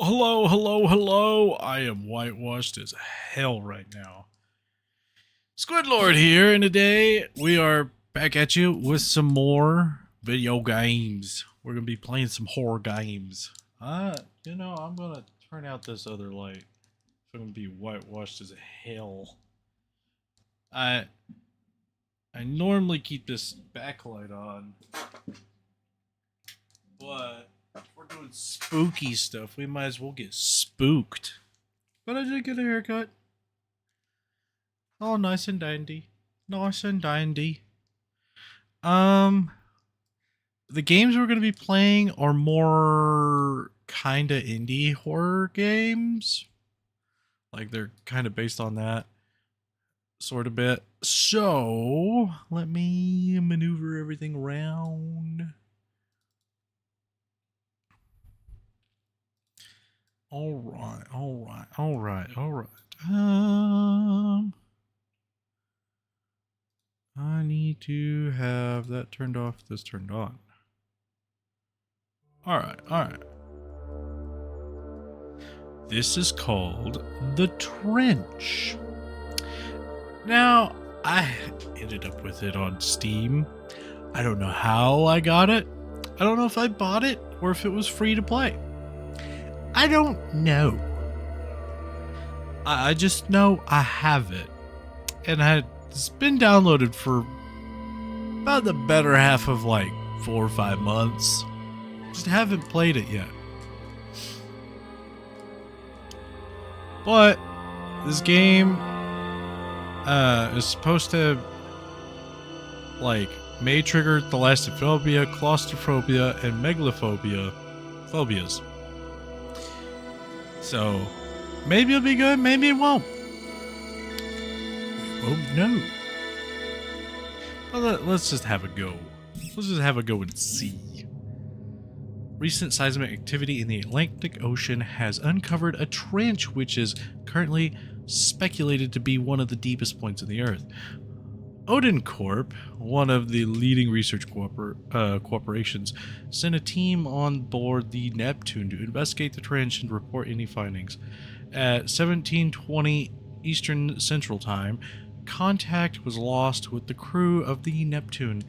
Hello, hello, hello. I am whitewashed as hell right now. SquidLord here, and today we are back at you with some more video games. We're going to be playing some horror games. I'm going to turn out this other light. It's going to be whitewashed as hell. I normally keep this backlight on, but if we're doing spooky stuff, we might as well get spooked. But I did get a haircut. Oh, nice and dandy. Nice and dandy. The games we're going to be playing are more kind of indie horror games. Like, they're kind of based on that sort of bit. So, let me maneuver everything around. Alright. I need to have that turned off, this turned on. Alright. This is called The Trench. Now, I ended up with it on Steam. I don't know how I got it. I don't know if I bought it or if it was free to play. I don't know. I just know I have it. And it's been downloaded for about the better half of like 4 or 5 months. Just haven't played it yet. But this game is supposed to may trigger thalassophobia, claustrophobia, and megalophobia phobias. So, maybe it'll be good, maybe it won't. We won't know. But let's just have a go. Let's just have a go and see. Recent seismic activity in the Atlantic Ocean has uncovered a trench which is currently speculated to be one of the deepest points in the Earth. Odin Corp, one of the leading research corporations, sent a team on board the Neptune to investigate the trench and report any findings. At 17:20 Eastern Central Time, contact was lost with the crew of the Neptune.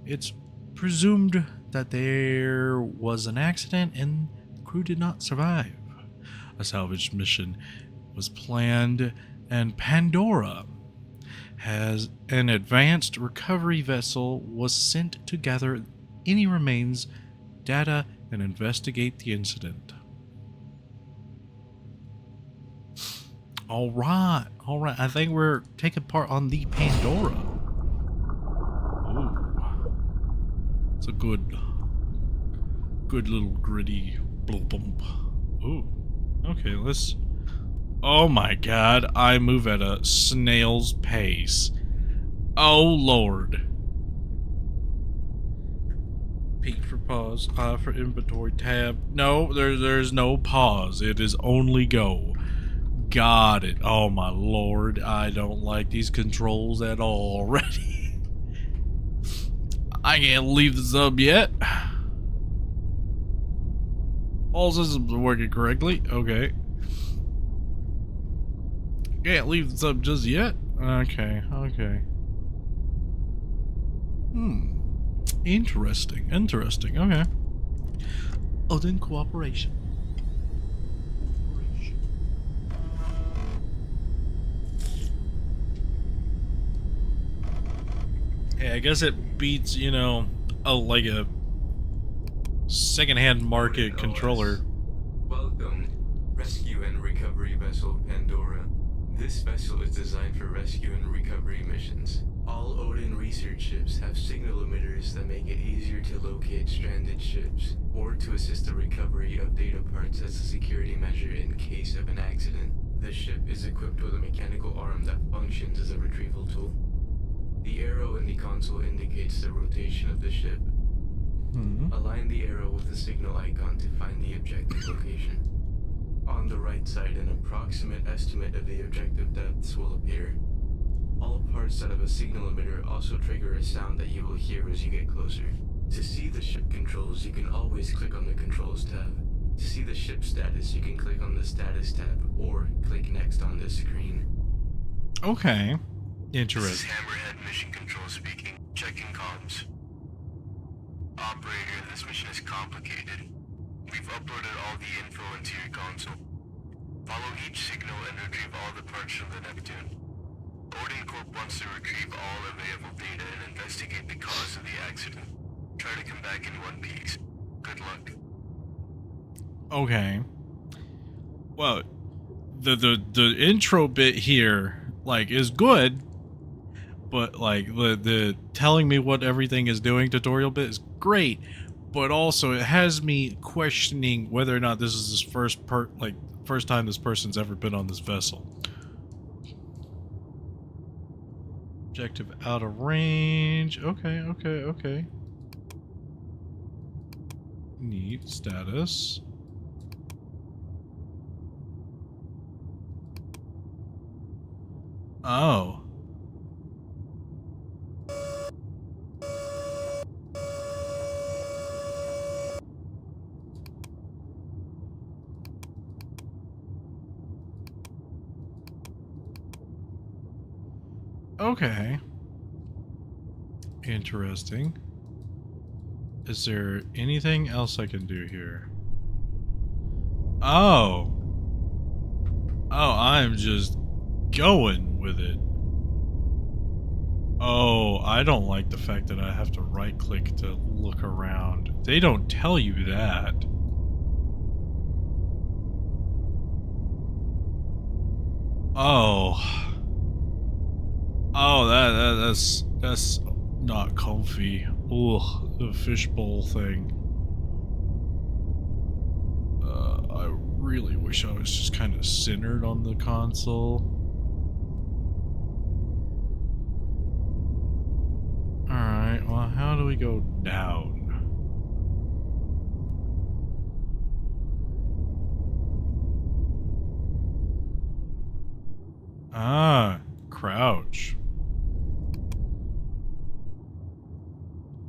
It's presumed that there was an accident and the crew did not survive. A salvage mission was planned, and Pandora has an advanced recovery vessel was sent to gather any remains, data, and investigate the incident. All right. I think we're taking part on the Pandora. Ooh, it's a good little gritty bump. Ooh, okay, let's. Oh my god, I move at a snail's pace. Oh lord. Peek for pause, I for inventory tab. No, there's no pause. It is only go. Got it. Oh my lord, I don't like these controls at all already. I can't leave the sub yet. All systems are working correctly. Okay. Can't leave the sub just yet? Okay. Interesting. Okay. Odin cooperation. Yeah, I guess it beats, like a secondhand market controller. Welcome, Rescue and Recovery Vessel Pandora. This vessel is designed for rescue and recovery missions. All Odin research ships have signal emitters that make it easier to locate stranded ships, or to assist the recovery of data parts as a security measure in case of an accident. The ship is equipped with a mechanical arm that functions as a retrieval tool. The arrow in the console indicates the rotation of the ship. Align the arrow with the signal icon to find the objective location. On the right side, an approximate estimate of the objective depths will appear. All parts that have a signal emitter also trigger a sound that you will hear as you get closer. To see the ship controls, you can always click on the Controls tab. To see the ship ship status, you can click on the status tab or click next on this screen. Okay. This is Interesting. Hammerhead Mission Control speaking. Checking comms. Operator, this mission is complicated. We've uploaded all the info into your console. Follow each signal and retrieve all the parts from the Neptune. Odin Corp wants to retrieve all available data and investigate the cause of the accident. Try to come back in one piece. Good luck. Okay. Well, the intro bit here, like, is good, but like the telling me what everything is doing tutorial bit is great, but also it has me questioning whether or not this is his first time this person's ever been on this vessel. Objective out of range. Okay. Neat. Status. Oh. Okay. Interesting. Is there anything else I can do here? Oh. Oh, I'm just going with it. Oh, I don't like the fact that I have to right click to look around. They don't tell you that. Oh. Oh, that's not comfy. Ugh, the fishbowl thing. I really wish I was just kind of centered on the console. Alright, well, how do we go down? Ah, crouch.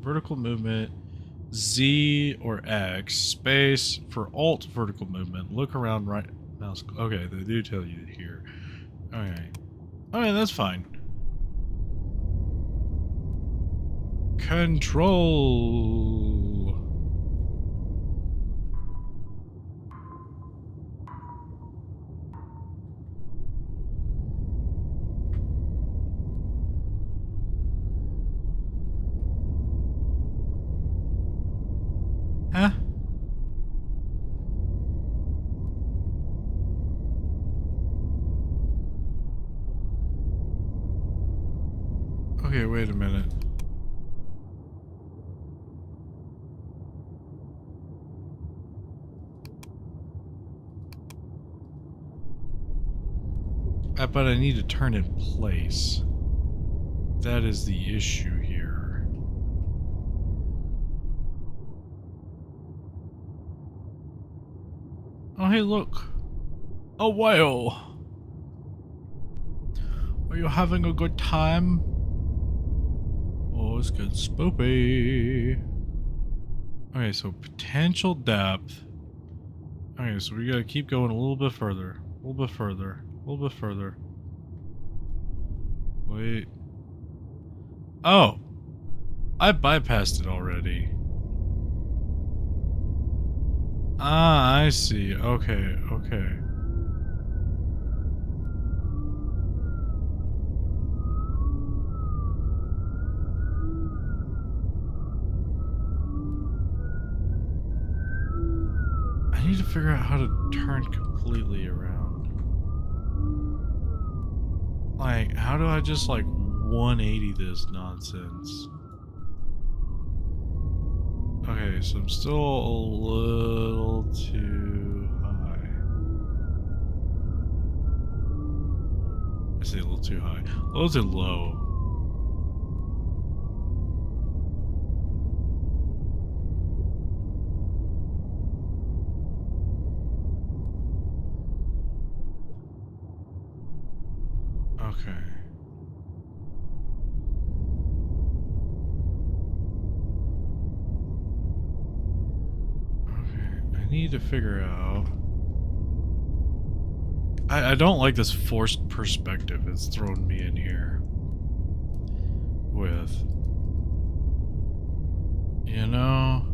Vertical movement, Z or X, space for alt vertical movement, look around right mouse. Okay, they do tell you here. Okay. Okay, that's fine. Control. Huh? Okay, wait a minute. But I need to turn in place. That is the issue here. Oh, hey, look. A whale. Are you having a good time? Oh, it's good. Spoopy. Okay, so potential depth. Okay, so we gotta keep going a little bit further. A little bit further. A little bit further. Wait. Oh! I bypassed it already. Ah, I see. Okay, okay. I need to figure out how to turn completely around. Like, how do I just, like, 180 this nonsense? Okay, so I'm still a little too high. I say a little too high. A little too low. Okay. Okay, I need to figure out... I don't like this forced perspective it's thrown me in here with. You know...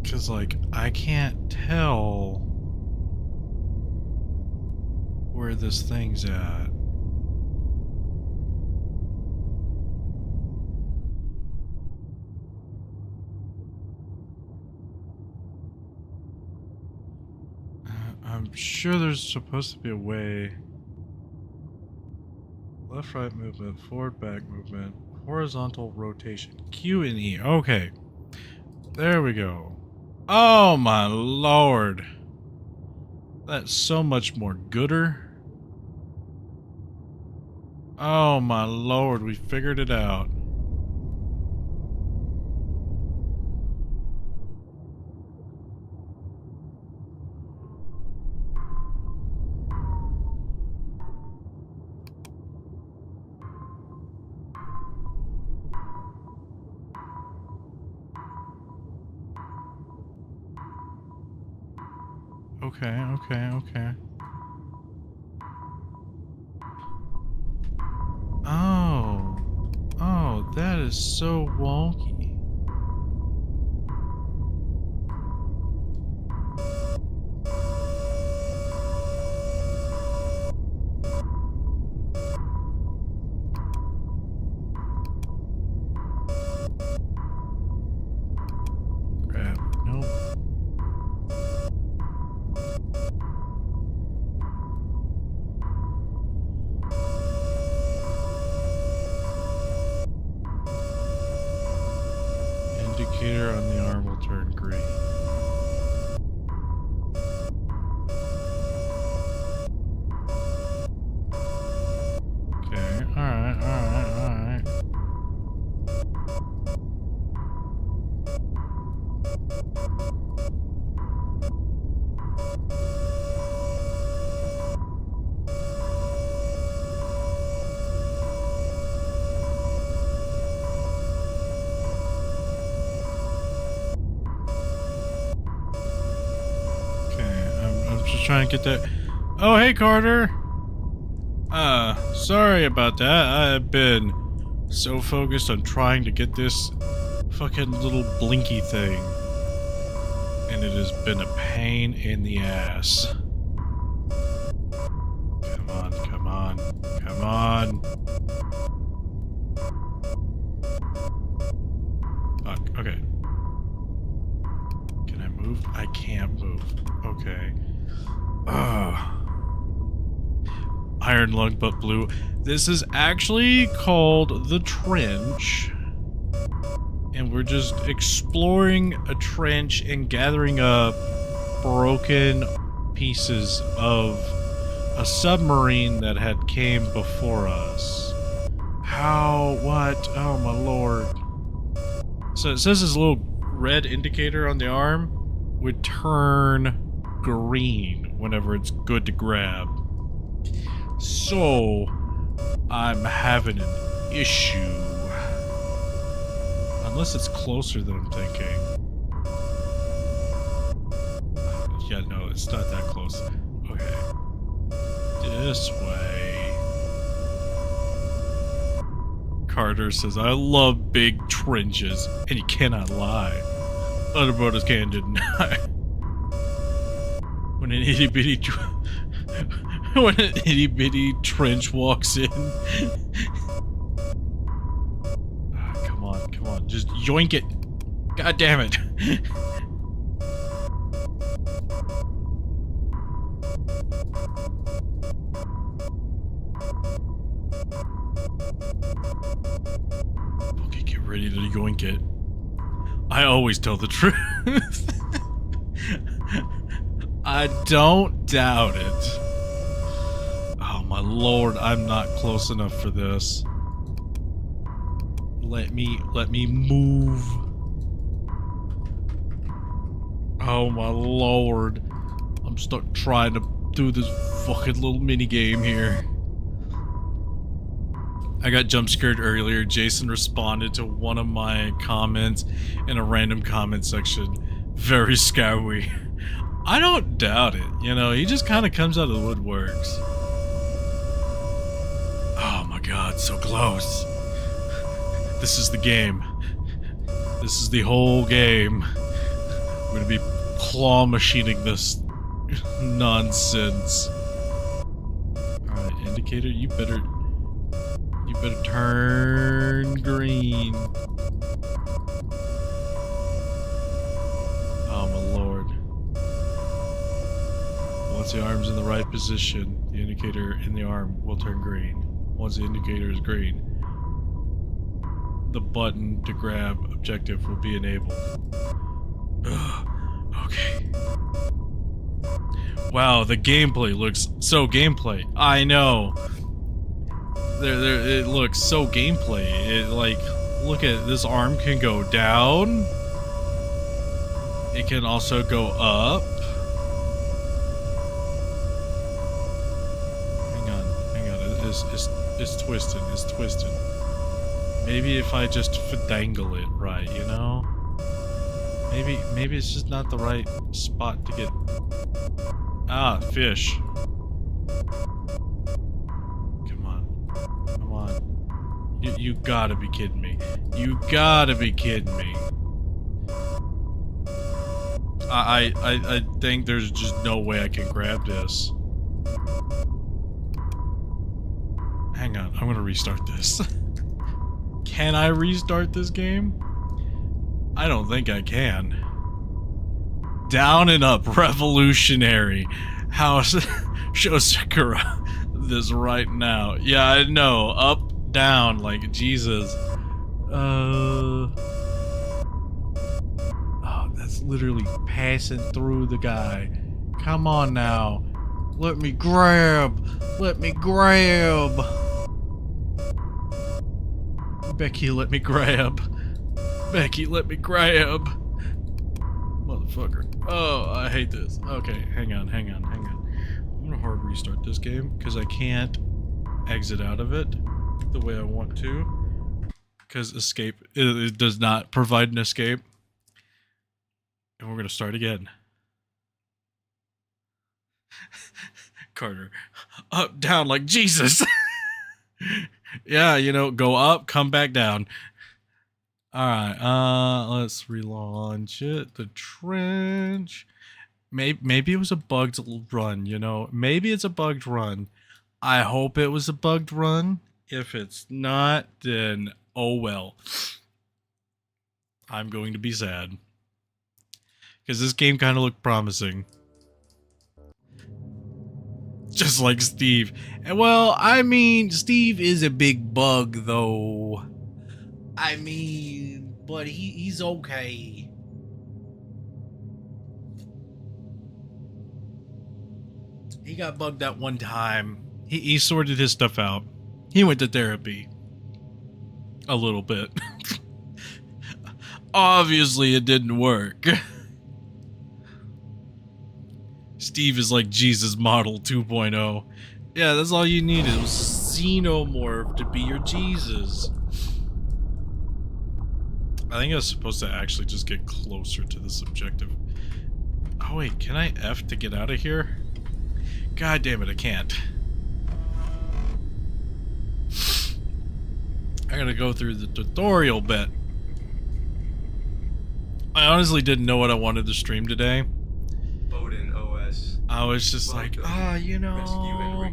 Because, like, I can't tell where this thing's at. I'm sure there's supposed to be a way. Left, right movement, forward, back movement, horizontal rotation, Q and E. Okay. There we go. Oh my lord. That's so much more gooder. Oh my lord, we figured it out. Okay. Oh, that is so wonky. Grab, nope. Indicator on the arm will turn green. Okay, alright. Trying to get that. Oh, hey, Carter. Sorry about that. I've been so focused on trying to get this fucking little blinky thing, and it has been a pain in the ass. Come on. Fuck, okay. Can I move? I can't move. Okay. Iron lung but blue. This is actually called the trench. And we're just exploring a trench and gathering up broken pieces of a submarine that had came before us. How? What? Oh my lord. So it says this little red indicator on the arm would turn green whenever it's good to grab. So I'm having an issue. Unless it's closer than I'm thinking. Yeah, no, it's not that close. Okay. This way. Carter says, I love big trenches, and you cannot lie. Other brothers can't deny. When an itty bitty trench walks in. Come on, just yoink it. God damn it. Okay, get ready to yoink it. I always tell the truth. I don't doubt it. Oh my lord, I'm not close enough for this. Let me move. Oh my lord. I'm stuck trying to through this fucking little mini game here. I got jump scared earlier. Jason responded to one of my comments in a random comment section. Very scary. I don't doubt it. You know, he just kind of comes out of the woodworks. Oh my god, so close. This is the game. This is the whole game. I'm gonna be claw machining this nonsense. Alright, indicator, you better turn green. Oh my lord. Once the arm's in the right position, the indicator in the arm will turn green. Once the indicator is green, the button to grab objective will be enabled. Ugh, okay. Wow, the gameplay looks so gameplay. I know. It looks so gameplay. It like, look at this arm can go down. It can also go up. Hang on. It's twisting. It's twisting. Maybe if I just dangle it right, you know? Maybe it's just not the right spot to get. Ah, fish. Come on. You gotta be kidding me. You gotta be kidding me. I think there's just no way I can grab this. Hang on, I'm gonna restart this. Can I restart this game? I don't think I can. Down and up, revolutionary. How show Sakura this right now? Yeah, I know. Up, down, like Jesus. Oh, that's literally passing through the guy. Come on now. Let me grab. Let me grab. Becky, let me grab. Becky, let me grab. Motherfucker. Oh, I hate this. Okay, hang on. I'm gonna hard restart this game because I can't exit out of it the way I want to. Because escape, it does not provide an escape. And we're gonna start again. Carter. Up, down, like Jesus. Yeah, you know, go up, come back down. Alright, let's relaunch it. The trench. Maybe it was a bugged run, you know? Maybe it's a bugged run. I hope it was a bugged run. If it's not, then oh well. I'm going to be sad. Because this game kind of looked promising. Just like Steve. And well, I mean, Steve is a big bug, though. I mean, but he's okay. He got bugged that one time. He sorted his stuff out. He went to therapy. A little bit. Obviously, it didn't work. Steve is like Jesus Model 2.0. Yeah, that's all you needed. It was Xenomorph to be your Jesus. I think I was supposed to actually just get closer to this objective. Oh wait, can I F to get out of here? God damn it, I can't. I gotta go through the tutorial bit. I honestly didn't know what I wanted to stream today. I was just like, you know,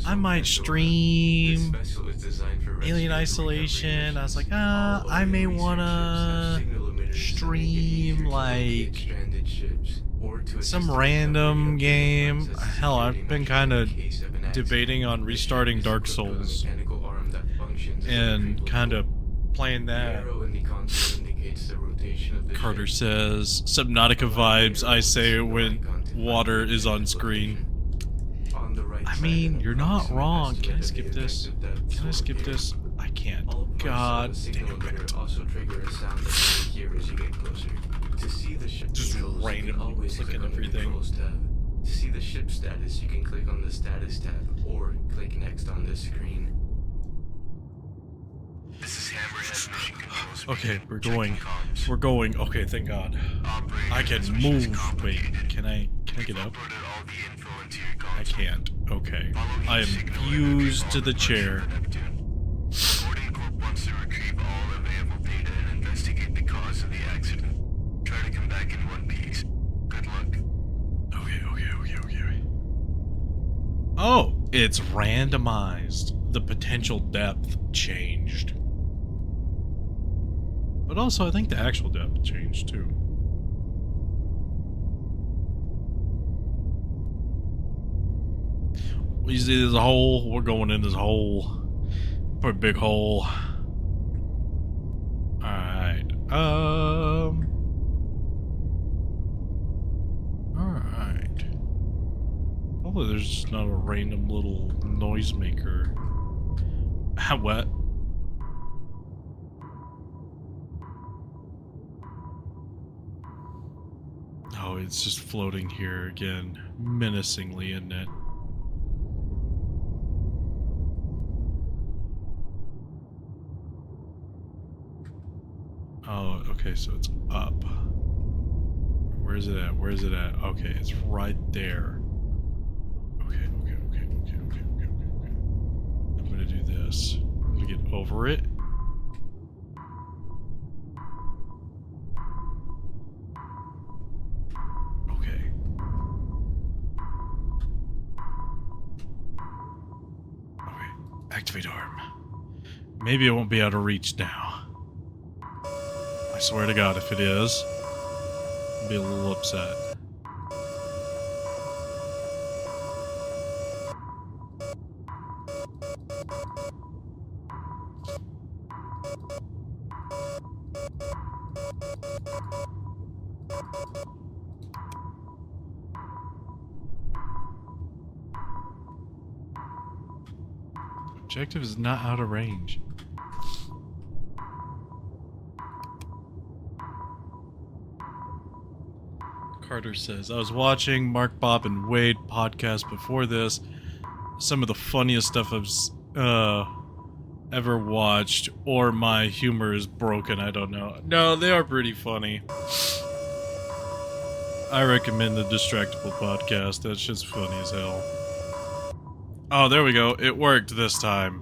I might stream Alien Isolation. I was like, I may wanna stream like some random game. Hell, I've been kind of debating on restarting Dark Souls and kind of playing that. Carter says, Subnautica vibes, I say when water is on screen. I mean, you're not wrong. Can I skip this? Can I skip this? I can't. God damn it. Just randomly clicking everything. To see the ship status, you can click on the status tab or click next on this screen. This is Hammerhead Mission Control speaking. Okay, we're Checking going. comms. We're going. Okay, thank God. Operator, I can this mission is move. Wait, complicated. can I We've get up? uploaded all the info into your I console. can't. Okay. Follow each I am signal and fused retrieve to all the parts of chair. the Neptune. Ording Corp wants to retrieve all available data and investigate the cause of the accident. Try to come back in one piece. Good luck. Okay. Oh, it's randomized. The potential depth changed. But also, I think the actual depth changed too. You see this hole? We're going in this hole. Pretty big hole. Alright. Alright. Hopefully there's just not a random little noisemaker. What? Oh, it's just floating here again. Menacingly, isn't it? Oh, okay, so it's up. Where is it at? Where is it at? Okay, it's right there. Okay. I'm gonna do this. I'm gonna get over it. Okay. Okay, activate arm. Maybe it won't be out of reach now. I swear to God, if it is, I'll be a little upset. Objective is not out of range. Carter says, I was watching Mark, Bob, and Wade podcast before this. Some of the funniest stuff I've ever watched, or my humor is broken, I don't know. No, they are pretty funny. I recommend the Distractable podcast. That shit's funny as hell. Oh, there we go. It worked this time.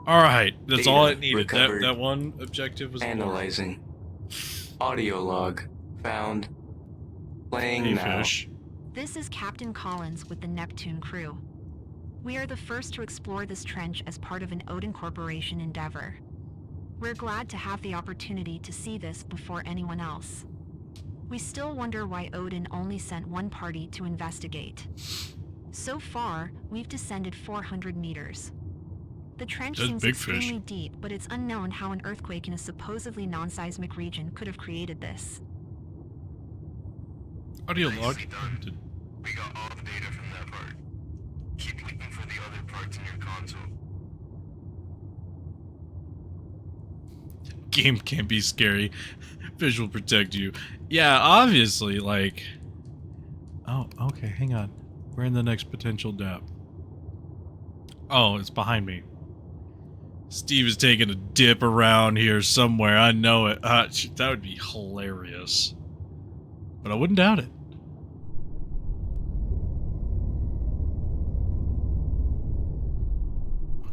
Alright, that's Data all it needed. recovered. That one objective was Analyzing. Audio log found. Playing Hey, now. fish. This is Captain Collins with the Neptune crew. We are the first to explore this trench as part of an Odin Corporation endeavor. We're glad to have the opportunity to see this before anyone else. We still wonder why Odin only sent one party to investigate. So far, we've descended 400 meters. The trench That's seems big fish. extremely deep, but it's unknown how an earthquake in a supposedly non-seismic region could have created this. Audio log. Nicely done. We got all the data from that part. Keep looking for the other parts in your console. Game can't be scary. Fish will protect you. Yeah, obviously, like... Oh, okay, hang on. We're in the next potential depth. Oh, it's behind me. Steve is taking a dip around here somewhere. I know it. That would be hilarious. But I wouldn't doubt it.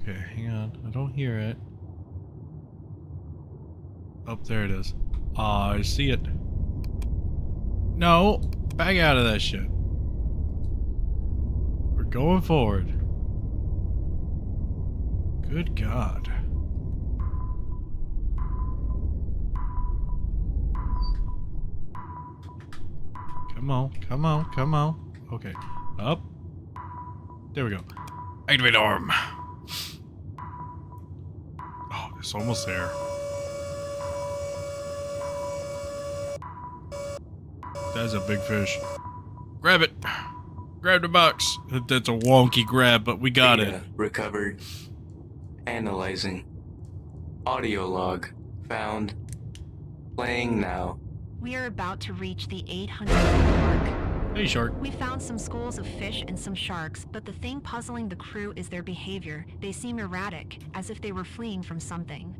Okay, hang on. I don't hear it. Oh, there it is. Ah, I see it. No! Back out of that shit. We're going forward. Good God. Come on, come on, come on. Okay. Up. There we go. Activate arm. Oh, it's almost there. That's a big fish. Grab it. Grab the box. That's a wonky grab, but we got Data it. recovered. Analyzing. Audio log found. Playing now. We are about to reach the 800 mark. Hey, shark. We found some schools of fish and some sharks, but the thing puzzling the crew is their behavior. They seem erratic, as if they were fleeing from something.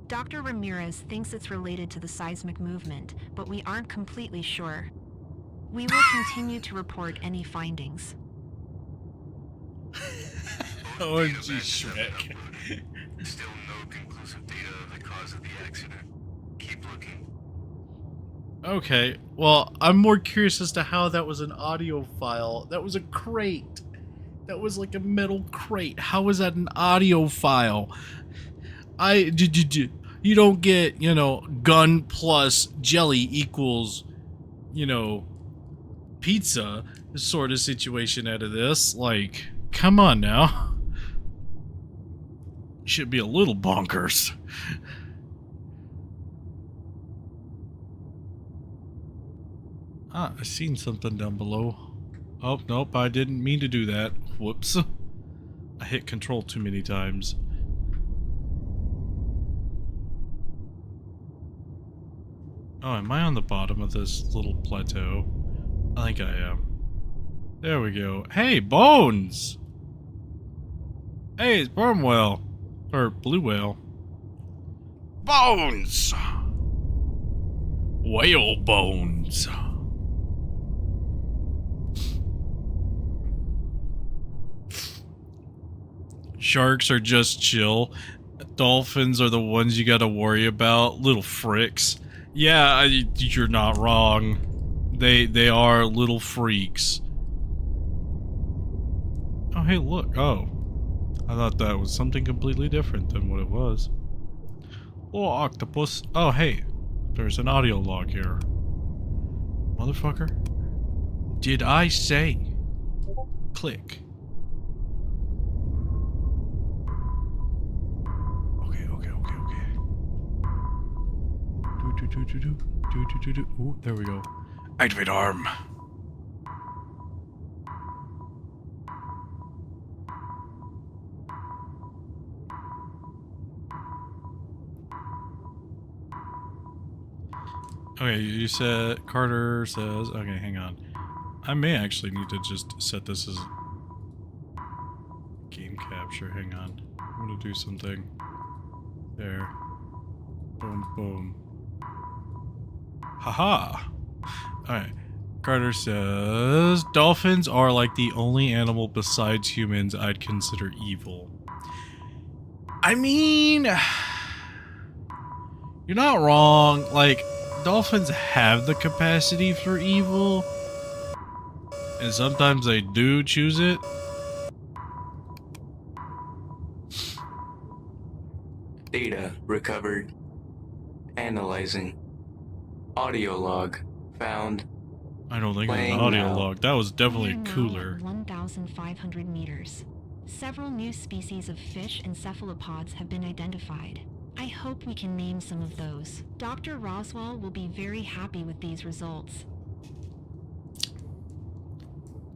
Dr. Ramirez thinks it's related to the seismic movement, but we aren't completely sure. We will continue to report any findings. OMG Shrek. Still no conclusive data of the cause of the accident. Keep looking. Okay, well, I'm more curious as to how that was an audio file. That was a crate. That was like a metal crate. How was that an audio file? You don't get, you know, gun plus jelly equals, you know, pizza sort of situation out of this. Like, come on now. Should be a little bonkers. Ah, I seen something down below. Oh, nope, I didn't mean to do that. Whoops. I hit control too many times. Oh, am I on the bottom of this little plateau? I think I am. There we go. Hey, bones! Hey, it's sperm whale. Or blue whale. Bones! Whale bones. Sharks are just chill. Dolphins are the ones you gotta worry about. Little fricks. Yeah, you're not wrong. They are little freaks. Oh, hey, look. Oh. I thought that was something completely different than what it was. Oh, octopus. Oh, hey. There's an audio log here. Motherfucker. Did I say? Click. Ooh, there we go. Activate arm. Okay, you said Carter says. Okay, hang on. I may actually need to just set this as game capture. Hang on. I'm gonna do something. There. Boom, boom. Haha! Alright. Carter says, dolphins are like the only animal besides humans I'd consider evil. I mean, you're not wrong. Like, dolphins have the capacity for evil, and sometimes they do choose it. Data recovered. Analyzing. Audio log found. I don't think it was an Playing audio now. log. That was definitely We are now cooler. at 1,500 meters. Several new species of fish and cephalopods have been identified. I hope we can name some of those. Dr. Roswell will be very happy with these results.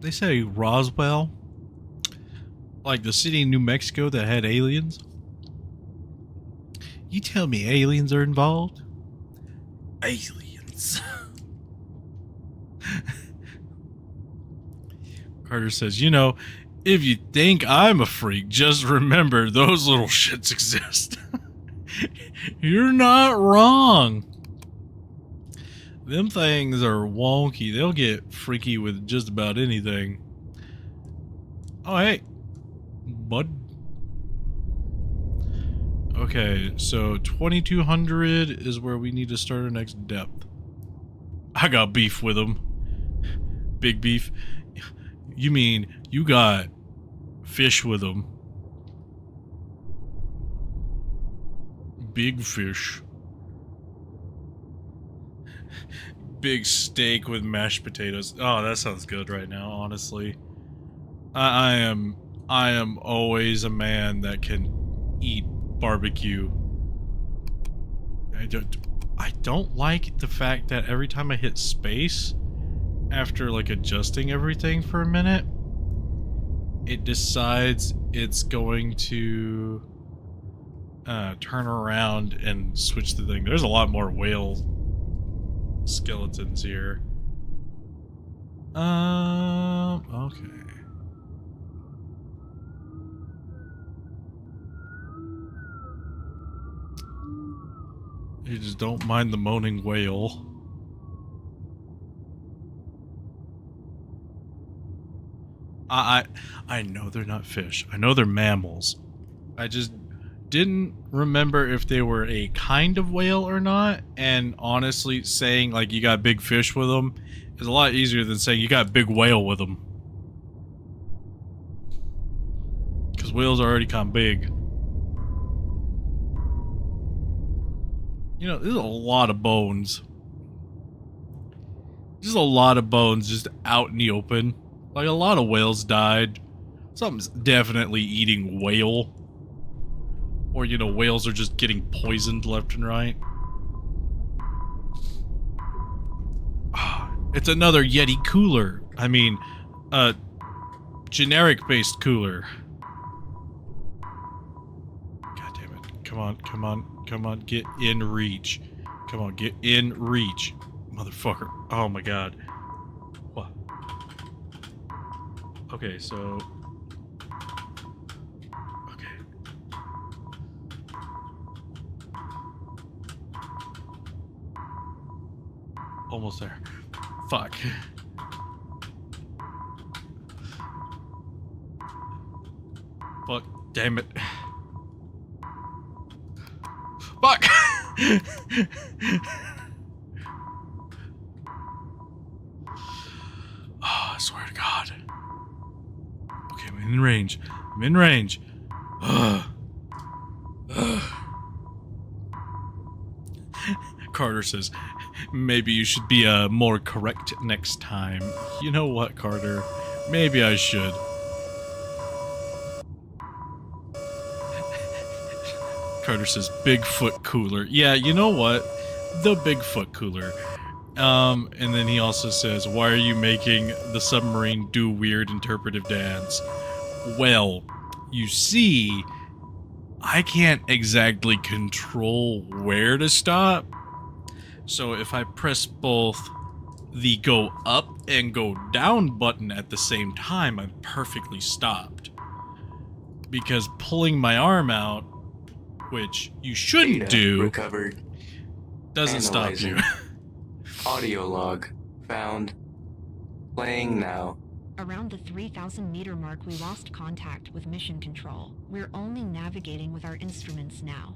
They say Roswell? Like the city in New Mexico that had aliens? You tell me aliens are involved? Aliens. Carter says, you know, if you think I'm a freak, just remember those little shits exist. You're not wrong. Them things are wonky. They'll get freaky with just about anything. Oh, hey. Bud. Okay, so 2200 is where we need to start our next depth. I got beef with them. Big beef. You mean you got fish with them? Big fish. Big steak with mashed potatoes. Oh, that sounds good right now, honestly. I am always a man that can eat barbecue. I don't like the fact that every time I hit space, after like adjusting everything for a minute, it decides it's going to turn around and switch the thing. There's a lot more whale skeletons here. Okay. You just don't mind the moaning whale. I know they're not fish. I know they're mammals. I just didn't remember if they were a kind of whale or not, and honestly, saying like you got big fish with them is a lot easier than saying you got a big whale with them. Because whales are already kind of big. You know, there's a lot of bones. Just a lot of bones just out in the open. Like, a lot of whales died. Something's definitely eating whale. Or, you know, whales are just getting poisoned left and right. It's another Yeti cooler. I mean, generic-based cooler. God damn it. Come on, come on, come on. Get in reach. Come on, get in reach. Motherfucker. Oh my god. What? Okay, so... Okay. Almost there. Fuck. Fuck. Damn it. Fuck! Oh, I swear to God. Okay, I'm in range. I'm in range. Carter says, maybe you should be more correct next time. You know what, Carter? Maybe I should. Carter says, Bigfoot cooler. Yeah, you know what? The Bigfoot cooler. And then he also says, why are you making the submarine do weird interpretive dance? Well, you see, I can't exactly control where to stop. So if I press both the go up and go down button at the same time, I'm perfectly stopped. Because pulling my arm out, which you shouldn't Data do, recovered. doesn't stop you. Audio log found. Playing now. Around the 3,000 meter mark, we lost contact with mission control. We're only navigating with our instruments now.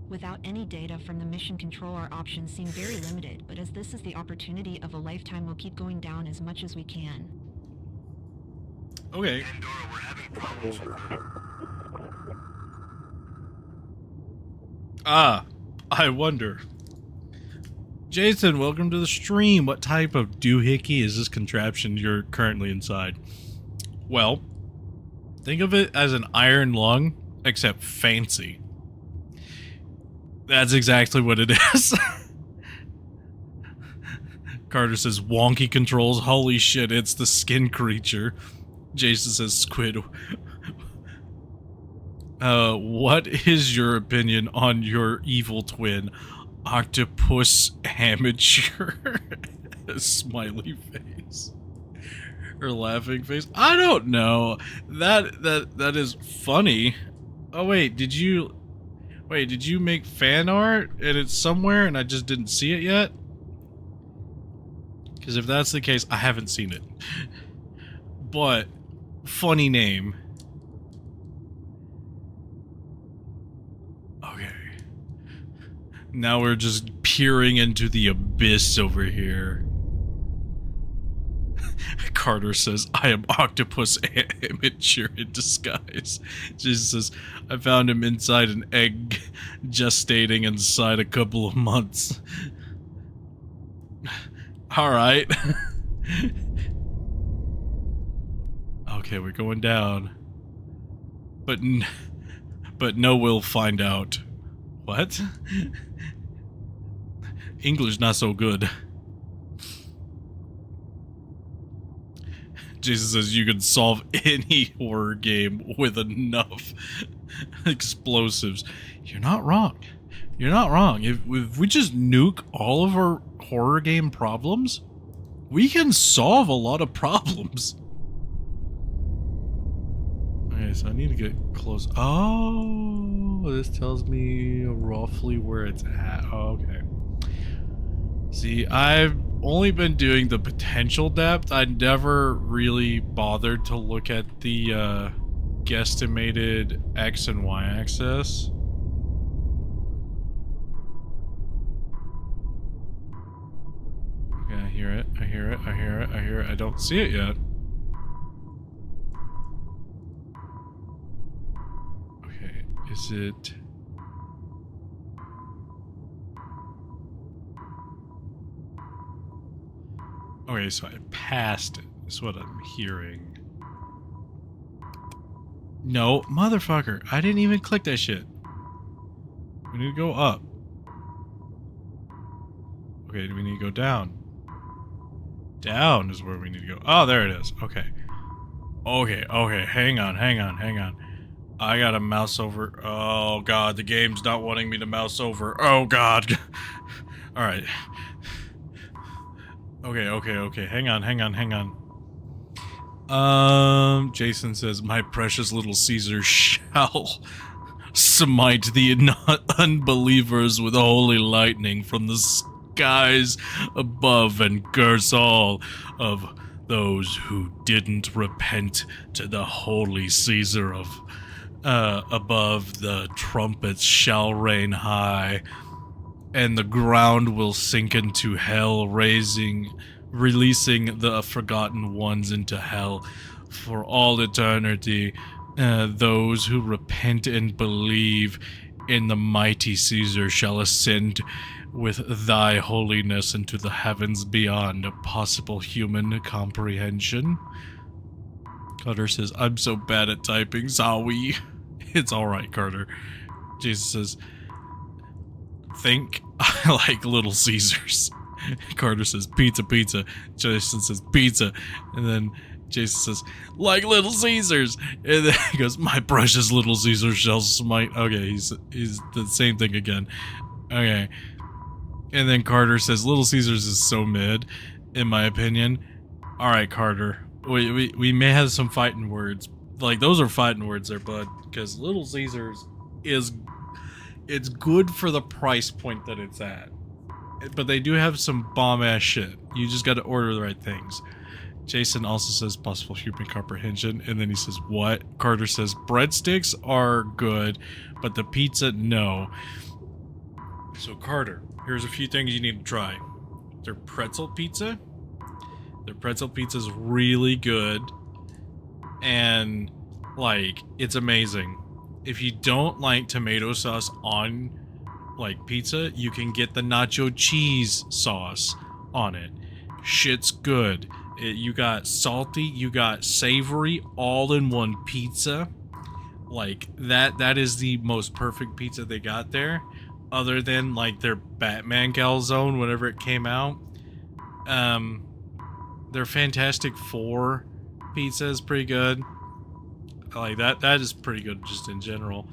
Without any data from the mission control, our options seem very limited, but as this is the opportunity of a lifetime, we'll keep going down as much as we can. Okay. Pandora, we're having problems with her. Ah, I wonder. Jason, welcome to the stream. What type of doohickey is this contraption you're currently inside? Well, think of it as an iron lung, except fancy. That's exactly what it is. Carter says, wonky controls. Holy shit, it's the skin creature. Jason says, Squid. What is your opinion on your evil twin? Octopus amateur? Smiley face. Her laughing face. I don't know. That is funny. Oh wait, did you make fan art and it's somewhere and I just didn't see it yet? Because if that's the case, I haven't seen it. But funny name. Okay. Now we're just peering into the abyss over here. Carter says, I am octopus amateur in disguise. Jesus says, I found him inside an egg, gestating inside a couple of months. Alright. Okay, we're going down. But no, we'll find out. What? English not so good. Jason says you can solve any horror game with enough explosives. You're not wrong. You're not wrong. If we just nuke all of our horror game problems, We can solve a lot of problems. Okay, so I need to get close. Oh, this tells me roughly where it's at. Oh, okay. See, I've only been doing the potential depth. I never really bothered to look at the guesstimated X and Y axis. Okay, I hear it. I hear it. I hear it. I hear it. I don't see it yet. Okay, is it... Okay, so I passed it, is what I'm hearing. No, motherfucker, I didn't even click that shit. We need to go up. Okay, do we need to go down? Down is where we need to go. Oh, there it is. Okay. Okay, okay, hang on. I gotta mouse over. Oh, God, the game's not wanting me to mouse over. Oh, God. Alright. Okay, hang on. Jason says, my precious little Caesar shall smite the unbelievers with holy lightning from the skies above and curse all of those who didn't repent to the holy Caesar of above. The trumpets shall reign high, and the ground will sink into hell, releasing the forgotten ones into hell for all eternity. Those who repent and believe in the mighty Caesar shall ascend with thy holiness into the heavens beyond possible human comprehension. Carter says, I'm so bad at typing, sorry. It's alright, Carter. Jesus says, think I like Little Caesars. Carter says, pizza. Jason says, pizza. And then Jason says, like Little Caesars. And then he goes, my precious Little Caesar shall smite. Okay, he's the same thing again. Okay. And then Carter says, Little Caesars is so mid, in my opinion. Alright, Carter. We may have some fighting words. Like, those are fighting words there, bud. Because Little Caesars is... It's good for the price point that it's at. But they do have some bomb-ass shit. You just gotta order the right things. Jason also says possible human comprehension, and then he says, what? Carter says, breadsticks are good, but the pizza, no. So, Carter, here's a few things you need to try. Their pretzel pizza. Their pretzel pizza is really good. And, like, it's amazing. If you don't like tomato sauce on, like, pizza, you can get the nacho cheese sauce on it. Shit's good. You got salty, you got savory, all in one pizza. Like, that is the most perfect pizza they got there. Other than, like, their Batman calzone, whenever it came out. Their Fantastic Four pizza is pretty good. Like, that is pretty good just in general.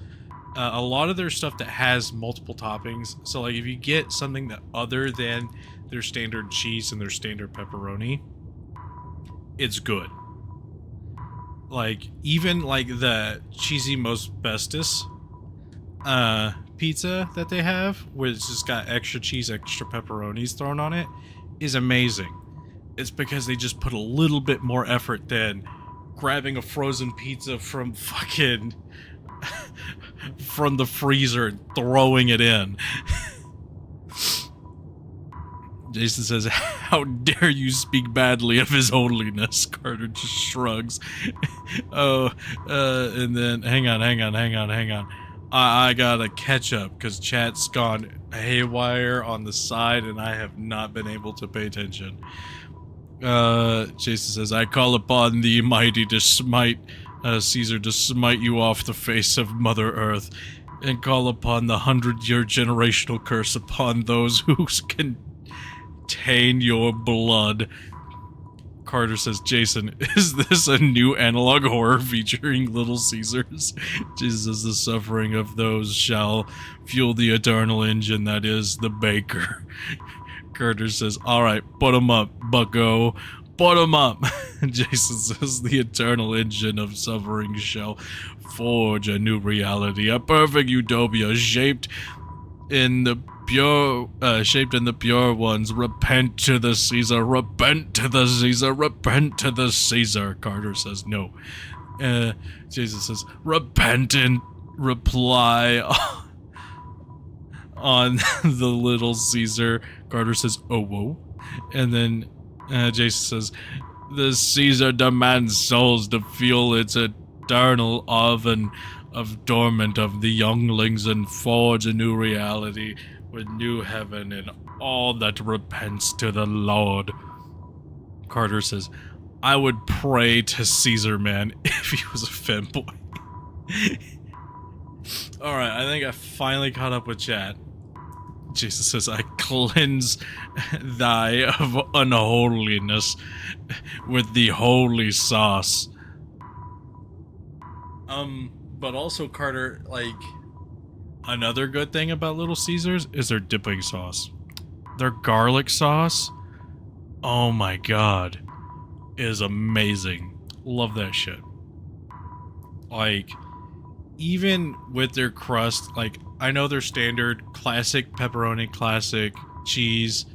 A lot of their stuff that has multiple toppings. So, like, if you get something that other than their standard cheese and their standard pepperoni, it's good. Like, even, like, the cheesy most bestest pizza that they have, where it's just got extra cheese, extra pepperonis thrown on it, is amazing. It's because they just put a little bit more effort than grabbing a frozen pizza from fucking from the freezer and throwing it in. Jason says, how dare you speak badly of his holiness? Carter just shrugs. And then hang on. I gotta catch up because chat's gone haywire on the side and I have not been able to pay attention. Jason says, I call upon the mighty to smite Caesar to smite you off the face of Mother Earth, and call upon the 100-year generational curse upon those who contain your blood. Carter says, Jason, is this a new analog horror featuring Little Caesars? Jesus says, the suffering of those shall fuel the eternal engine that is the baker. Carter says, alright, put him up, bucko. Put him up. Jason says, the eternal engine of suffering shall forge a new reality, a perfect utopia shaped in the pure ones. Repent to the Caesar, repent to the Caesar, repent to the Caesar. Carter says, no. Jason says, repent and reply on the little Caesar. Carter says, oh, whoa. And then Jason says, the Caesar demands souls to fuel its eternal oven of dormant of the younglings and forge a new reality with new heaven and all that repents to the Lord. Carter says, I would pray to Caesar, man, if he was a femboy. Alright, I think I finally caught up with chat. Jason says, I cleanse thy of unholiness with the holy sauce. But also, Carter, like, another good thing about Little Caesars is their dipping sauce. Their garlic sauce, oh my god, is amazing. Love that shit. Like, even with their crust, like, I know their standard classic pepperoni, classic cheese,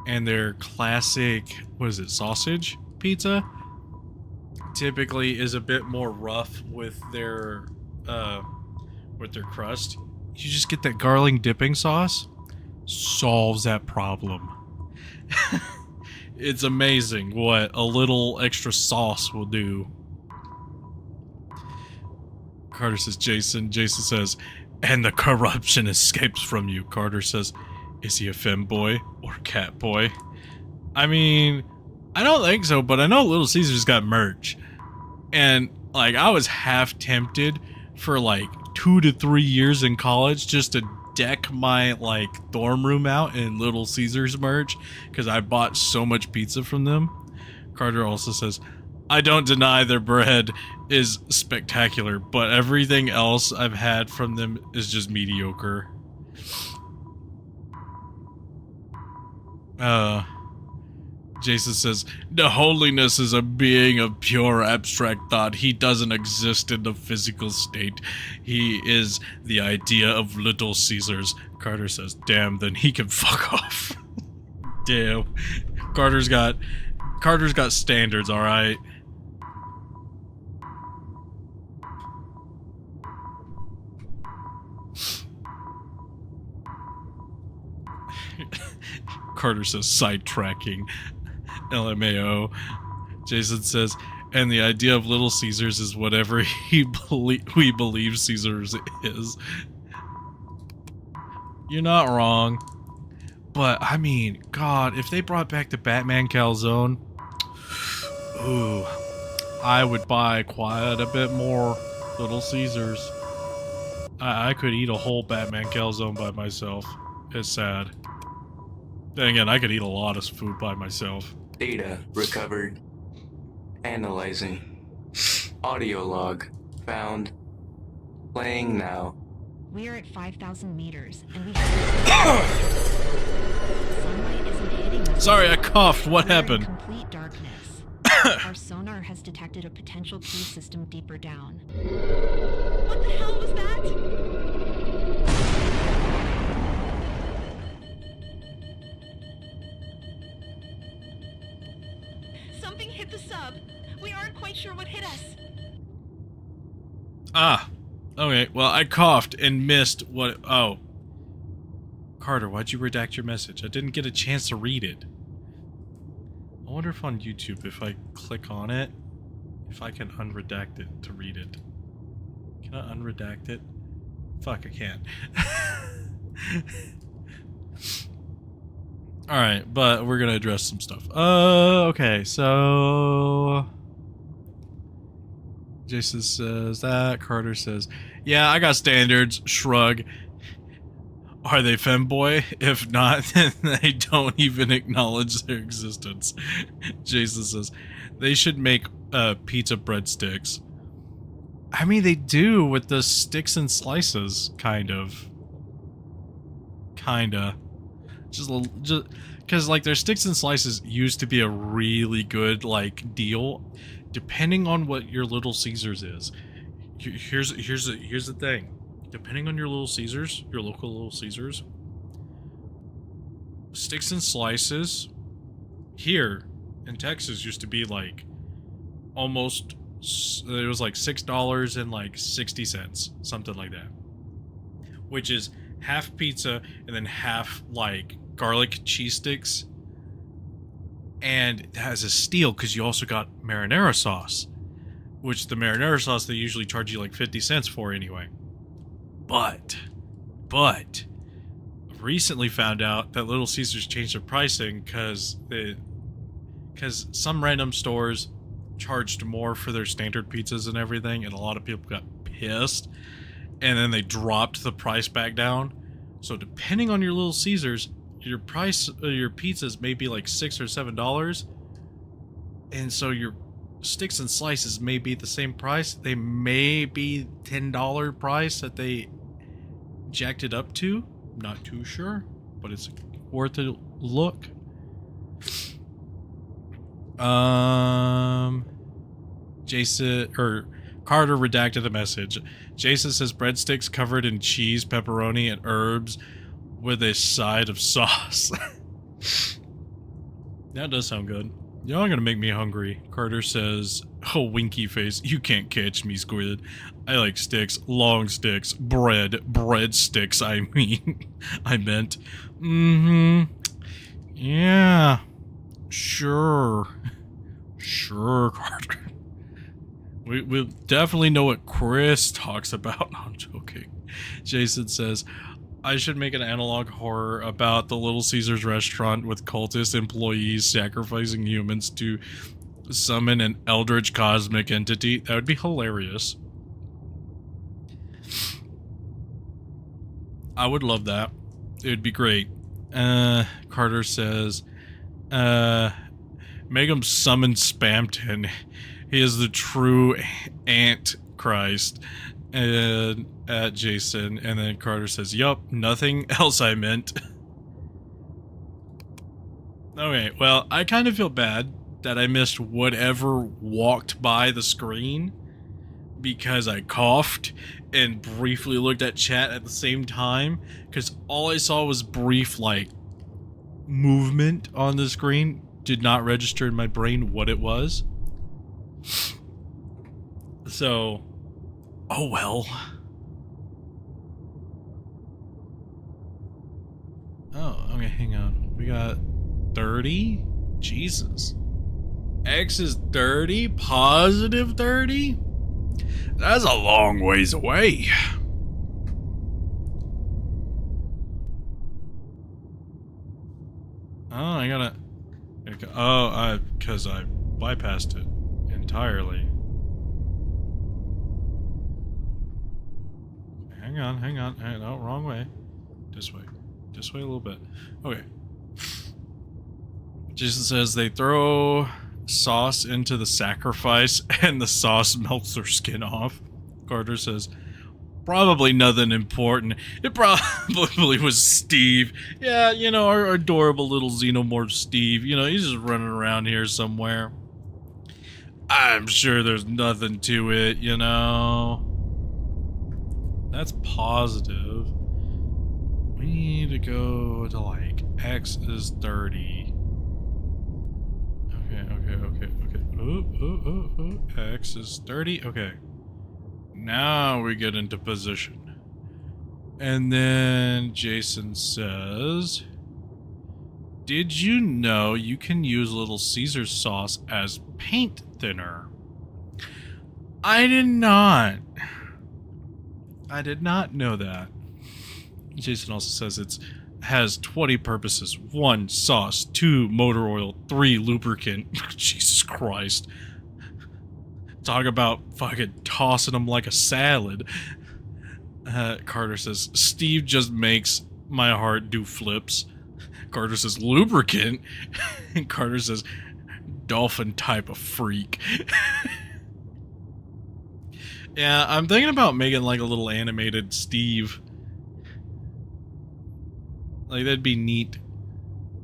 and their classic, what is it, sausage pizza? Typically is a bit more rough with their crust. You just get that garlic dipping sauce, solves that problem. It's amazing what a little extra sauce will do. Carter says, Jason. Jason says, and the corruption escapes from you. Carter says, is he a femboy or cat boy? I mean, I don't think so, but I know Little Caesars got merch. And, like, I was half tempted for, like, 2 to 3 years in college just to deck my, like, dorm room out in Little Caesars merch, because I bought so much pizza from them. Carter also says, I don't deny their bread is spectacular, but everything else I've had from them is just mediocre. Jason says, the holiness is a being of pure abstract thought. He doesn't exist in the physical state. He is the idea of Little Caesars. Carter says, damn, then he can fuck off. Damn. Carter's got standards, alright? Carter says, sidetracking. LMAO. Jason says, and the idea of Little Caesars is whatever we believe Caesars is. You're not wrong. But, I mean, God, if they brought back the Batman calzone, ooh, I would buy quite a bit more Little Caesars. I could eat a whole Batman calzone by myself. It's sad. Then again, I could eat a lot of food by myself. Data recovered. Analyzing. Audio log found. Playing now. We are at 5,000 meters, and we have sunlight isn't hitting us. Sorry, I coughed. What We're happened? in complete darkness. Our sonar has detected a potential key system deeper down. What the hell was that? Something hit the sub. We aren't quite sure what hit us. Ah. Okay, well, I coughed and missed what... Oh. Carter, why'd you redact your message? I didn't get a chance to read it. I wonder if on YouTube, if I click on it, if I can unredact it to read it. Can I unredact it? Fuck, I can't. Alright, but we're gonna address some stuff. Okay, so... Jason says that. Carter says, yeah, I got standards. Shrug. Are they femboy? If not, then they don't even acknowledge their existence. Jason says, they should make pizza breadsticks. I mean, they do with the sticks and slices, kind of. Kinda. Just because like their sticks and slices used to be a really good like deal, depending on what your Little Caesars is. Here's the thing. Depending on your Little Caesars, your local Little Caesars, sticks and slices here in Texas used to be like almost, it was like $6 and like 60 cents, something like that, which is half pizza and then half like garlic cheese sticks, and it has a steal because you also got marinara sauce, which the marinara sauce they usually charge you like 50 cents for anyway. But recently found out that Little Caesars changed their pricing because some random stores charged more for their standard pizzas and everything, and a lot of people got pissed, and then they dropped the price back down. So depending on your Little Caesars, your price, your pizzas may be like $6 or $7, and so your sticks and slices may be the same price. They may be $10 price that they jacked it up to. Not too sure, but it's worth a look. Jason or Carter redacted a message. Jason says breadsticks covered in cheese, pepperoni, and herbs with a side of sauce. That does sound good. Y'all are gonna make me hungry. Carter says, oh, winky face, you can't catch me, Squid. I like sticks, long sticks, bread sticks, I mean. I meant. Yeah. Sure, Carter. We definitely know what Chris talks about. No, I'm joking. Jason says, I should make an analog horror about the Little Caesars restaurant with cultist employees sacrificing humans to summon an eldritch cosmic entity. That would be hilarious. I would love that. It would be great. Carter says, make him summon Spamton. He is the true Antichrist. And at Jason, and then Carter says, yup, nothing else I meant. Okay, well, I kind of feel bad that I missed whatever walked by the screen because I coughed and briefly looked at chat at the same time, because all I saw was brief, like, movement on the screen. Did not register in my brain what it was. So, oh well. Oh, okay, hang on. We got 30? Jesus. X is 30? Positive 30? That's a long ways away. Oh, I gotta... Oh, because I bypassed it entirely. Hang on. No, wrong way. This way a little bit. Okay. Jason says they throw sauce into the sacrifice and the sauce melts their skin off. Carter says, probably nothing important. It probably was Steve. Yeah, you know, our adorable little xenomorph Steve. You know, he's just running around here somewhere. I'm sure there's nothing to it, you know. That's positive. We need to go to like X is 30. Okay. Ooh. X is 30. Okay. Now we get into position. And then Jason says, did you know you can use Little Caesars sauce as paint thinner? I did not. I did not know that. Jason also says it has 20 purposes. 1, sauce. 2, motor oil. 3, lubricant. Jesus Christ. Talk about fucking tossing them like a salad. Carter says, Steve just makes my heart do flips. Carter says, lubricant. And Carter says, dolphin type of freak. Yeah, I'm thinking about making like a little animated Steve. Like, that'd be neat.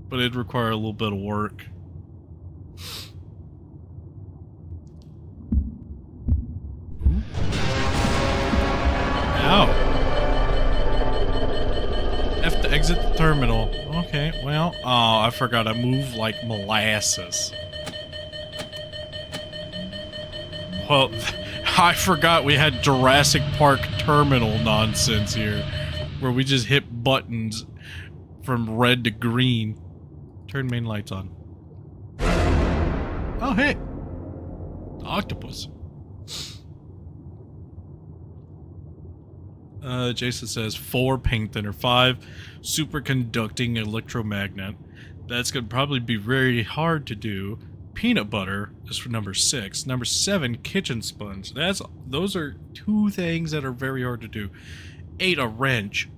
but it'd require a little bit of work. Ow. Have to exit the terminal. Okay, well, oh, I forgot I moved like molasses. Well, I forgot we had Jurassic Park terminal nonsense here, where we just hit buttons from red to green. Turn main lights on. Oh, hey! The octopus. Jason says 4 paint thinner, 5 superconducting electromagnet. That's gonna probably be very hard to do. Peanut butter is for number 6. Number 7, kitchen sponge. Those are 2 things that are very hard to do. 8, a wrench.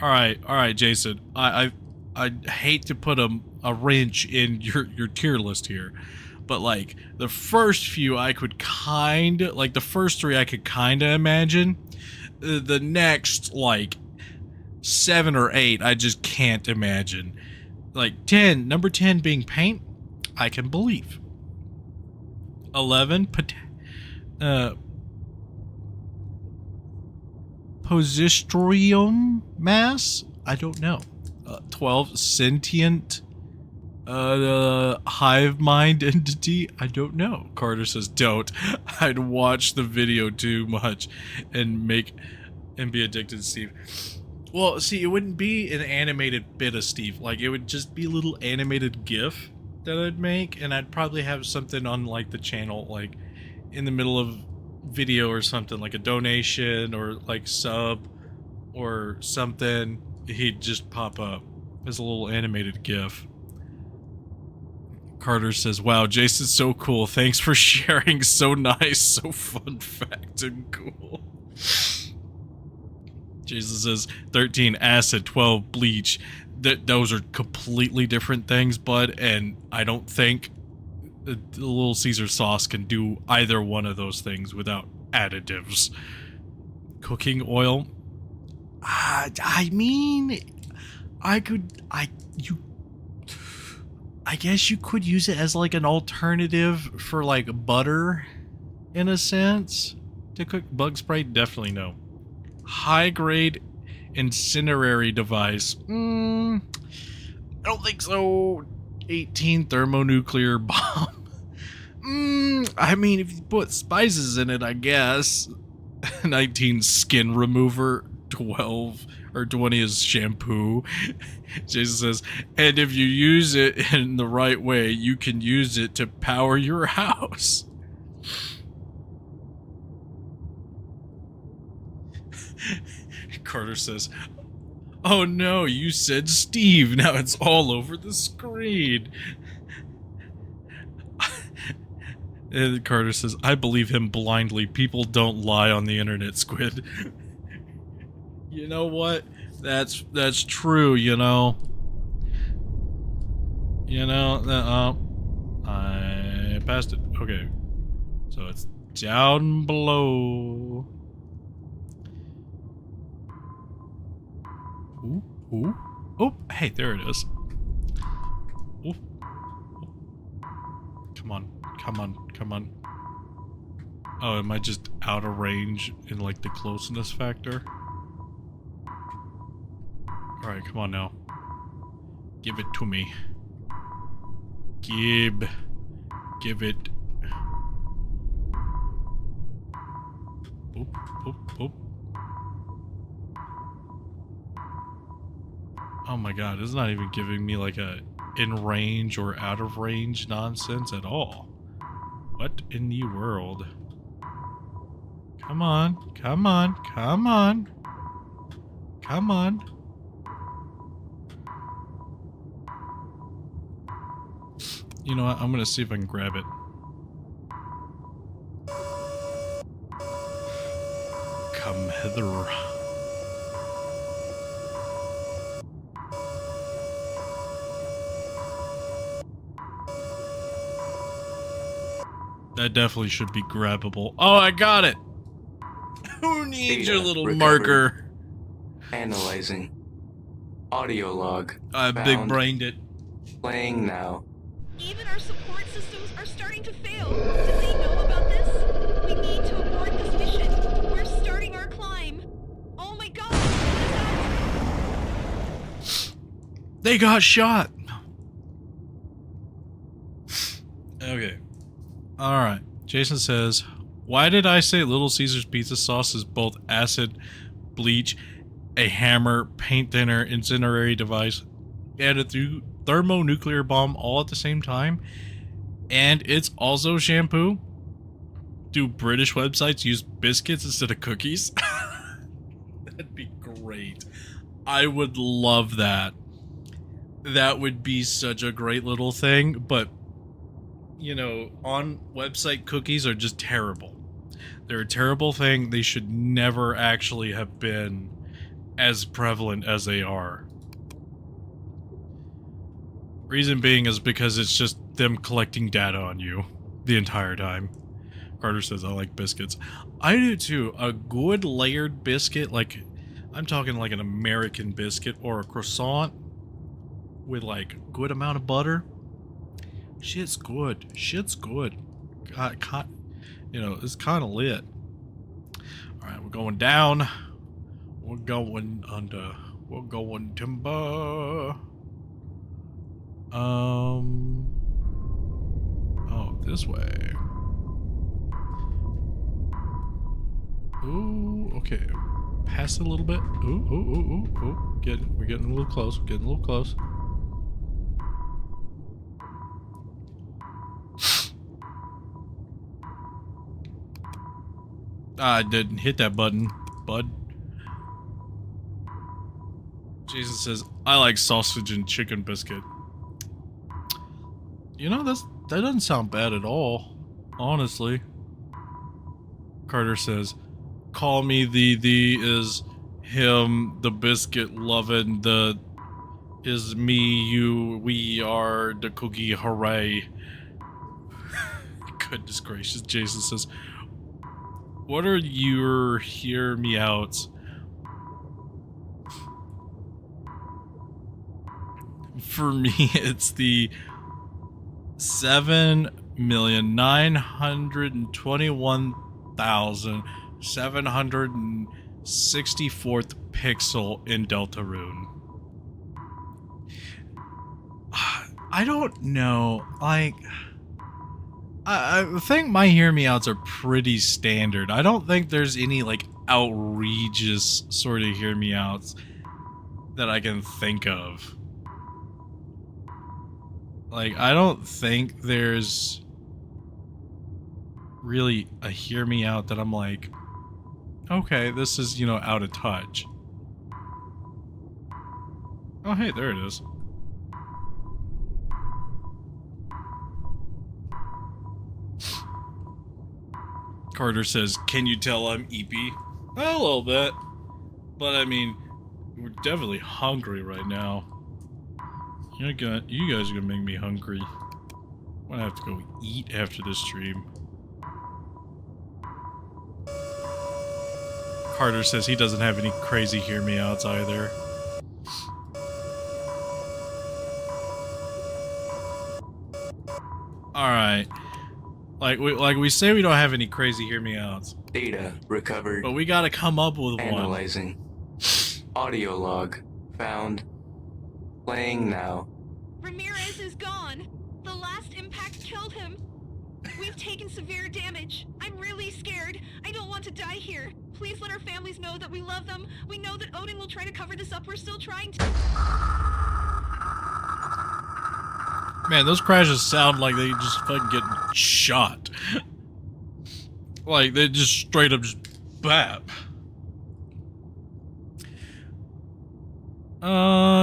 All right, Jason. I hate to put a wrench in your tier list here, but like the first few I could the first 3 I could kinda imagine. The next like 7 or 8 I just can't imagine. Like number 10 being paint, I can believe. 11, posistrium mass? I don't know. 12, sentient hive mind entity? I don't know. Carter says, don't. I'd watch the video too much and be addicted to Steve. Well, see, it wouldn't be an animated bit of Steve. Like, it would just be a little animated GIF that I'd make, and I'd probably have something on, like, the channel, like, in the middle of video or something, like a donation or, like, sub or something. He'd just pop up as a little animated GIF. Carter says, wow, Jason's so cool. Thanks for sharing. So nice. So fun fact and cool. Jason says 13 acid, 12 bleach. Those are completely different things, bud, and I don't think the Little Caesar sauce can do either one of those things without additives. Cooking oil. I mean, I guess you could use it as like an alternative for like butter, in a sense, to cook. Bug spray, definitely no. High grade incinerary device. I don't think so. 18 thermonuclear bomb. I mean, if you put spices in it, I guess. 19 skin remover. 12 or 20 is shampoo. Jason says, and if you use it in the right way, you can use it to power your house. Carter says, oh no, you said Steve. Now it's all over the screen. And Carter says, I believe him blindly. People don't lie on the internet, Squid. You know what? That's true, you know. You know, I passed it. Okay. So it's down below. Ooh. Oh, hey, there it is. Ooh. Come on. Oh, am I just out of range in like the closeness factor? Alright, come on now. Give it to me. Give it. Boop. Oh my god, it's not even giving me like a in range or out of range nonsense at all. What in the world? Come on. You know what? I'm gonna see if I can grab it. Come hither. That definitely should be grabbable. Oh, I got it! Who needs your little marker? Analyzing. Audio log. I big brained it. Playing now. Even our support systems are starting to fail. Do they know about this? We need to abort this mission. We're starting our climb. Oh my god, what is that? They got shot! Okay. Alright. Jason says, why did I say Little Caesar's pizza sauce is both acid, bleach, a hammer, paint thinner, incendiary device, and a thermonuclear bomb all at the same time? And it's also shampoo? Do British websites use biscuits instead of cookies? That'd be great. I would love that. That would be such a great little thing, but you know, on website cookies are just terrible. They're a terrible thing. They should never actually have been as prevalent as they are. Reason being is because it's just them collecting data on you the entire time. Carter says, I like biscuits. I do too. A good layered biscuit, like, I'm talking like an American biscuit or a croissant with like a good amount of butter. Shit's good. Shit's good. God, you know, it's kind of lit. Alright, we're going down. We're going under. We're going timber. Oh, this way. Ooh, okay. Pass it a little bit. Ooh, ooh, ooh, ooh, ooh. We're getting a little close. We're getting a little close. I didn't hit that button, bud. Jason says, I like sausage and chicken biscuit. You know, that doesn't sound bad at all, honestly. Carter says, call me the is him, the biscuit loving, the is me, you, we are the cookie, hooray. Goodness gracious, Jason says, what are your hear me outs? For me, it's the 7,921,764th pixel in Deltarune. I don't know, like, I think my hear me outs are pretty standard. I don't think there's any like outrageous sort of hear me outs that I can think of. Like, I don't think there's really a hear me out that I'm like, okay, this is, you know, out of touch. Oh, hey, there it is. Carter says, can you tell I'm EP? A little bit. But I mean, we're definitely hungry right now. You guys are gonna make me hungry. I'm gonna have to go eat after this stream. Carter says he doesn't have any crazy hear me outs either. Alright. Like we say we don't have any crazy hear me outs. Data recovered. But we gotta come up with one. Analyzing. Audio log found. Playing now. Ramirez is gone. The last impact killed him. We've taken severe damage. I'm really scared. I don't want to die here. Please let our families know that we love them. We know that Odin will try to cover this up. We're still trying to... Man, those crashes sound like they just fucking get shot. Like, they just straight up just bap.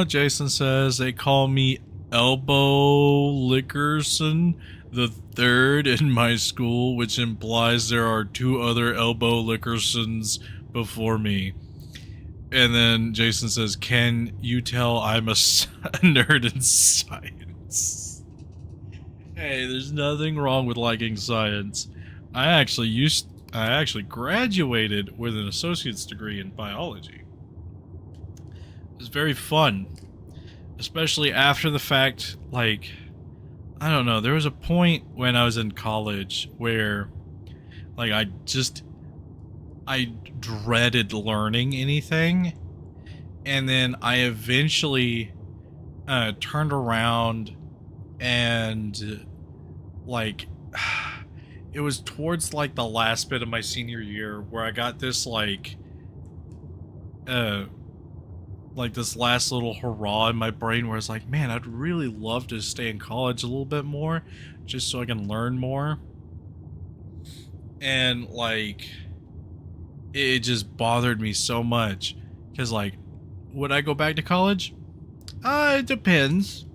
Jason says, they call me Elbow Lickerson the third in my school, which implies there are 2 other Elbow Lickersons before me. And then Jason says, can you tell I'm a nerd in science? Hey, there's nothing wrong with liking science. I actually graduated with an associate's degree in biology. It was very fun. especially after the fact, like, I don't know, there was a point when I was in college where, like, I dreaded learning anything, and then I eventually turned around and, like, it was towards, like, the last bit of my senior year where I got this, like this last little hurrah in my brain where it's like, man, I'd really love to stay in college a little bit more just so I can learn more. And, like, it just bothered me so much because, like, would I go back to college? It depends.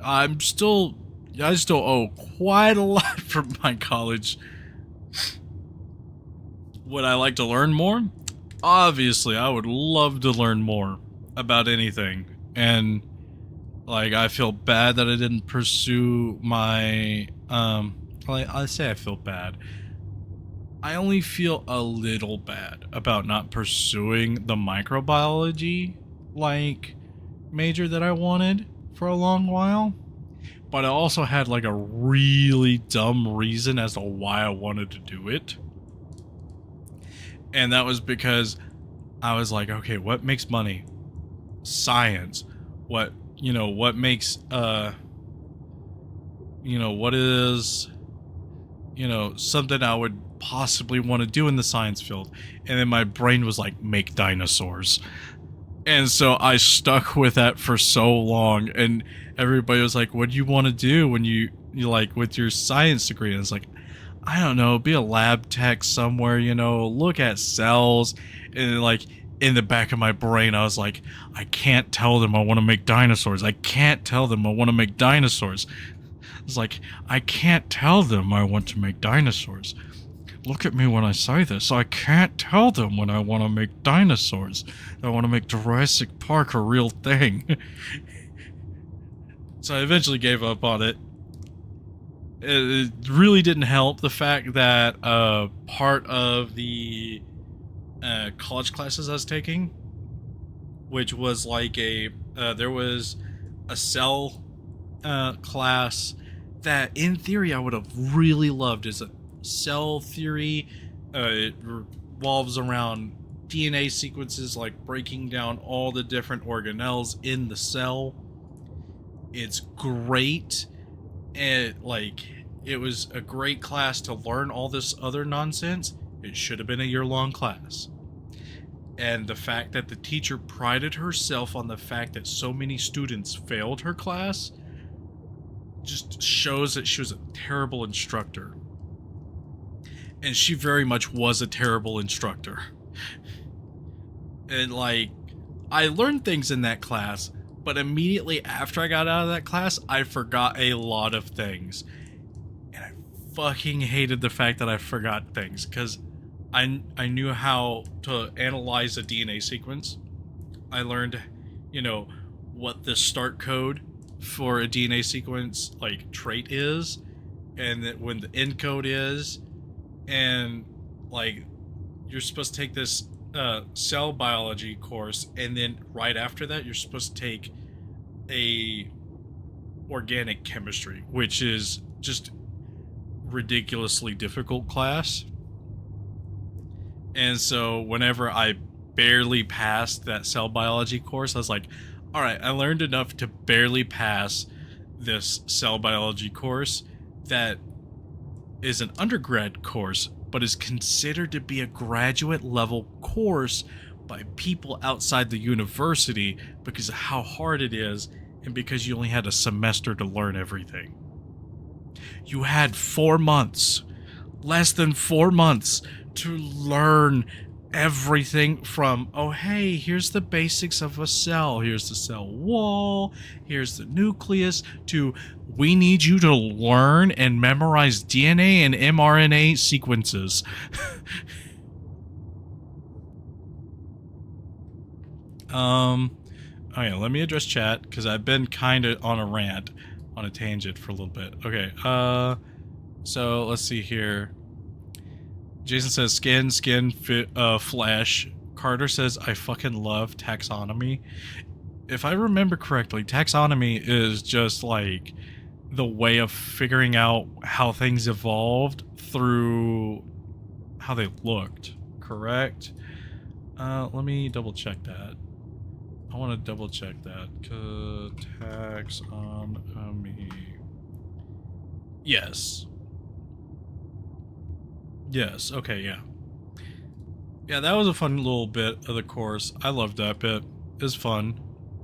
I still owe quite a lot from my college. Would I like to learn more? Obviously, I would love to learn more about anything. And, like, I feel bad that I didn't pursue my, I say I feel bad. I only feel a little bad about not pursuing the microbiology, like, major that I wanted for a long while. But I also had, like, a really dumb reason as to why I wanted to do it. And that was because I was like, okay, what makes money? Science. What makes, what is, something I would possibly want to do in the science field. And then my brain was like, make dinosaurs. And so I stuck with that for so long, and everybody was like, what do you want to do when you like with your science degree? And it's like, I don't know, be a lab tech somewhere, look at cells. And, like, in the back of my brain, I was like, I can't tell them I want to make dinosaurs. I can't tell them I want to make dinosaurs. It's like, I can't tell them I want to make dinosaurs. Look at me when I say this. I can't tell them when I want to make dinosaurs. I want to make Jurassic Park a real thing. So I eventually gave up on it. It really didn't help the fact that part of the college classes I was taking, which was like there was a cell class that in theory I would have really loved. Is a cell theory. It revolves around DNA sequences, like breaking down all the different organelles in the cell. It's great, and like it was a great class to learn all this other nonsense. It should have been a year-long class. And the fact that the teacher prided herself on the fact that so many students failed her class just shows that she was a terrible instructor. And she very much was a terrible instructor. And, like, I learned things in that class, but immediately after I got out of that class, I forgot a lot of things. And I fucking hated the fact that I forgot things, because I knew how to analyze a DNA sequence. I learned, what the start code for a DNA sequence, like, trait is, and that when the end code is, and, like, you're supposed to take this cell biology course, and then right after that, you're supposed to take a organic chemistry, which is just ridiculously difficult class. And so whenever I barely passed that cell biology course, I was like, all right, I learned enough to barely pass this cell biology course that is an undergrad course, but is considered to be a graduate level course by people outside the university because of how hard it is and because you only had a semester to learn everything. You had 4 months, less than 4 months, to learn everything from, oh hey, here's the basics of a cell, here's the cell wall, here's the nucleus, to we need you to learn and memorize DNA and mRNA sequences. Okay, let me address chat because I've been kind of on a rant, on a tangent for a little bit. Okay, so let's see here. Jason says skin, flesh. Carter says I fucking love taxonomy. if I remember correctly, taxonomy is just like the way of figuring out how things evolved through how they looked, correct? Let me double check that. I want to double check that. Taxonomy. Yes. Yes, okay, yeah. Yeah, that was a fun little bit of the course. I loved that bit. It was fun.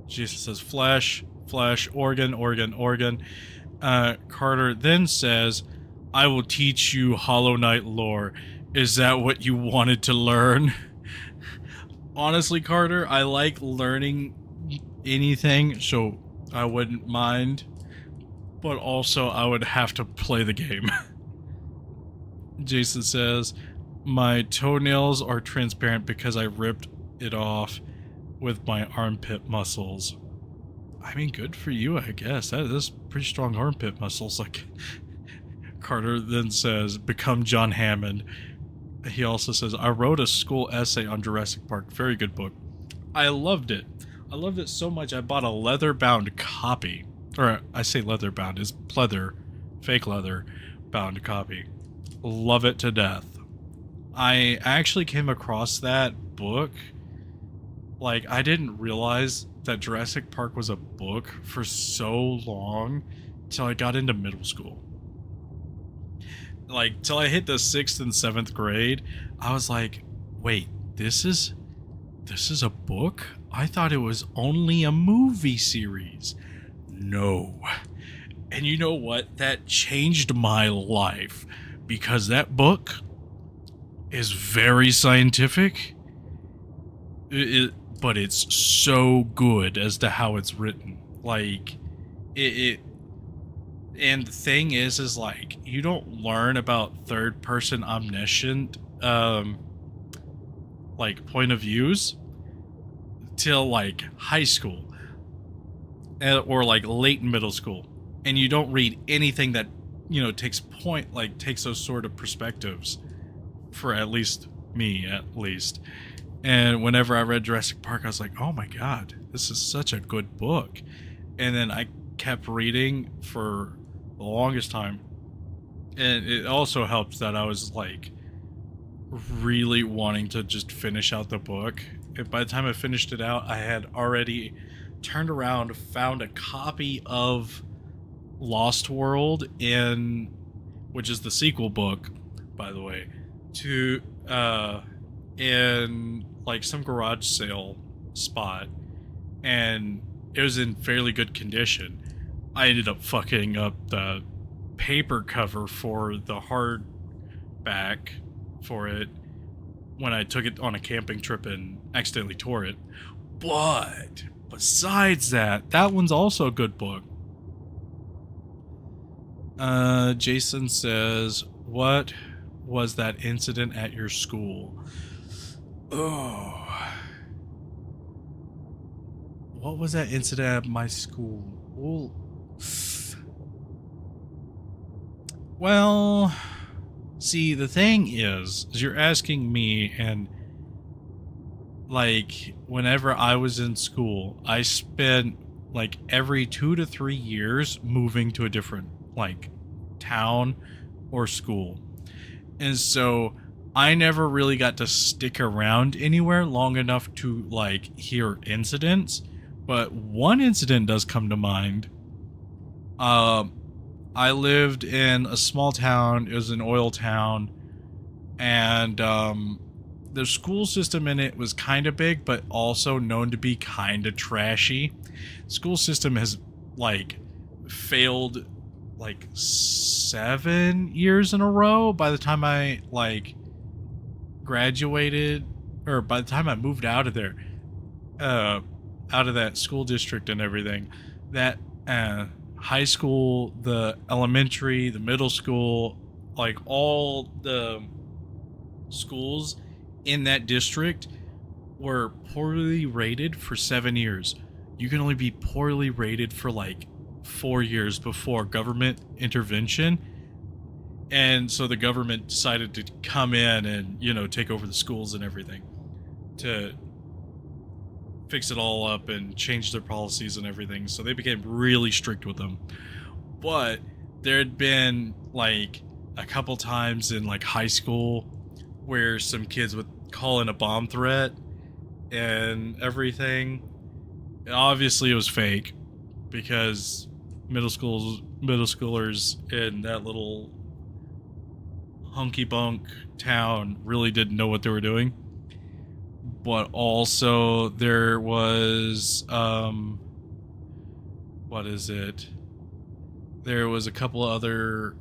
Jesus says flesh, flesh, organ, organ, organ. Carter then says, I will teach you Hollow Knight lore. Is that what you wanted to learn? Honestly, Carter, I like learning anything, so I wouldn't mind. But also, I would have to play the game. Jason says, my toenails are transparent because I ripped it off with my armpit muscles. I mean, good for you, I guess. That is pretty strong armpit muscles. Like, Carter then says, become John Hammond. He also says, I wrote a school essay on Jurassic Park. Very good book. I loved it. I loved it so much I bought a leather-bound copy. Or, I say leather-bound. It's pleather. Fake leather-bound copy. Love it to death. I actually came across that book. Like, I didn't realize that Jurassic Park was a book for so long till I got into middle school. Like, till I hit the 6th and 7th grade, I was like, wait, this is a book? I thought it was only a movie series. No. And you know what? That changed my life, because that book is very scientific, but it's so good as to how it's written. Like, and the thing is like, you don't learn about third-person omniscient, like, point of views till, like, high school. Or, like, late middle school. And you don't read anything that, you know, takes those sort of perspectives. For at least me, at least. And whenever I read Jurassic Park, I was like, oh my god, this is such a good book. And then I kept reading for the longest time. And it also helped that I was, like, really wanting to just finish out the book. And by the time I finished it out, I had already turned around, found a copy of Lost World which is the sequel book, by the way, to in like some garage sale spot, and it was in fairly good condition. I ended up fucking up the paper cover for the hardback for it when I took it on a camping trip and accidentally tore it. But besides that, that one's also a good book. Jason says, what was that incident at your school? Oh. What was that incident at my school? Well, see, the thing is you're asking me, and like, whenever I was in school, I spent like every 2 to 3 years moving to a different, like, town or school. And so I never really got to stick around anywhere long enough to, like, hear incidents. But one incident does come to mind. I lived in a small town. It was an oil town. And the school system in it was kind of big, but also known to be kind of trashy. School system has, like, failed like 7 years in a row by the time I, like, graduated, or by the time I moved out of there, out of that school district and everything. That high school, the elementary, the middle school, like, all the schools in that district were poorly rated for 7 years. You can only be poorly rated for, like, 4 years before government intervention. And so the government decided to come in and, you know, take over the schools and everything to fix it all up and change their policies and everything. So they became really strict with them. But there had been like a couple times in like high school where some kids would call in a bomb threat and everything. Obviously it was fake because middle schoolers in that little hunky bunk town really didn't know what they were doing. But also there was there was a couple of other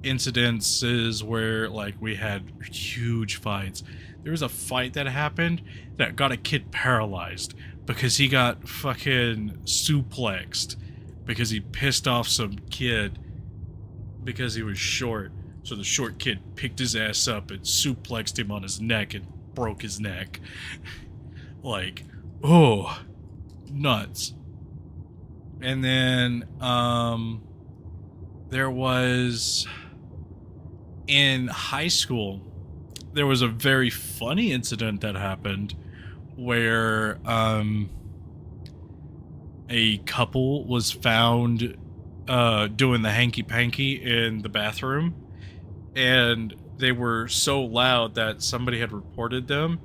incidences where like we had huge fights. There was a fight that happened that got a kid paralyzed because he got fucking suplexed because he pissed off some kid because he was short. So the short kid picked his ass up and suplexed him on his neck and broke his neck. Like, oh, nuts. And then there was in high school, there was a very funny incident that happened where a couple was found doing the hanky-panky in the bathroom, and they were so loud that somebody had reported them,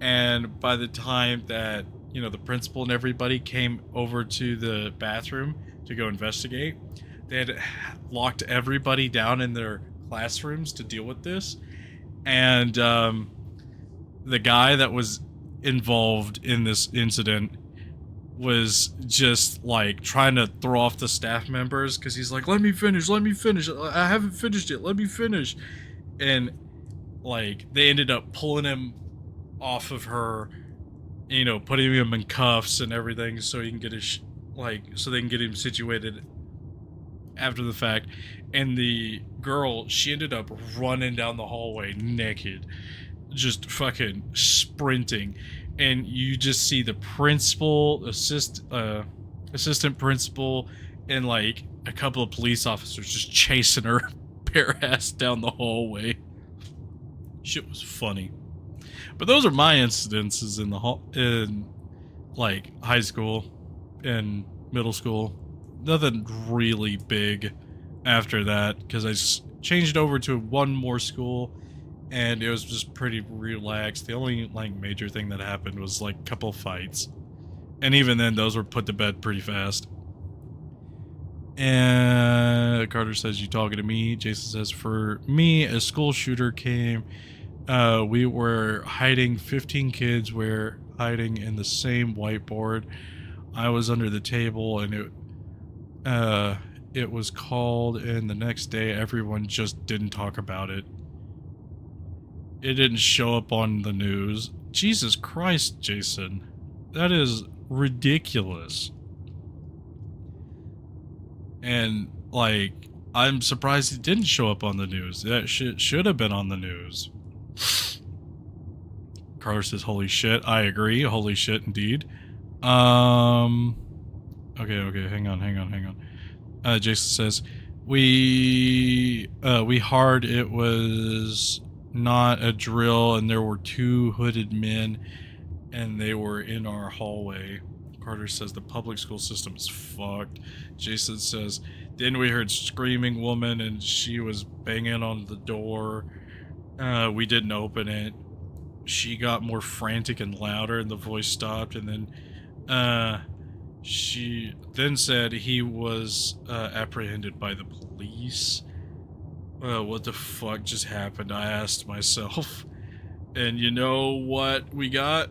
and by the time that, you know, the principal and everybody came over to the bathroom to go investigate, they had locked everybody down in their classrooms to deal with this. And the guy that was involved in this incident was just like trying to throw off the staff members because he's like, let me finish, I haven't finished it, let me finish. And like they ended up pulling him off of her, you know, putting him in cuffs and everything so he can get his so they can get him situated after the fact. And the girl, she ended up running down the hallway naked, just fucking sprinting, and you just see the principal, assistant principal, and like a couple of police officers just chasing her bare ass down the hallway. Shit was funny. But those are my incidences in like high school and middle school. Nothing really big after that, because I changed over to one more school and it was just pretty relaxed. The only like major thing that happened was like a couple fights, and even then those were put to bed pretty fast. And Carter says, you talking to me? Jason says, for me, a school shooter came. We were hiding, 15 kids were hiding in the same whiteboard. I was under the table, and it was called, and the next day everyone just didn't talk about it. It didn't show up on the news. Jesus Christ, Jason. That is ridiculous. And, like, I'm surprised it didn't show up on the news. That shit should have been on the news. Carter says, holy shit. I agree. Holy shit, indeed. Okay, hang on. Jason says, we hard, it was not a drill, and there were 2 hooded men, and they were in our hallway. Carter says, the public school system is fucked. Jason says, then we heard screaming woman, and she was banging on the door. We didn't open it. She got more frantic and louder, and the voice stopped, and then, she then said he was apprehended by the police. What the fuck just happened? I asked myself. And you know what we got?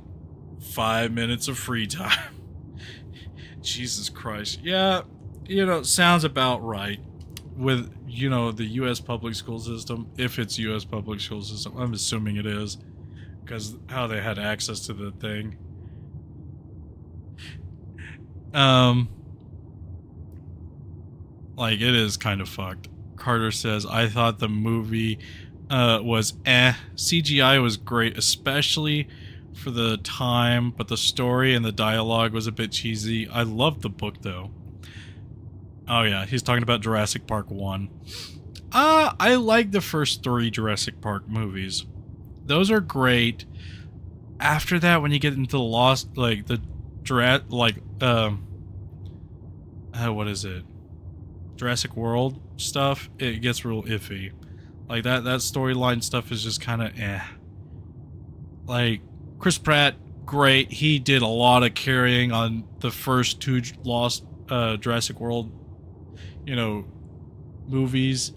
5 minutes of free time. Jesus Christ. Yeah, you know, sounds about right. With, you know, the U.S. public school system, if it's U.S. public school system, I'm assuming it is, because how they had access to the thing. Like, it is kind of fucked. Carter says, I thought the movie was CGI was great, especially for the time, but the story and the dialogue was a bit cheesy. I loved the book, though. Oh yeah, he's talking about Jurassic Park 1. I like the first 3 Jurassic Park movies. Those are great. After that, when you get into the what is it? Jurassic World stuff, it gets real iffy. Like that storyline stuff is just kind of eh. Like Chris Pratt, great. He did a lot of carrying on the first two Lost Jurassic World, movies.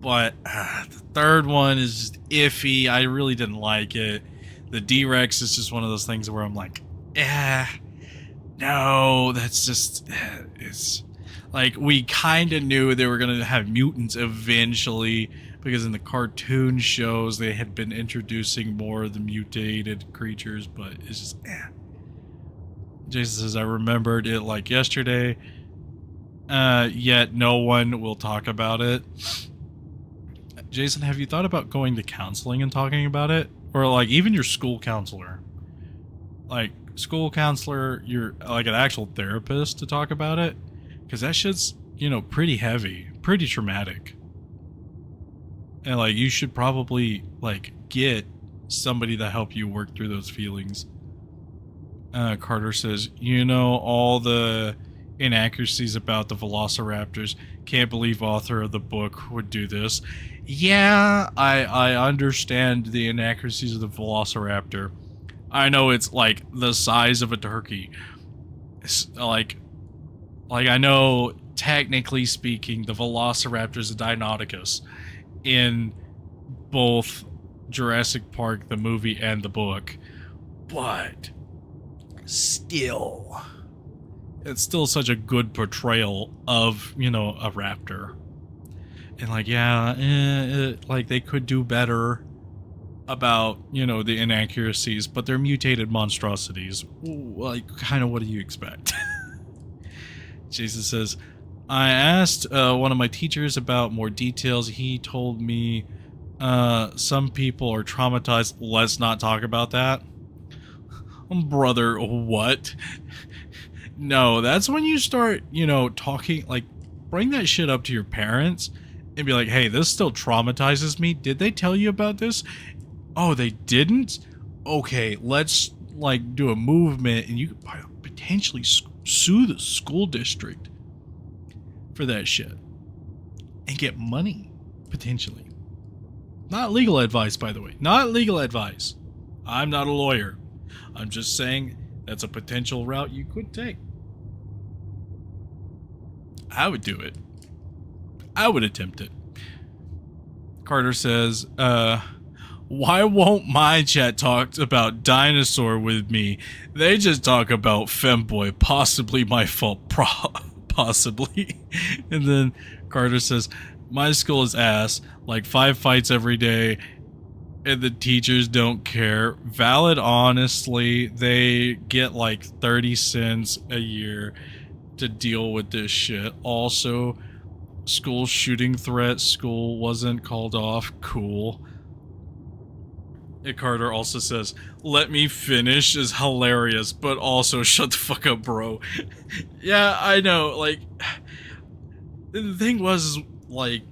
But the third one is just iffy. I really didn't like it. The D-Rex is just one of those things where I'm like, no, that's just, it's like, we kind of knew they were going to have mutants eventually, because in the cartoon shows they had been introducing more of the mutated creatures, but it's just, Jason says, I remembered it like yesterday, yet no one will talk about it. Jason, have you thought about going to counseling and talking about it? Or like even your school counselor? Like school counselor, you're like an actual therapist to talk about it? Because that shit's, pretty heavy, pretty traumatic. And like you should probably like get somebody to help you work through those feelings. Carter says, all the inaccuracies about the velociraptors. Can't believe author of the book would do this. Yeah, I understand the inaccuracies of the velociraptor. I know it's like the size of a turkey. It's like I know technically speaking the velociraptor is a Deinonychus in both Jurassic Park the movie and the book. But still, it's still such a good portrayal of, a raptor. And like, like they could do better about, the inaccuracies, but they're mutated monstrosities. Like, kind of what do you expect? Jason says, I asked one of my teachers about more details. He told me some people are traumatized. Let's not talk about that. Brother, what? No, that's when you start, talking, like, bring that shit up to your parents and be like, hey, this still traumatizes me. Did they tell you about this? Oh, they didn't? Okay, let's, like, do a movement and you could potentially sue the school district for that shit and get money, potentially. Not legal advice, by the way. Not legal advice. I'm not a lawyer. I'm just saying that's a potential route you could take. I would do it. I would attempt it. Carter says, why won't my chat talk about dinosaur with me? They just talk about femboy. Possibly my fault. Possibly. And then Carter says, my school is ass. Like 5 fights every day. And the teachers don't care. Valid, honestly, they get like 30 cents a year to deal with this shit. Also, school shooting threat, school wasn't called off. Cool. And Carter also says, let me finish is hilarious, but also shut the fuck up, bro. Yeah, I know, like, the thing was, like,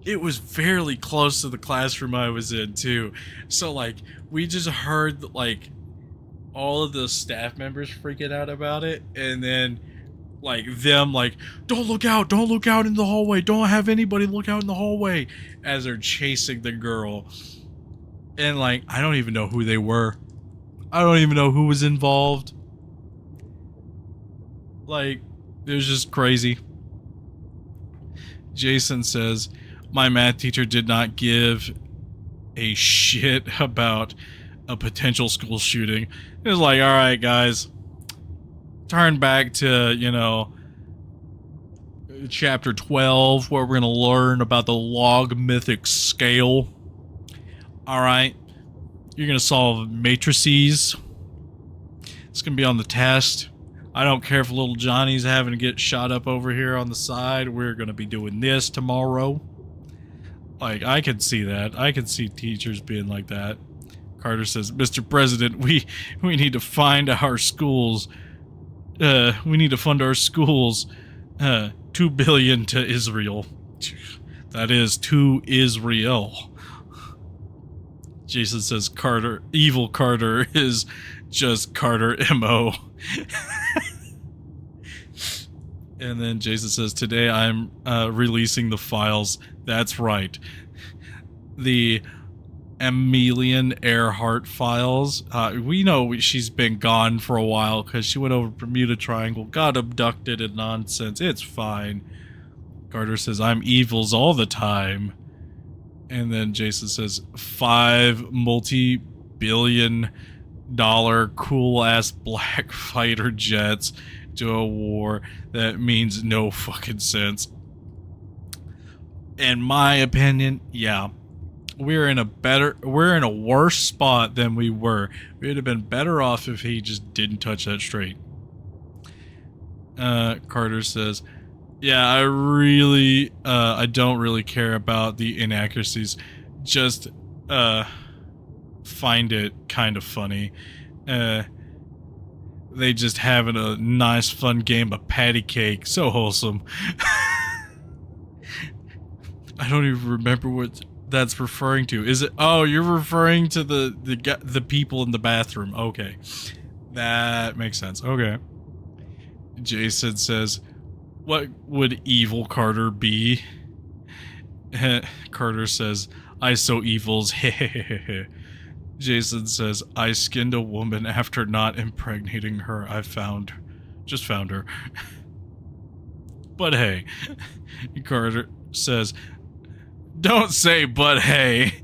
it was fairly close to the classroom I was in, too. So, like, we just heard, like, all of the staff members freaking out about it, and then, like, them, like, don't look out in the hallway, don't have anybody look out in the hallway, as they're chasing the girl. And, like, I don't even know who they were. I don't even know who was involved. Like, it was just crazy. Jason says, my math teacher did not give a shit about a potential school shooting. It was like, alright, guys, turn back to, chapter 12, where we're going to learn about the logarithmic scale. Alright, you're going to solve matrices. It's going to be on the test. I don't care if little Johnny's having to get shot up over here on the side. We're going to be doing this tomorrow. Like, I can see that. I can see teachers being like that. Carter says, Mr. President, we need to find our schools. We need to fund our schools. $2 billion to Israel. That is, to Israel. Jason says, evil Carter is Just Carter MO. And then Jason says, today I'm releasing the files. That's right. The Emilian Earhart files. We know she's been gone for a while because she went over Bermuda Triangle, got abducted and nonsense. It's fine. Carter says, I'm evils all the time. And then Jason says, 5 multi-billion-dollar cool-ass black fighter jets to a war that means no fucking sense. In my opinion, yeah. We're in a worse spot than we were. We would have been better off if he just didn't touch that straight. Carter says, yeah, I don't really care about the inaccuracies. Just, find it kind of funny. They just having a nice fun game of patty cake. So wholesome. I don't even remember what that's referring to. Is it? Oh, you're referring to the people in the bathroom. Okay. That makes sense. Okay. Jason says, what would evil Carter be? Carter says, I so evils. Jason says, I skinned a woman after not impregnating her. Just found her. But hey. Carter says, don't say but hey.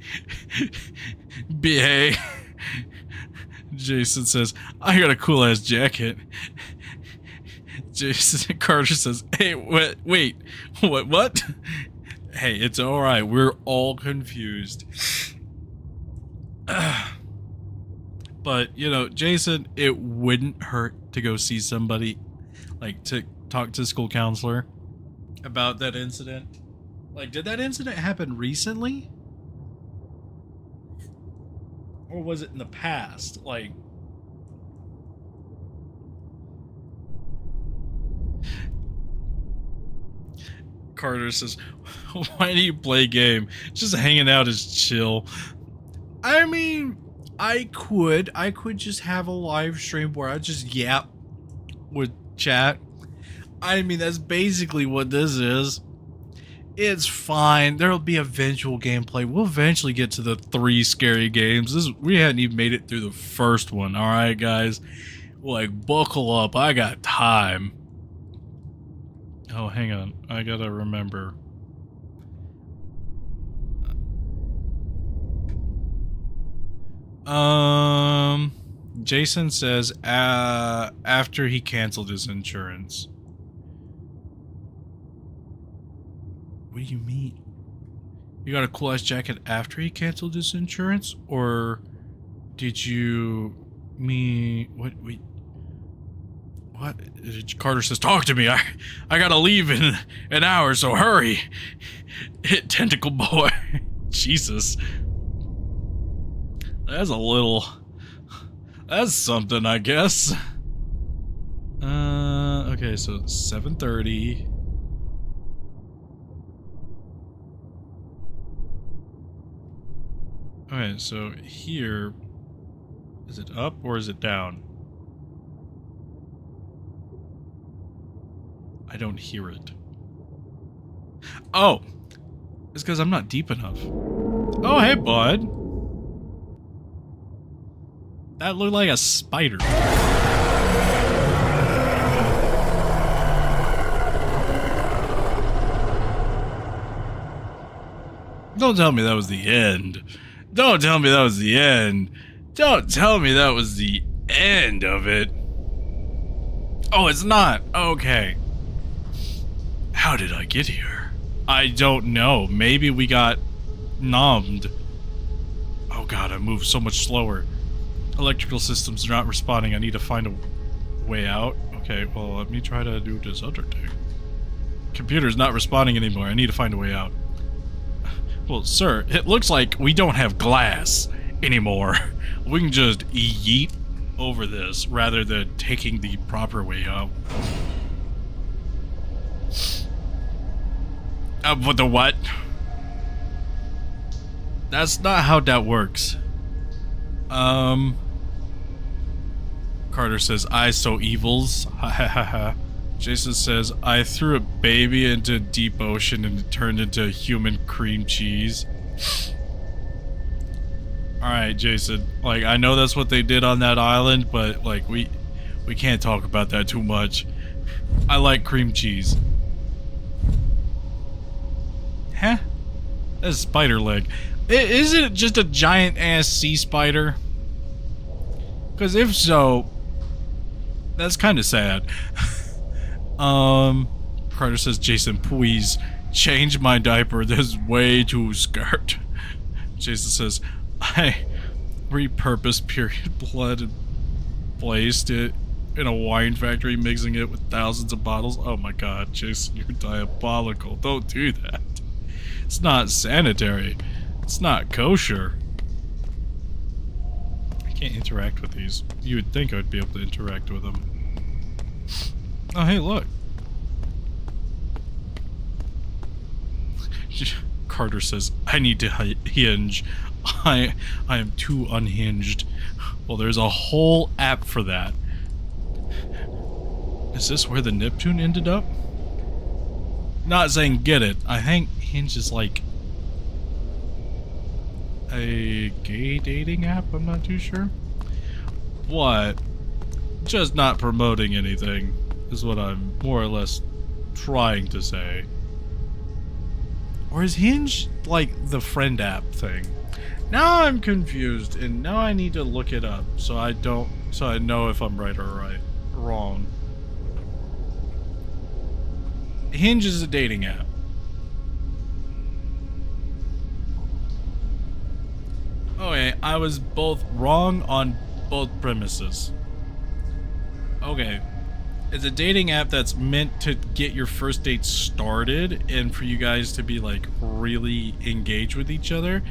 Be hey. Jason says, I got a cool ass jacket. Carter says, hey, wait, what? Hey, it's alright, we're all confused. But, you know, Jason, it wouldn't hurt to go see somebody, like, to talk to the school counselor about that incident. Like, did that incident happen recently? Or was it in the past? Like, Carter says, why do you play game? Just hanging out is chill. I mean, I could just have a live stream where I just yap with chat. I mean, that's basically what this is. It's fine. There'll be eventual gameplay. We'll eventually get to the 3 scary games. We hadn't even made it through the first one. All right, guys. Like, buckle up. I got time. Oh, hang on. I gotta remember. Jason says after he canceled his insurance. What do you mean? You got a cool ass jacket after he canceled his insurance? Or did you mean what? Wait. What? Carter says, talk to me. I gotta leave in an hour, so hurry. Hit tentacle boy. Jesus. That's something, I guess. Okay, so 7:30. Alright, so here, is it up or is it down? I don't hear it. Oh! It's because I'm not deep enough. Oh, hey, bud! That looked like a spider. Don't tell me that was the end. Don't tell me that was the end. Don't tell me that was the end of it. Oh, it's not. Okay. How did I get here? I don't know. Maybe we got numbed. Oh god, I move so much slower. Electrical systems are not responding. I need to find a way out. Okay, well, let me try to do this other thing. Computer's not responding anymore. I need to find a way out. Well, sir, it looks like we don't have glass anymore. We can just yeet over this rather than taking the proper way out. What the what? That's not how that works. Carter says, I so evils. Ha ha ha ha. Jason says, I threw a baby into a deep ocean and it turned into human cream cheese. Alright, Jason. Like, I know that's what they did on that island, but, like, we can't talk about that too much. I like cream cheese. Huh? That's a spider leg. Isn't it just a giant-ass sea spider? Because if so, that's kind of sad. Carter says, Jason, please, change my diaper. This is way too scared. Jason says, I repurposed period blood and placed it in a wine factory, mixing it with thousands of bottles. Oh my god, Jason, you're diabolical. Don't do that. It's not sanitary. It's not kosher. I can't interact with these. You would think I would be able to interact with them. Oh, hey, look. Carter says, I need to hinge. I am too unhinged. Well, there's a whole app for that. Is this where the Neptune ended up? Not saying get it. I think Hinge is like a gay dating app. I'm not too sure. What? Just not promoting anything is what I'm more or less trying to say. Or is Hinge like the friend app thing? Now I'm confused, and now I need to look it up so I know if I'm right or wrong. Hinge is a dating app. Okay, I was both wrong on both premises. Okay. It's a dating app that's meant to get your first date started and for you guys to be like really engaged with each other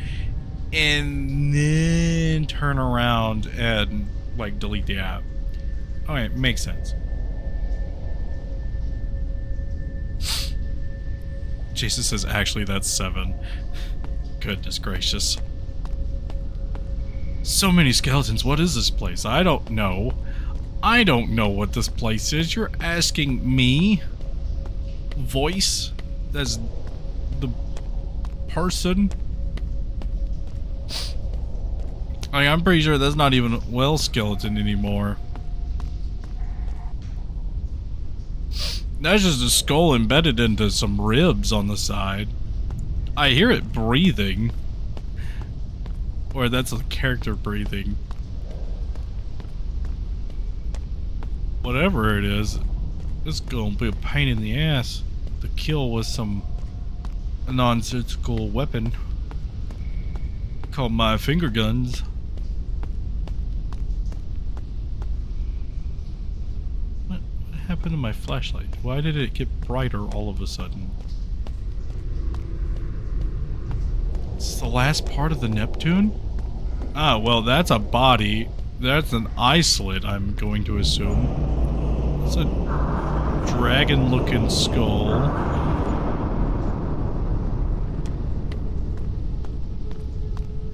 and then turn around and like delete the app. Okay, makes sense. Jason says actually that's 7. Goodness gracious. So many skeletons. What is this place? I don't know. I don't know what this place is. You're asking me? Voice? That's the person? I'm pretty sure that's not even a well skeleton anymore. That's just a skull embedded into some ribs on the side. I hear it breathing. Or that's a character breathing. Whatever it is, it's gonna be a pain in the ass to kill with some nonsensical weapon called my finger guns. What happened to my flashlight? Why did it get brighter all of a sudden? It's the last part of the Neptune? Ah, well, that's a body. That's an eye slit, I'm going to assume. It's a dragon-looking skull.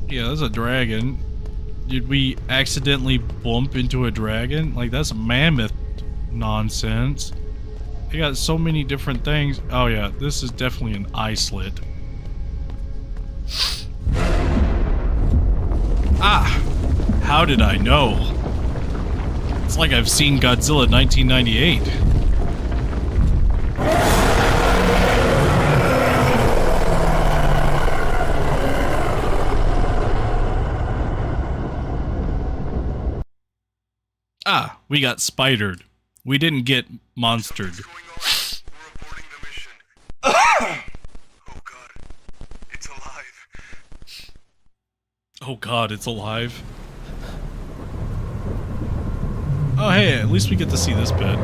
Yeah, that's a dragon. Did we accidentally bump into a dragon? Like, that's mammoth nonsense. They got so many different things. Oh yeah, this is definitely an eye slit. Ah! How did I know? It's like I've seen Godzilla 1998. Ah, we got spidered. We didn't get monstered. What's going on? We're aborting the mission. Oh god, it's alive. Oh god, it's alive. Oh hey, at least we get to see this bit.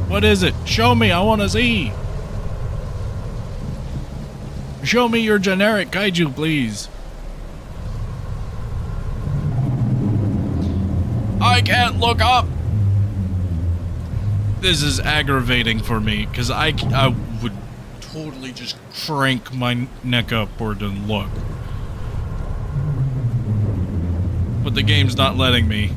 What is it? Show me, I want to see. Show me your generic kaiju, please. I can't look up. This is aggravating for me, because I would totally just crank my neck upward and look. But the game's not letting me.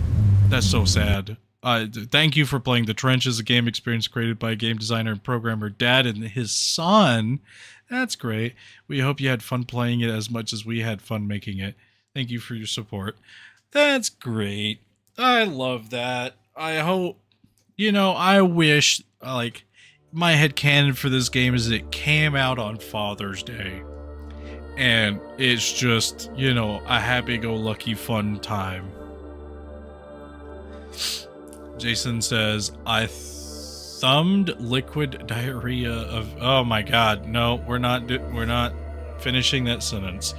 That's so sad. Thank you for playing The Trench as a game experience created by game designer and programmer Dad and his son. That's great. We hope you had fun playing it as much as we had fun making it. Thank you for your support. That's great. I love that. I hope, I wish, like, my headcanon for this game is it came out on Father's Day. And it's just, a happy-go-lucky fun time. Jason says, I thumbed liquid diarrhea of... Oh my god, no, we're not finishing that sentence.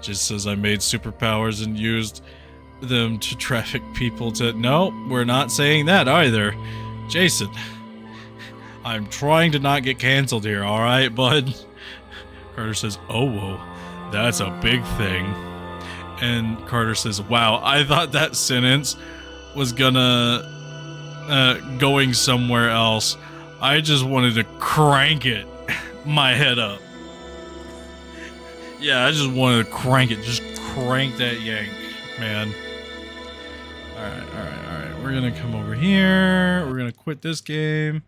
Just says I made superpowers and used them to traffic people to... No, we're not saying that either. Jason, I'm trying to not get canceled here, alright, bud? Carter says, oh, whoa, that's a big thing. And Carter says, wow, I thought that sentence was going somewhere else. I just wanted to crank it, my head up. Yeah, I just wanted to crank it, just crank that yank, man. Alright, we're gonna come over here, we're gonna quit this game.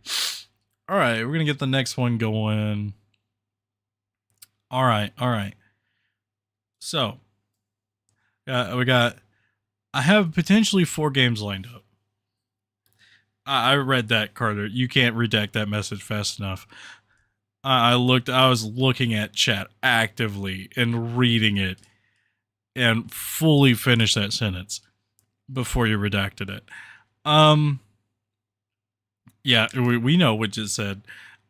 Alright, we're gonna get the next one going. Alright. So, I have potentially 4 games lined up. I read that, Carter. You can't redact that message fast enough. I was looking at chat actively and reading it and fully finished that sentence before you redacted it. Yeah, we know what you said.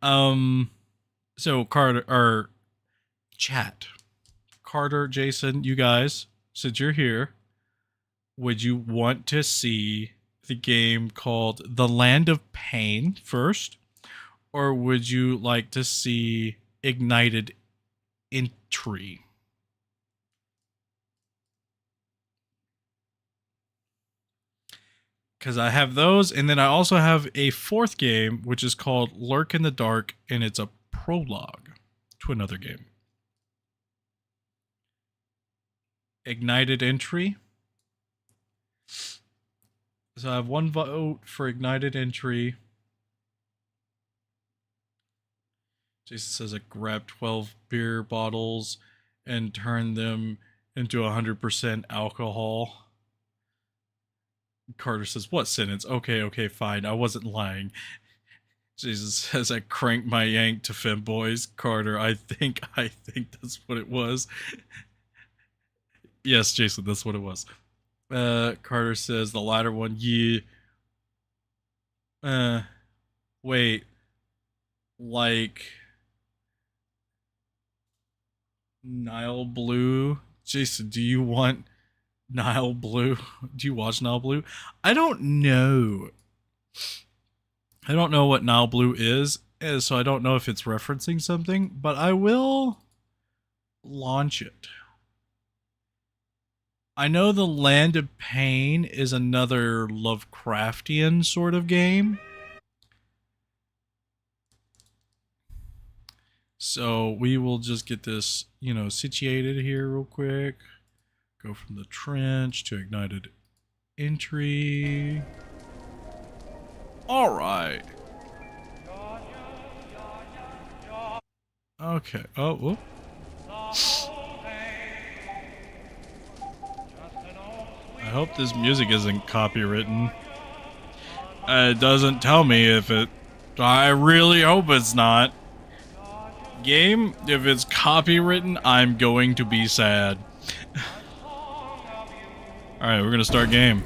So Carter, or chat, Carter, Jason, you guys, since you're here, would you want to see the game called The Land of Pain first? Or would you like to see Ignited Entry? Because I have those, and then I also have a 4th game, which is called Lurk in the Dark, and it's a prologue to another game. Ignited Entry. So I have 1 vote for Ignited Entry. Jason says I grabbed 12 beer bottles and turned them into 100% alcohol. Carter says, what sentence? Okay, fine. I wasn't lying. Jason says I cranked my yank to femboys. Carter, I think that's what it was. Yes, Jason, that's what it was. Carter says the latter one. Yeah. Wait. Like Nile Blue? Jason, do you want Nile Blue? Do you watch Nile Blue? I don't know. I don't know what Nile Blue is, so I don't know if it's referencing something, but I will launch it. I know The Land of Pain is another Lovecraftian sort of game. So we will just get this, situated here real quick. Go from the trench to Ignited Entry. All right. Okay. Oh, whoop. I hope this music isn't copywritten. It doesn't tell me if it... I really hope it's not. Game, if it's copywritten, I'm going to be sad. Alright, we're gonna start game.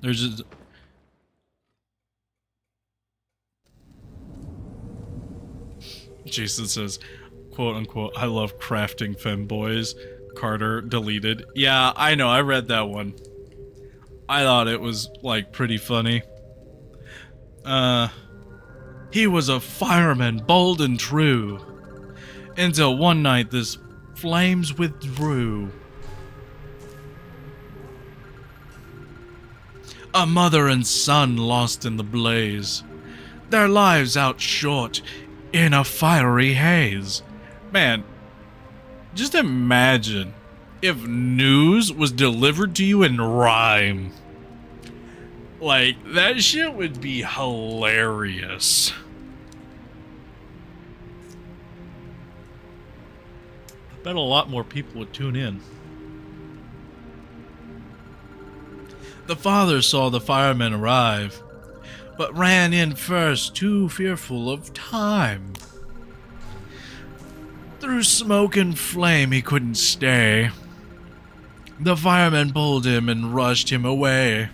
There's just... Jason says, quote unquote, I love crafting femboys. Carter deleted. Yeah, I know, I read that one. I thought it was, like, pretty funny. He was a fireman, bold and true. Until one night this flames withdrew. A mother and son lost in the blaze. Their lives outshot in a fiery haze. Man, just imagine if news was delivered to you in rhyme. Like, that shit would be hilarious. I bet a lot more people would tune in. The father saw the firemen arrive, but ran in first, too fearful of time. Through smoke and flame he couldn't stay. The firemen pulled him and rushed him away.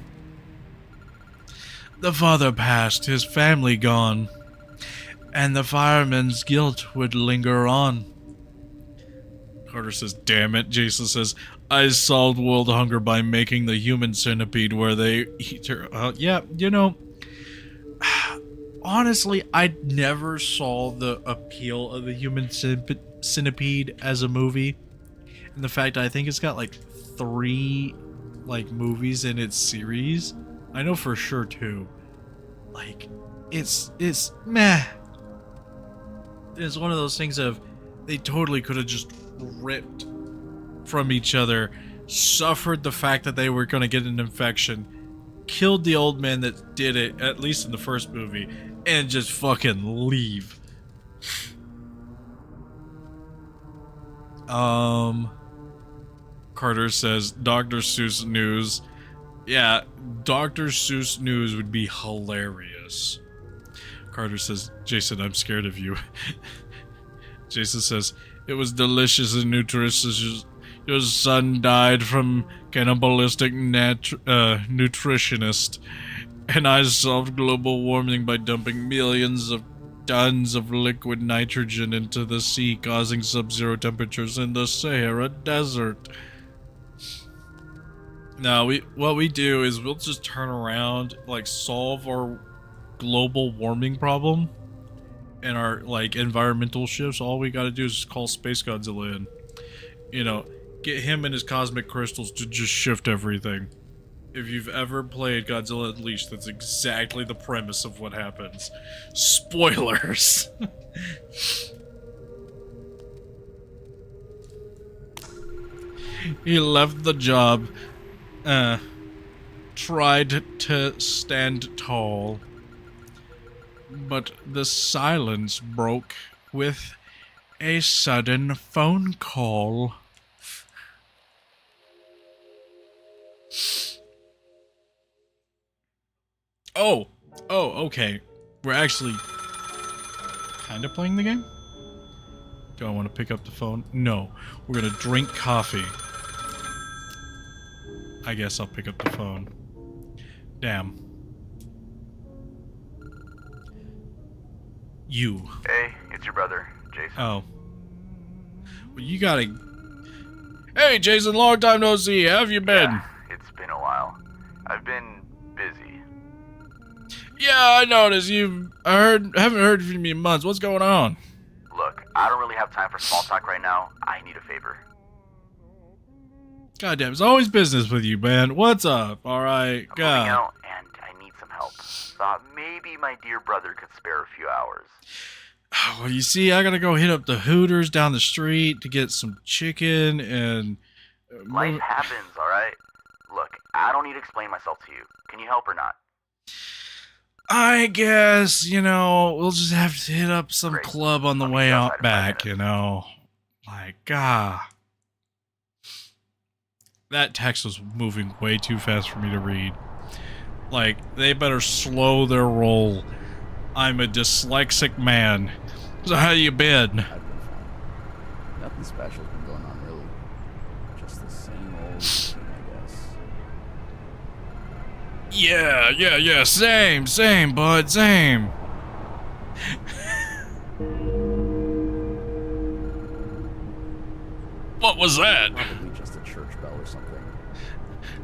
The father passed, his family gone, and the fireman's guilt would linger on. Carter says, damn it. Jason says, I solved world hunger by making the human centipede where they eat her. Yeah, you know, honestly, I never saw the appeal of the human centipede as a movie. And the fact I think it's got like 3 like movies in its series. I know for sure 2. Like, it's meh. It's one of those things of they totally could have just ripped from each other, suffered the fact that they were going to get an infection, killed the old man that did it, at least in the first movie, and just fucking leave. Carter says, Dr. Seuss news. Yeah, Dr. Seuss news would be hilarious. Carter says, Jason, I'm scared of you. Jason says, it was delicious and nutritious. Your son died from cannibalistic nutritionist, and I solved global warming by dumping millions of tons of liquid nitrogen into the sea, causing sub-zero temperatures in the Sahara Desert. Now, what we do is we'll just turn around, like, solve our global warming problem and our, like, environmental shifts. All we gotta do is just call Space Godzilla in. You know, get him and his cosmic crystals to just shift everything. If you've ever played Godzilla Unleashed, that's exactly the premise of what happens. Spoilers! He left the job, tried to stand tall, but the silence broke with a sudden phone call. Oh, okay. We're actually kind of playing the game? Do I want to pick up the phone? No. We're gonna drink coffee. I guess I'll pick up the phone. Damn. You. Hey, it's your brother, Jason. Oh. Well, you gotta... Hey, Jason, long time no see. How have you been? Yeah, it's been a while. I've been busy. Yeah, I noticed. Haven't heard from you in months. What's going on? Look, I don't really have time for small talk right now. I need a favor. Goddamn, it's always business with you, man. What's up? Alright, I'm God. moving out, and I need some help. Thought maybe my dear brother could spare a few hours. Well, you see, I gotta go hit up the Hooters down the street to get some chicken and... Life happens, alright? Look, I don't need to explain myself to you. Can you help or not? I guess, you know, we'll just have to hit up some Great. club on the I'll be way outside out in 5 back, minutes. you know. Like, that text was moving way too fast for me to read. Like, they better slow their roll. I'm a dyslexic man. So how you been? I've been fine. Nothing special's been going on, really. Just the same old routine, I guess. Yeah, same, bud, same. What was that? Probably just a church bell or something.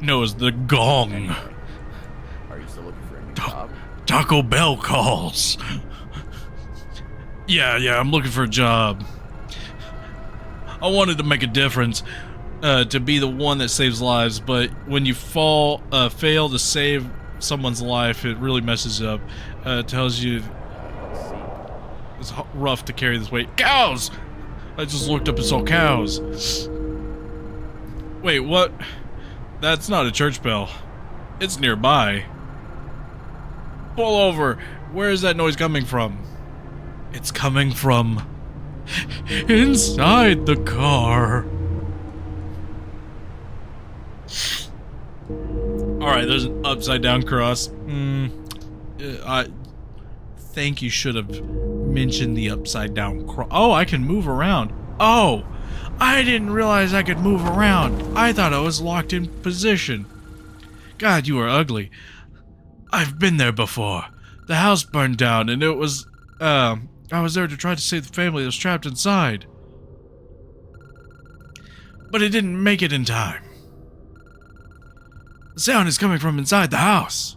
No, it's the gong. Anyway, are you still looking for a new job? Taco Bell calls. Yeah, I'm looking for a job. I wanted to make a difference, to be the one that saves lives, but when you fail to save someone's life, it really messes up. It tells you Let's see. it's rough to carry this weight. Cows! I just looked up and saw cows. Wait, what? That's not a church bell. It's nearby. Pull over. Where is that noise coming from? It's coming from inside the car. Alright, there's an upside down cross. I think you should have mentioned the upside down cross. Oh, I can move around. Oh, I didn't realize I could move around. I thought I was locked in position. God, you are ugly. I've been there before. The house burned down and it was, I was there to try to save the family that was trapped inside. But it didn't make it in time. The sound is coming from inside the house.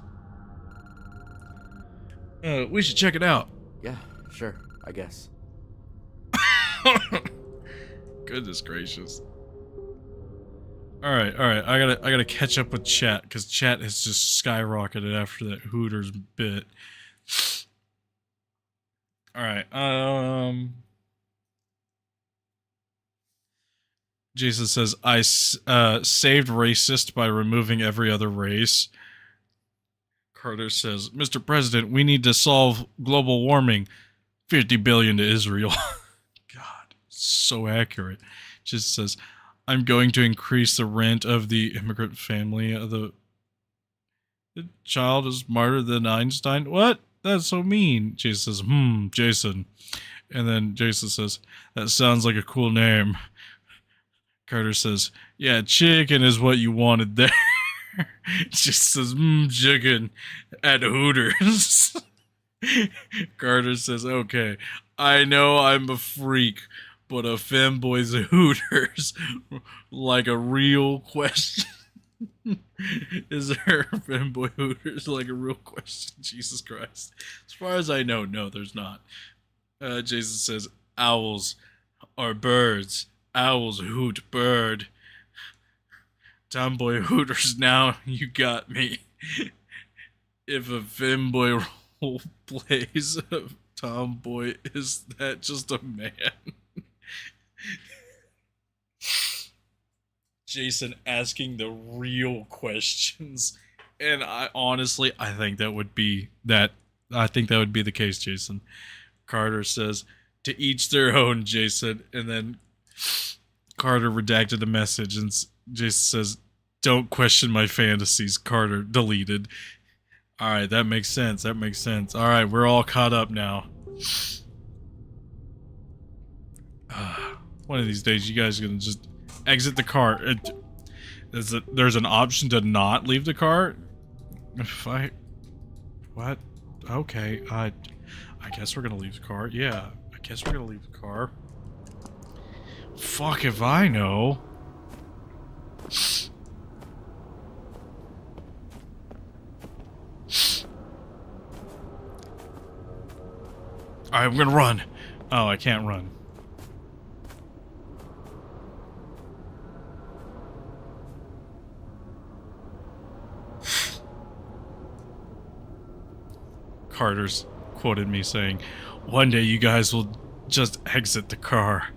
We should check it out. Yeah, sure, I guess. Goodness gracious. Alright, I gotta catch up with chat, because chat has just skyrocketed after that Hooters bit. Alright, Jason says, I saved racist by removing every other race. Carter says, Mr. President, we need to solve global warming. 50 billion to Israel. God, so accurate. Just says, I'm going to increase the rent of the immigrant family. The child is smarter than Einstein. What? That's so mean. Jason says, Jason. And then Jason says, that sounds like a cool name. Carter says, yeah, chicken is what you wanted there. Just says, chicken at Hooters. Carter says, okay, I know I'm a freak, but a femboy's Hooters like a real question. Is there a femboy Hooters like a real question? Jesus Christ. As far as I know, no, there's not. Jason says, owls are birds. Owls hoot bird. Tomboy Hooters, now you got me. If a femboy role plays a tomboy, is that just a man? Jason asking the real questions. And I think that would be the case, Jason. Carter says, to each their own, Jason. And then Carter redacted the message and Jason says, don't question my fantasies. Carter deleted. Alright, that makes sense. Alright, we're all caught up now. One of these days you guys are gonna just exit the car. There's an option to not leave the car? What? Okay, I guess we're gonna leave the car. Yeah, I guess we're gonna leave the car. Fuck if I know. Alright, I'm gonna run. Oh, I can't run. Carter's quoted me saying, one day you guys will just exit the car.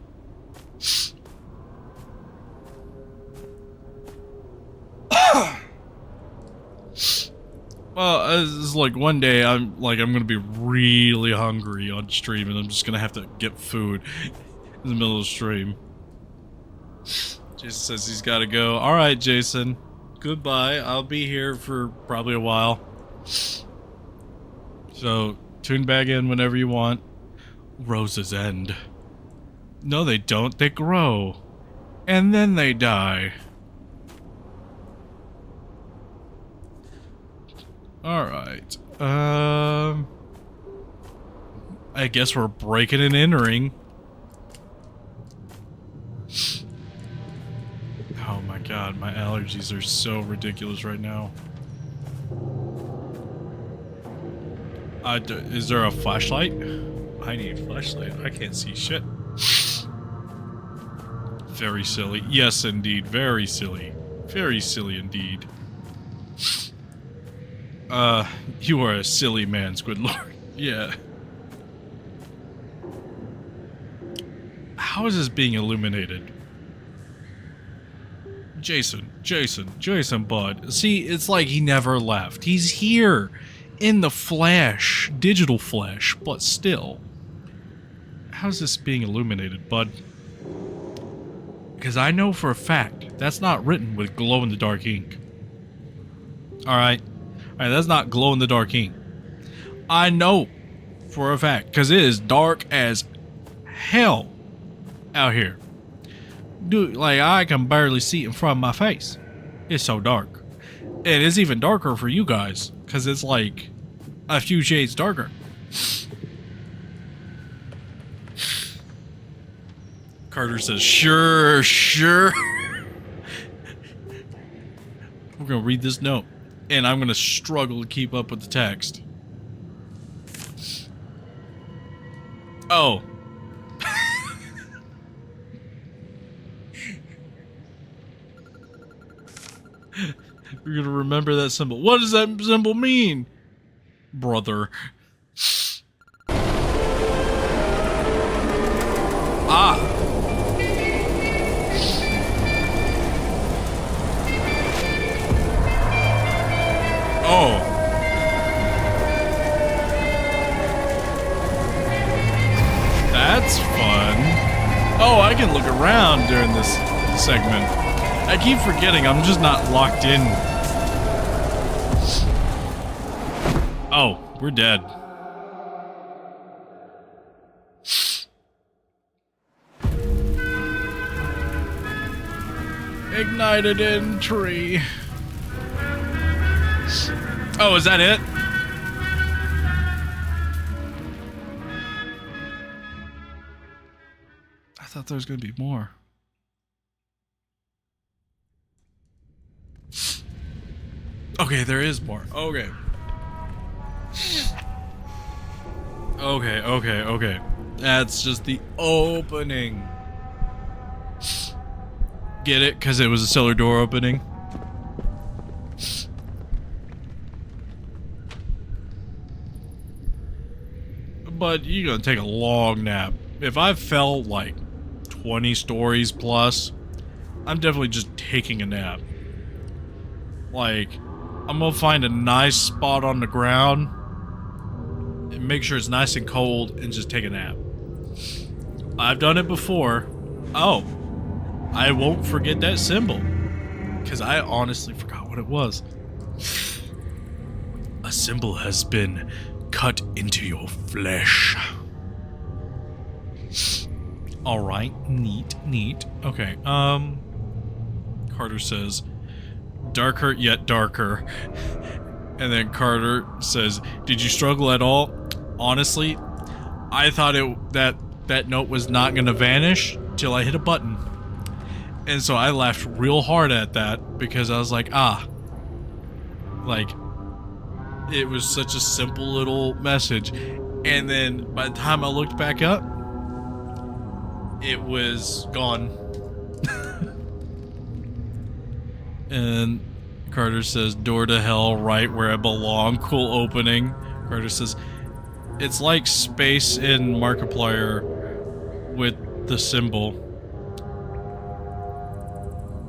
Well, it's like one day I'm gonna be really hungry on stream and I'm just gonna have to get food in the middle of the stream. Jason says he's gotta go. Alright, Jason. Goodbye. I'll be here for probably a while. So, tune back in whenever you want. Roses end. No, they don't. They grow. And then they die. Alright. I guess we're breaking and entering. Oh my god, my allergies are so ridiculous right now. Is there a flashlight? I need a flashlight. I can't see shit. Very silly. Yes, indeed. Very silly. Very silly indeed. You are a silly man, SquidLord. Yeah. How is this being illuminated? Jason, bud. See, it's like he never left. He's here in the flesh, digital flesh, but still. How's this being illuminated, bud? Because I know for a fact that's not written with glow-in-the-dark ink. Alright, that's not glow-in-the-dark ink. I know for a fact, because it is dark as hell out here. Dude, like, I can barely see in front of my face. It's so dark. And it's even darker for you guys, because it's like a few shades darker. Carter says, sure. We're going to read this note, and I'm going to struggle to keep up with the text. Oh. We're going to remember that symbol. What does that symbol mean, brother? Ah. Oh. That's fun. Oh, I can look around during this segment. I keep forgetting I'm just not locked in. Oh, we're dead. Ignited entry. Oh, is that it? I thought there was going to be more. Okay, there is more. Okay. Okay. That's just the opening. Get it? Because it was a cellar door opening. But you're gonna take a long nap. If I fell like 20 stories plus, I'm definitely just taking a nap. Like, I'm gonna find a nice spot on the ground and make sure it's nice and cold and just take a nap. I've done it before. Oh, I won't forget that symbol, because I honestly forgot what it was. A symbol has been cut into your flesh. Alright, neat. Okay, Carter says, darker yet darker. And then Carter says, did you struggle at all? Honestly, I thought that note was not gonna vanish till I hit a button. And so I laughed real hard at that, because I was like, like, it was such a simple little message. And then by the time I looked back up, it was gone. And Carter says, door to hell, right where I belong. Cool opening. Carter says, it's like space in Markiplier with the symbol.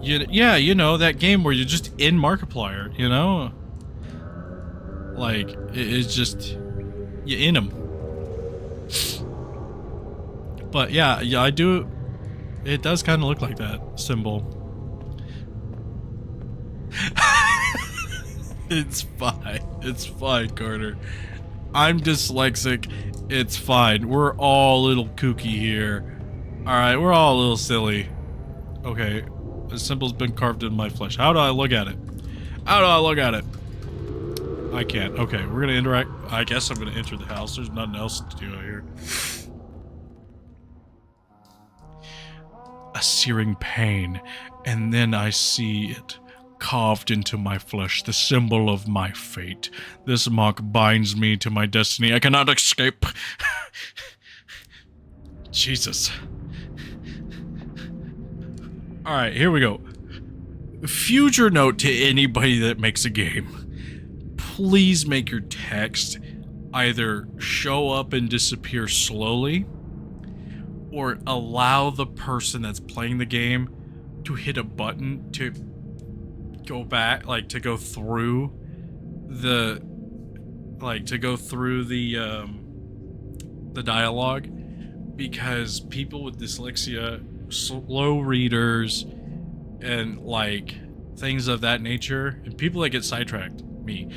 Yeah, you know, that game where you're just in Markiplier, you know? Like, it's just, you're in them. But yeah, I do, it does kind of look like that symbol. It's fine, Carter. I'm dyslexic, it's fine. We're all a little kooky here. Alright, we're all a little silly. Okay, the symbol's been carved in my flesh. How do I look at it? I can't. Okay, we're gonna interact. I guess I'm gonna enter the house. There's nothing else to do out here. A searing pain, and then I see it carved into my flesh, the symbol of my fate. This mark binds me to my destiny. I cannot escape. Jesus. Alright, here we go. Future note to anybody that makes a game. Please make your text either show up and disappear slowly, or allow the person that's playing the game to hit a button to go back, like to go through the dialogue, because people with dyslexia, slow readers, and like things of that nature, and people that get sidetracked, me,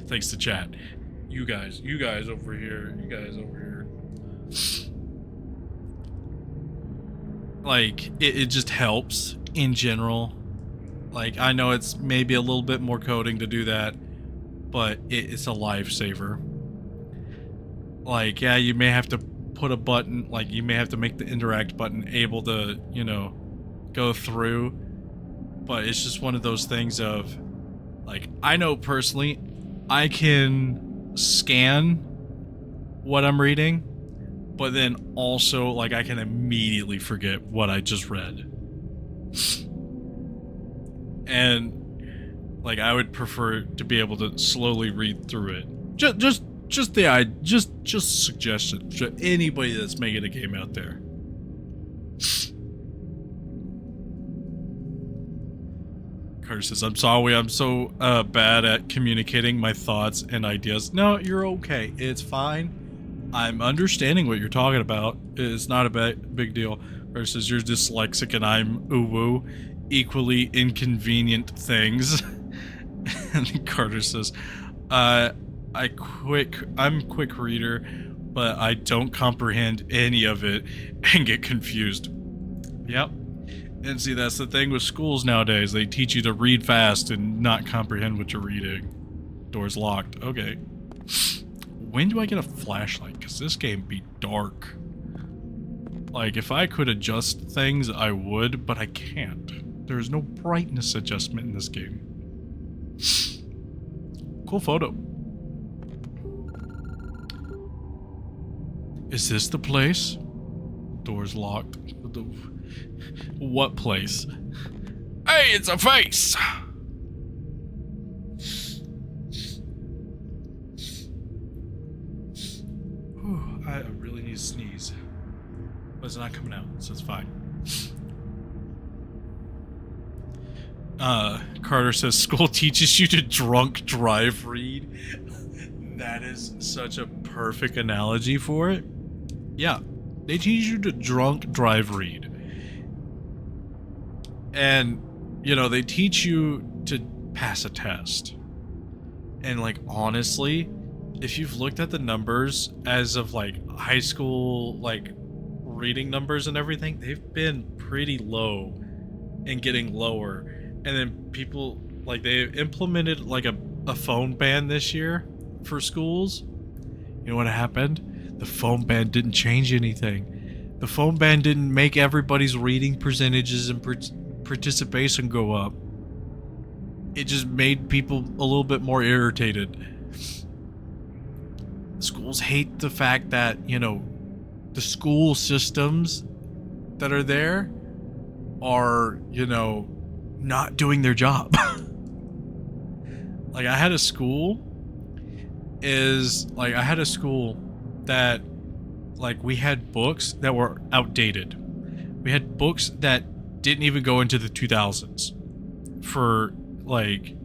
thanks to chat, you guys over here, like it just helps in general. Like, I know it's maybe a little bit more coding to do that, but it's a lifesaver. Like, yeah, you may have to put a button, like you may have to make the interact button able to, you know, go through, but it's just one of those things of, like, I know personally I can scan what I'm reading, but then also, like, I can immediately forget what I just read. And, like, I would prefer to be able to slowly read through it. Just suggestion to anybody that's making a game out there. Carter says, I'm sorry, I'm so bad at communicating my thoughts and ideas. No, you're okay. It's fine. I'm understanding what you're talking about. It's not a big deal. Carter says, you're dyslexic and I'm uwu. Equally inconvenient things. And Carter says, I'm quick reader, but I don't comprehend any of it and get confused. Yep. And see, that's the thing with schools nowadays. They teach you to read fast and not comprehend what you're reading. Door's locked. Okay. When do I get a flashlight? Because this game be dark. Like, if I could adjust things, I would, but I can't. There's no brightness adjustment in this game. Cool photo. Is this the place? Door's locked. What place? Hey, it's a face! Whew, I really need to sneeze. But it's not coming out, so it's fine. Carter says, school teaches you to drunk drive read. That is such a perfect analogy for it. Yeah, they teach you to drunk drive read. And, you know, they teach you to pass a test. And, like, honestly, if you've looked at the numbers as of, like, high school, like, reading numbers and everything, they've been pretty low and getting lower. And then people, like, they implemented, like, a phone ban this year for schools. You know what happened? The phone ban didn't change anything. The phone ban didn't make everybody's reading percentages and participation go up. It just made people a little bit more irritated. Schools hate the fact that, you know, the school systems that are there are, you know, not doing their job. Like, I had a school that, like, we had books that were outdated. We had books that didn't even go into the 2000s for, like,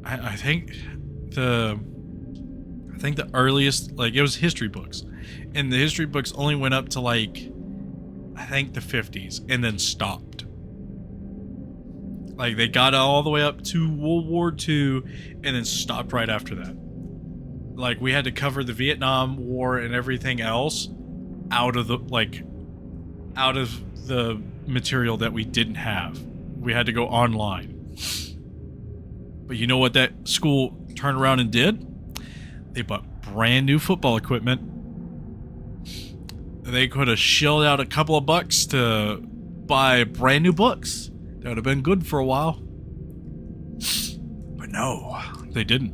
I think the earliest, like, it was history books, and the history books only went up to, like, I think the 50s and then stopped. Like, they got all the way up to World War II and then stopped right after that. Like, we had to cover the Vietnam War and everything else out of the material that we didn't have. We had to go online. But you know what that school turned around and did? They bought brand new football equipment. They could have shelled out a couple of bucks to buy brand new books. That would have been good for a while. But no, they didn't.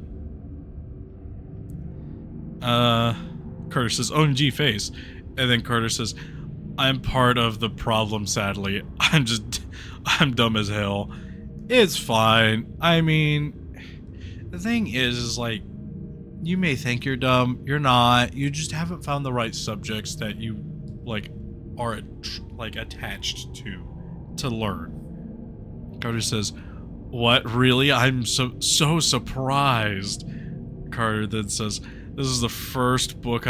Carter says, OMG face. And then Carter says, I'm part of the problem, sadly. I'm dumb as hell. It's fine. I mean, the thing is like, you may think you're dumb. You're not. You just haven't found the right subjects that you, like, are, like, attached to to learn. Carter says, "What, really? I'm so surprised." Carter then says, "This is the first book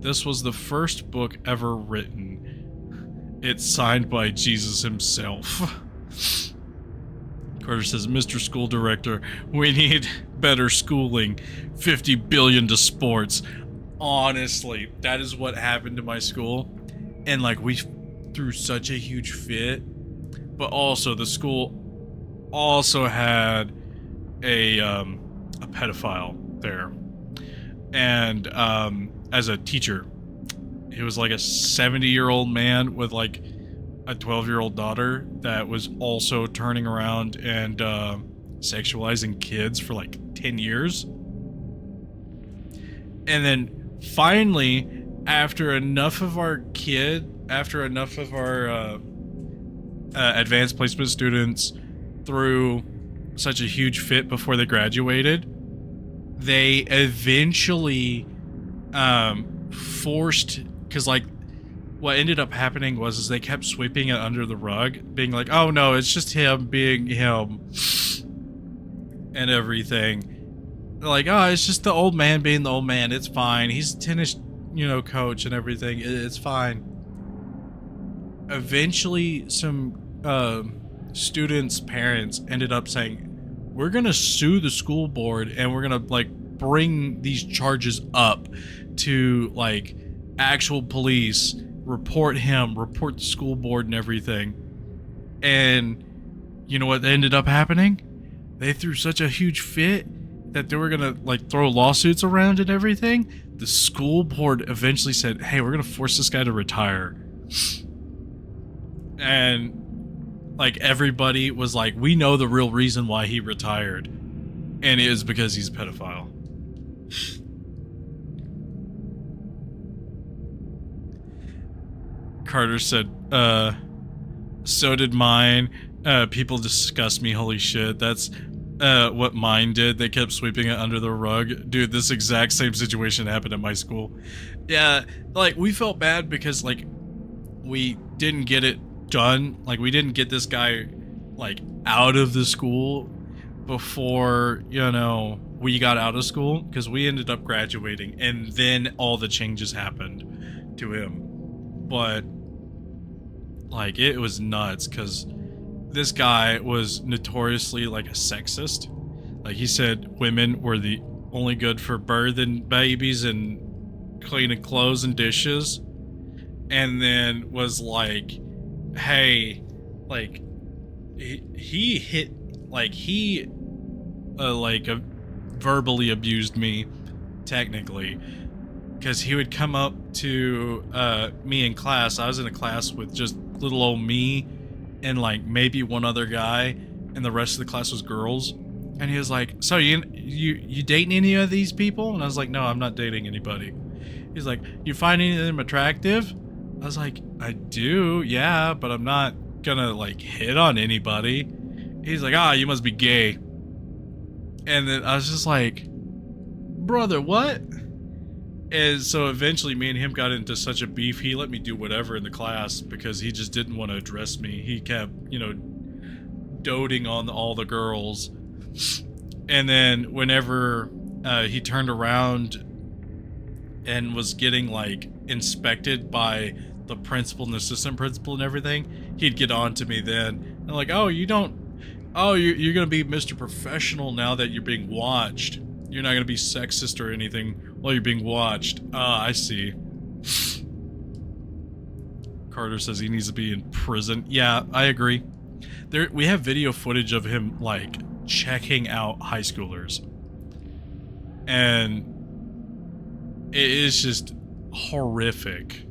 this was the first book ever written. It's signed by Jesus himself." Carter says, "Mr. School Director, we need better schooling. 50 billion to sports." Honestly, that is what happened to my school. And like, we threw such a huge fit. But also, the school also had a pedophile there. And as a teacher, he was like a 70-year-old man with like a 12-year-old daughter that was also turning around and sexualizing kids for like 10 years. And then finally, after enough of our advanced placement students threw such a huge fit before they graduated, they eventually forced, because like what ended up happening was they kept sweeping it under the rug, being like, "Oh no, it's just him being him," and everything. They're like, "Oh, it's just the old man being the old man. It's fine. He's a tennis, coach and everything. It's fine." Eventually, some students' parents ended up saying, "We're gonna sue the school board, and we're gonna like bring these charges up to like actual police, report the school board and everything." And you know what ended up happening? They threw such a huge fit that they were gonna like throw lawsuits around and everything. The school board eventually said, "Hey, we're gonna force this guy to retire." And like, everybody was like, "We know the real reason why he retired, and it is because he's a pedophile." Carter said, "So did mine. People disgust me. Holy shit. That's what mine did. They kept sweeping it under the rug." Dude, this exact same situation happened at my school. Yeah, like, we felt bad because like we didn't get it done. Like, we didn't get this guy like out of the school before, we got out of school, because we ended up graduating and then all the changes happened to him. But like, it was nuts, because this guy was notoriously like a sexist. Like, he said women were the only good for birthing babies and cleaning clothes and dishes, and then was like, "Hey, like, he hit, like, he verbally abused me, technically, because he would come up to me in class. I was in a class with just little old me and like maybe one other guy, and the rest of the class was girls. And he was like, "So you dating any of these people?" And I was like, "No, I'm not dating anybody." He's like, "You find any of them attractive?" I was like, "I do, yeah, but I'm not gonna like hit on anybody." He's like, "Ah, you must be gay." And then I was just like, "Brother, what?" And so eventually me and him got into such a beef, he let me do whatever in the class because he just didn't want to address me. He kept, doting on all the girls. And then whenever he turned around and was getting like inspected by the principal and assistant principal and everything, he'd get on to me then. And like, you're gonna be Mr. Professional now that you're being watched. You're not gonna be sexist or anything while you're being watched. I see. Carter says he needs to be in prison. Yeah, I agree. We have video footage of him like checking out high schoolers, and it is just horrific.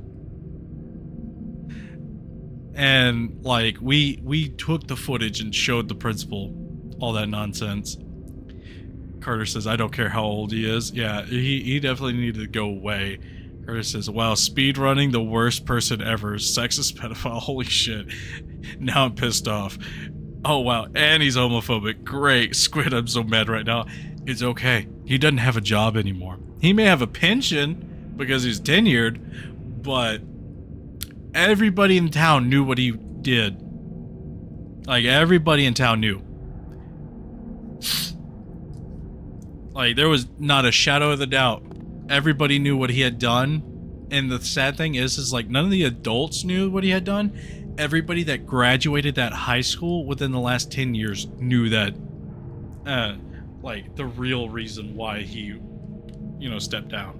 And like, we took the footage and showed the principal all that nonsense. Carter says, "I don't care how old he is." Yeah, he definitely needed to go away. Carter says, "Wow, speedrunning, the worst person ever. Sexist pedophile, holy shit. Now I'm pissed off. Oh wow, and he's homophobic. Great, Squid, I'm so mad right now." It's okay. He doesn't have a job anymore. He may have a pension because he's tenured, but everybody in town knew what he did. Like, everybody in town knew. Like, there was not a shadow of a doubt. Everybody knew what he had done. And the sad thing is like, none of the adults knew what he had done. Everybody that graduated that high school within the last 10 years knew that, like, the real reason why he, you know, stepped down.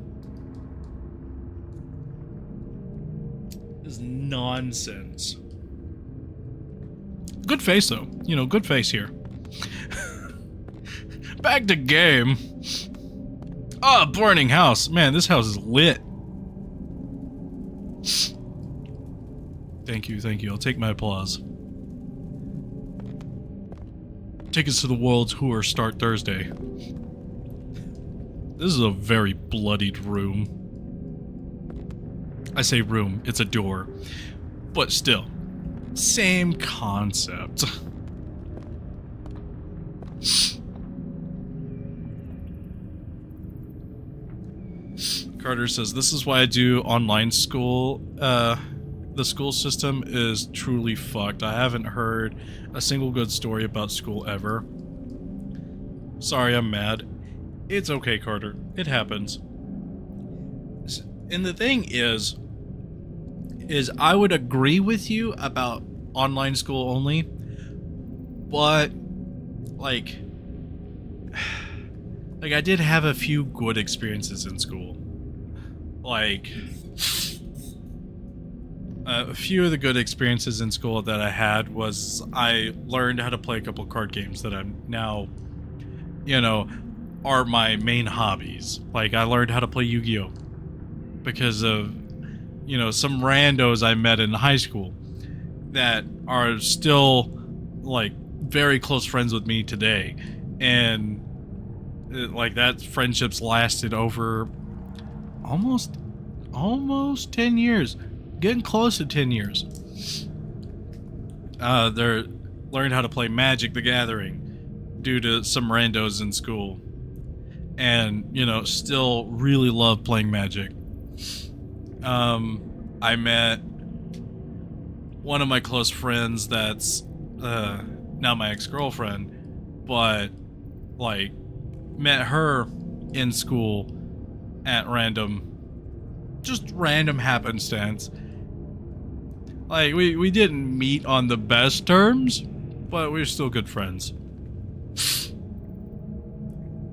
Is nonsense. Good face, though. You know, good face here. Back to game. Oh, burning house. Man, this house is lit. Thank you, thank you. I'll take my applause. Take us to the world's tour start Thursday. This is a very bloodied room. I say room, it's a door. But still, same concept. Carter says, this is why I do online school. The school system is truly fucked. I haven't heard a single good story about school ever. Sorry, I'm mad. It's okay, Carter. It happens. And the thing is I would agree with you about online school only, but like I did have a few good experiences in school. Like, a few of the good experiences in school that I had was I learned how to play a couple card games that I'm now, you know, are my main hobbies. Like, I learned how to play Yu-Gi-Oh! Because of, you know, some randos I met in high school that are still, like, very close friends with me today. And, like, that friendship's lasted over almost 10 years. Getting close to 10 years. They learned how to play Magic the Gathering due to some randos in school. And, you know, still really love playing Magic. I met one of my close friends that's now my ex-girlfriend, but, like, met her in school at just random happenstance. Like, we didn't meet on the best terms, but we're still good friends.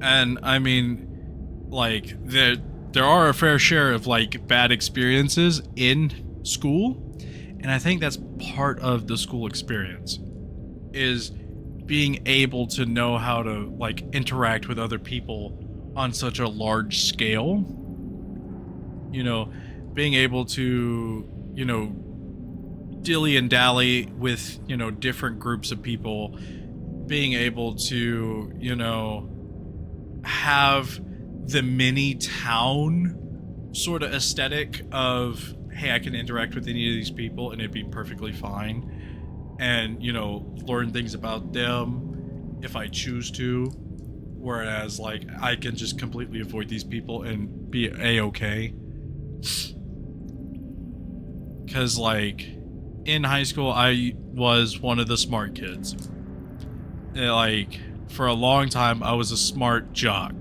And, I mean, like, there are a fair share of, like, bad experiences in school, and I think that's part of the school experience, is being able to know how to, like, interact with other people on such a large scale. You know, being able to, you know, dilly and dally with, you know, different groups of people, being able to, you know, have the mini town sort of aesthetic of, hey, I can interact with any of these people and it'd be perfectly fine, and, you know, learn things about them if I choose to, whereas, like, I can just completely avoid these people and be a-okay. Because, like, in high school, I was one of the smart kids. And, like, for a long time, I was a smart jock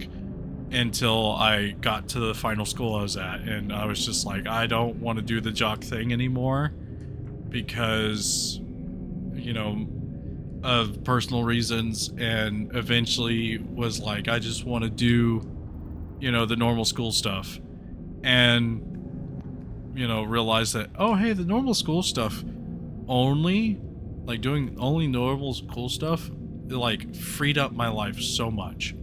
until I got to the final school I was at. And I was just like, I don't want to do the jock thing anymore because, you know, of personal reasons. And eventually was like, I just want to do, you know, the normal school stuff. And, you know, realize that, oh, hey, the normal school stuff only, like, doing only normal school stuff, it, like, freed up my life so much.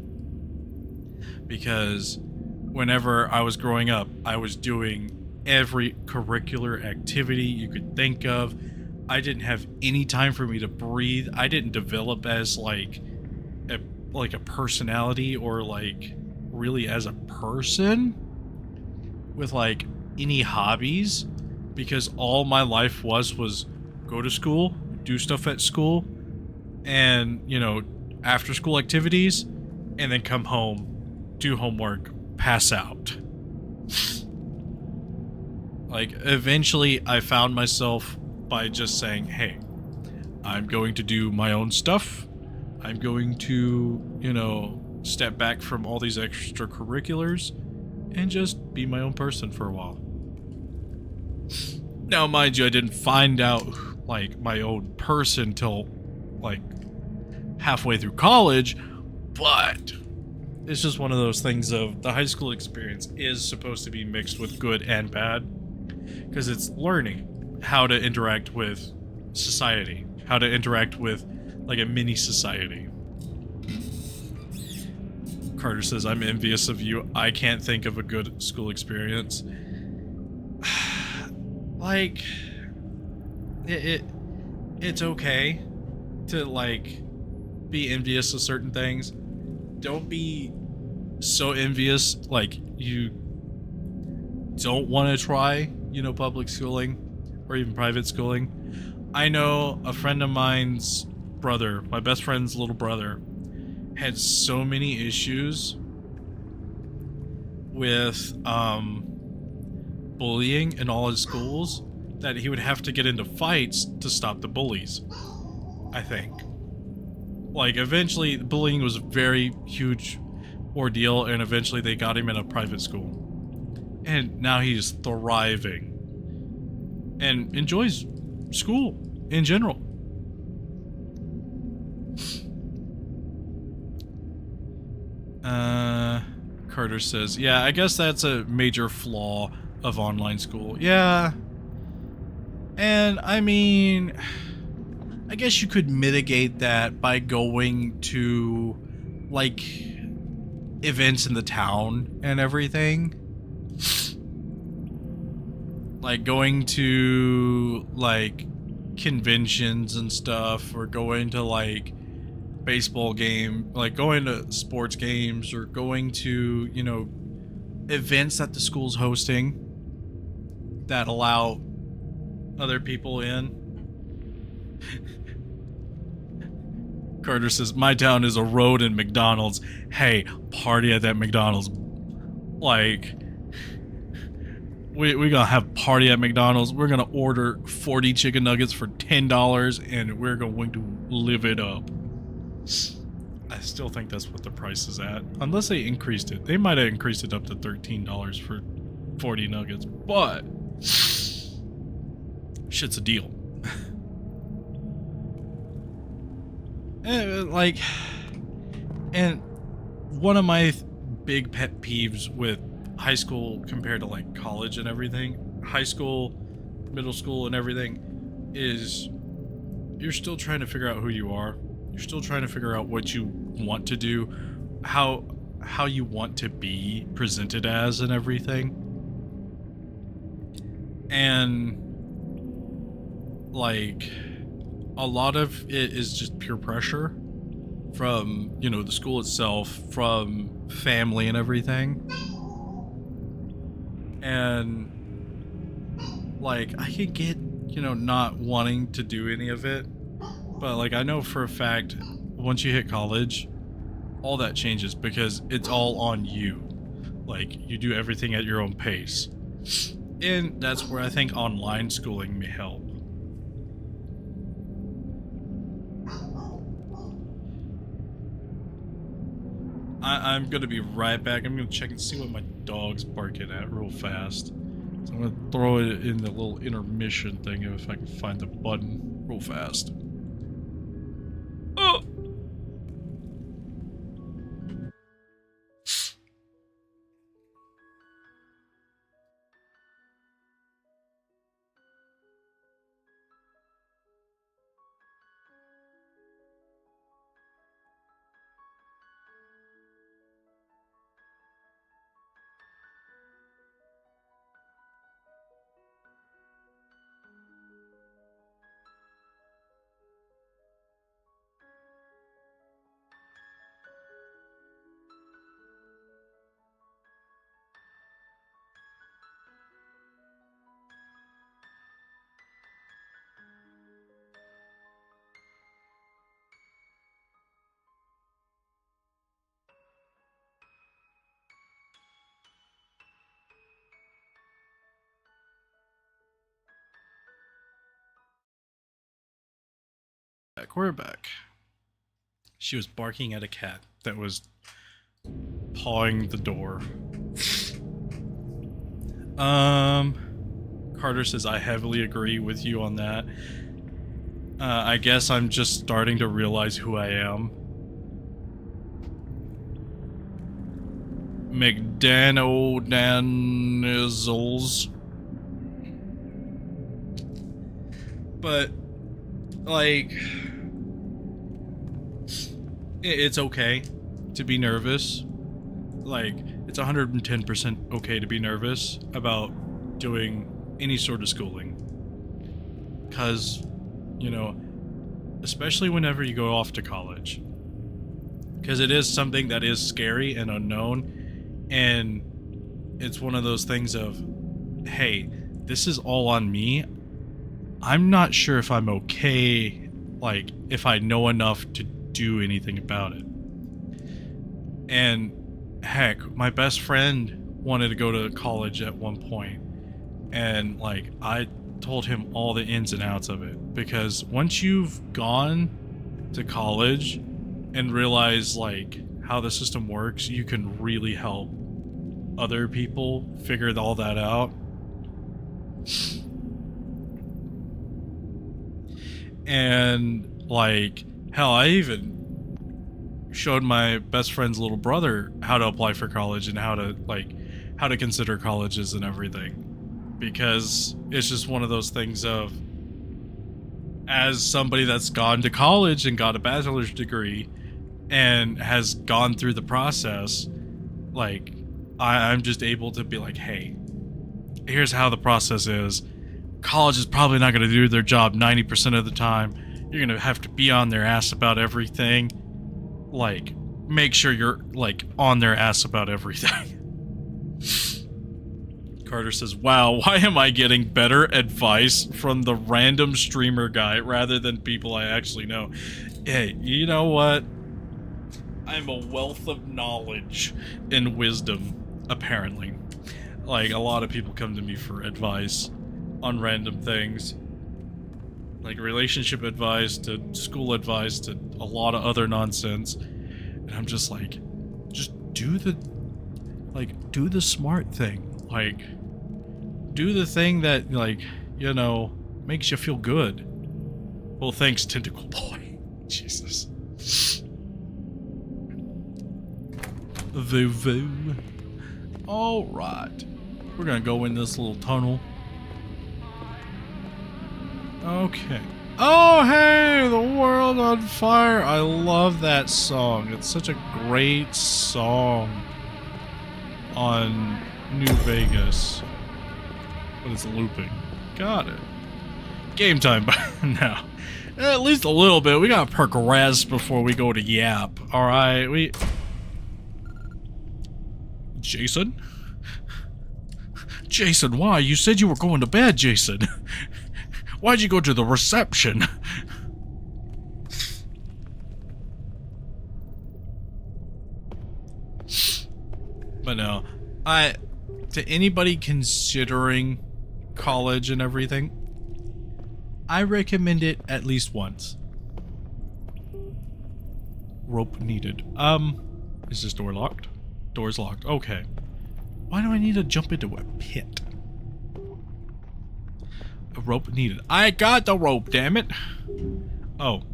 Because whenever I was growing up, I was doing every curricular activity you could think of. I didn't have any time for me to breathe. I didn't develop as, like a personality, or, like, really as a person with, like, any hobbies, because all my life was go to school, do stuff at school, and, you know, after school activities, and then come home, do homework, pass out. Like, eventually I found myself by just saying, hey, I'm going to do my own stuff. I'm going to, you know, step back from all these extracurriculars and just be my own person for a while. Now, mind you, I didn't find out, like, my own person till, like, halfway through college, but it's just one of those things of the high school experience is supposed to be mixed with good and bad, because it's learning how to interact with society, how to interact with, like, a mini society. Carter says, I'm envious of you. I can't think of a good school experience. Like, it's okay to, like, be envious of certain things. Don't be so envious, like, you don't want to try, you know, public schooling or even private schooling. I know a friend of mine's brother, my best friend's little brother, had so many issues with bullying in all his schools that he would have to get into fights to stop the bullies, I think. Like, eventually bullying was a very huge ordeal, and eventually they got him in a private school, and now he's thriving and enjoys school in general. Carter says, yeah, I guess that's a major flaw of online school. Yeah. And I mean, I guess you could mitigate that by going to, like, events in the town and everything. Like going to, like, conventions and stuff, or going to, like, baseball game, like going to sports games, or going to, you know, events that the school's hosting that allow other people in. Carter says, my town is a road and McDonald's. Hey, party at that McDonald's. Like, we gonna have party at McDonald's. We're gonna order 40 chicken nuggets for $10, and we're going to live it up. I still think that's what the price is at. Unless they increased it. They might have increased it up to $13 for 40 nuggets. But shit's a deal. And, like, and one of my big pet peeves with high school compared to, like, college and everything, high school, middle school and everything, is you're still trying to figure out who you are. You're still trying to figure out what you want to do, how you want to be presented as and everything. And, like, a lot of it is just peer pressure from, you know, the school itself, from family and everything. And, like, I could get, you know, not wanting to do any of it, but, like, I know for a fact once you hit college, all that changes because it's all on you. Like, you do everything at your own pace. And that's where I think online schooling may help. I'm gonna be right back. I'm gonna check and see what my dog's barking at real fast. So I'm gonna throw it in the little intermission thing if I can find the button real fast. Oh! We're back. She was barking at a cat that was pawing the door. Carter says, I heavily agree with you on that. I guess I'm just starting to realize who I am. McDaniels. But, like, it's okay to be nervous. Like, it's 110% okay to be nervous about doing any sort of schooling. Because, you know, especially whenever you go off to college. Because it is something that is scary and unknown. And it's one of those things of, hey, this is all on me. I'm not sure if I'm okay, like, if I know enough to do anything about it. And heck, my best friend wanted to go to college at one point, and like I told him all the ins and outs of it, because once you've gone to college and realize like how the system works, you can really help other people figure all that out. And like hell, I even showed my best friend's little brother how to apply for college and how to consider colleges and everything, because it's just one of those things of, as somebody that's gone to college and got a bachelor's degree and has gone through the process, like I'm just able to be like, hey, here's how the process is. College is probably not going to do their job 90% of the time. You're going to have to be on their ass about everything. Like, make sure you're, like, on their ass about everything. Carter says, wow, why am I getting better advice from the random streamer guy rather than people I actually know? Hey, you know what? I'm a wealth of knowledge and wisdom, apparently. Like, a lot of people come to me for advice on random things. Like relationship advice to school advice to a lot of other nonsense. And I'm just like, just do the smart thing. Like, do the thing that, like, you know, makes you feel good. Well, thanks, Tentacle Boy. Jesus. Voo. Alright. We're gonna go in this little tunnel. Okay. Oh, hey, the world on fire. I love that song. It's such a great song on New Vegas. But it's looping. Got it. Game time by now. At least a little bit. We gotta progress before we go to Yap. Alright, Jason? Jason, why? You said you were going to bed, Jason. Why'd you go to the reception? But no, to anybody considering college and everything, I recommend it at least once. Rope needed. Is this door locked? Door's locked. Okay. Why do I need to jump into a pit? A rope needed. I got the rope, damn it. Oh.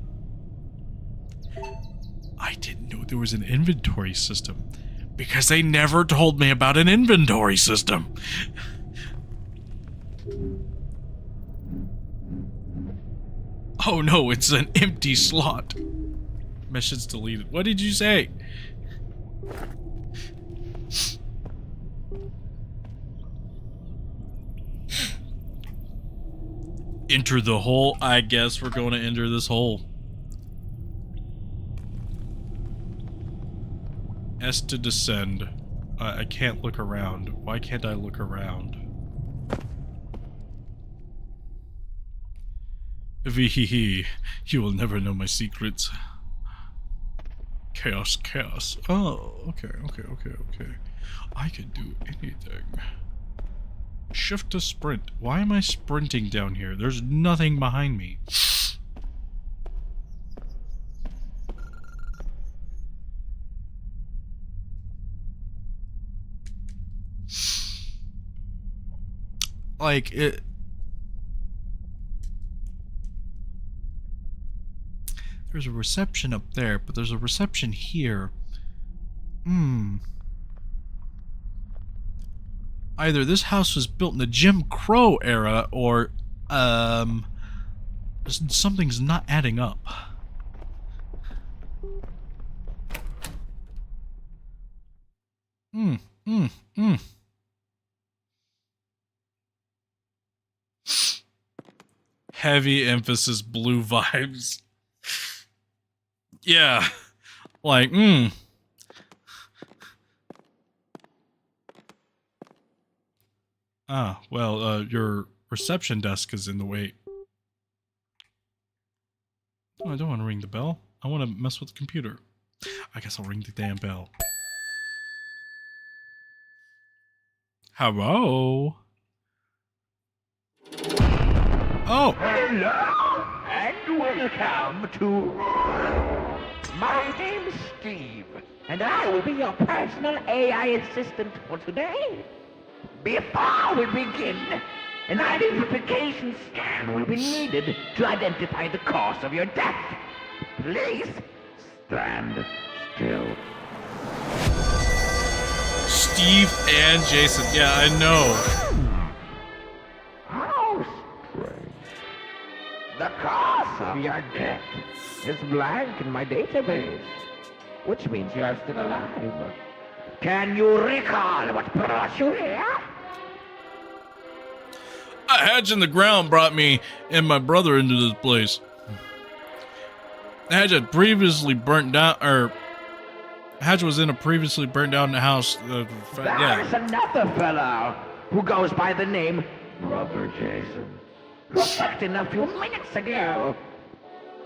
I didn't know there was an inventory system. Because they never told me about an inventory system. Oh no, it's an empty slot. Mission's deleted. What did you say? Enter the hole. I guess we're going to enter this hole. S to descend. I can't look around. Why can't I look around? Vee, you will never know my secrets. Chaos. Oh, okay. I can do anything. Shift to sprint. Why am I sprinting down here? There's nothing behind me. Like, it... There's a reception up there, but there's a reception here. Either this house was built in the Jim Crow era, or, something's not adding up. Heavy emphasis blue vibes. Yeah. Like, Ah, well, your reception desk is in the way. Oh, I don't want to ring the bell. I want to mess with the computer. I guess I'll ring the damn bell. Hello? Oh! Hello, and welcome to... My name's Steve, and I will be your personal AI assistant for today. Before we begin, an identification scan will be needed to identify the cause of your death. Please stand still. Steve and Jason. Yeah, I know. How strange. The cause of your death is blank in my database, which means you are still alive. Can you recall what brought you here? A hatch in the ground brought me and my brother into this place. The hatch had previously burnt down, or hatch was in a previously burnt down house. There's another fellow who goes by the name Brother Jason, who checked in a few minutes ago.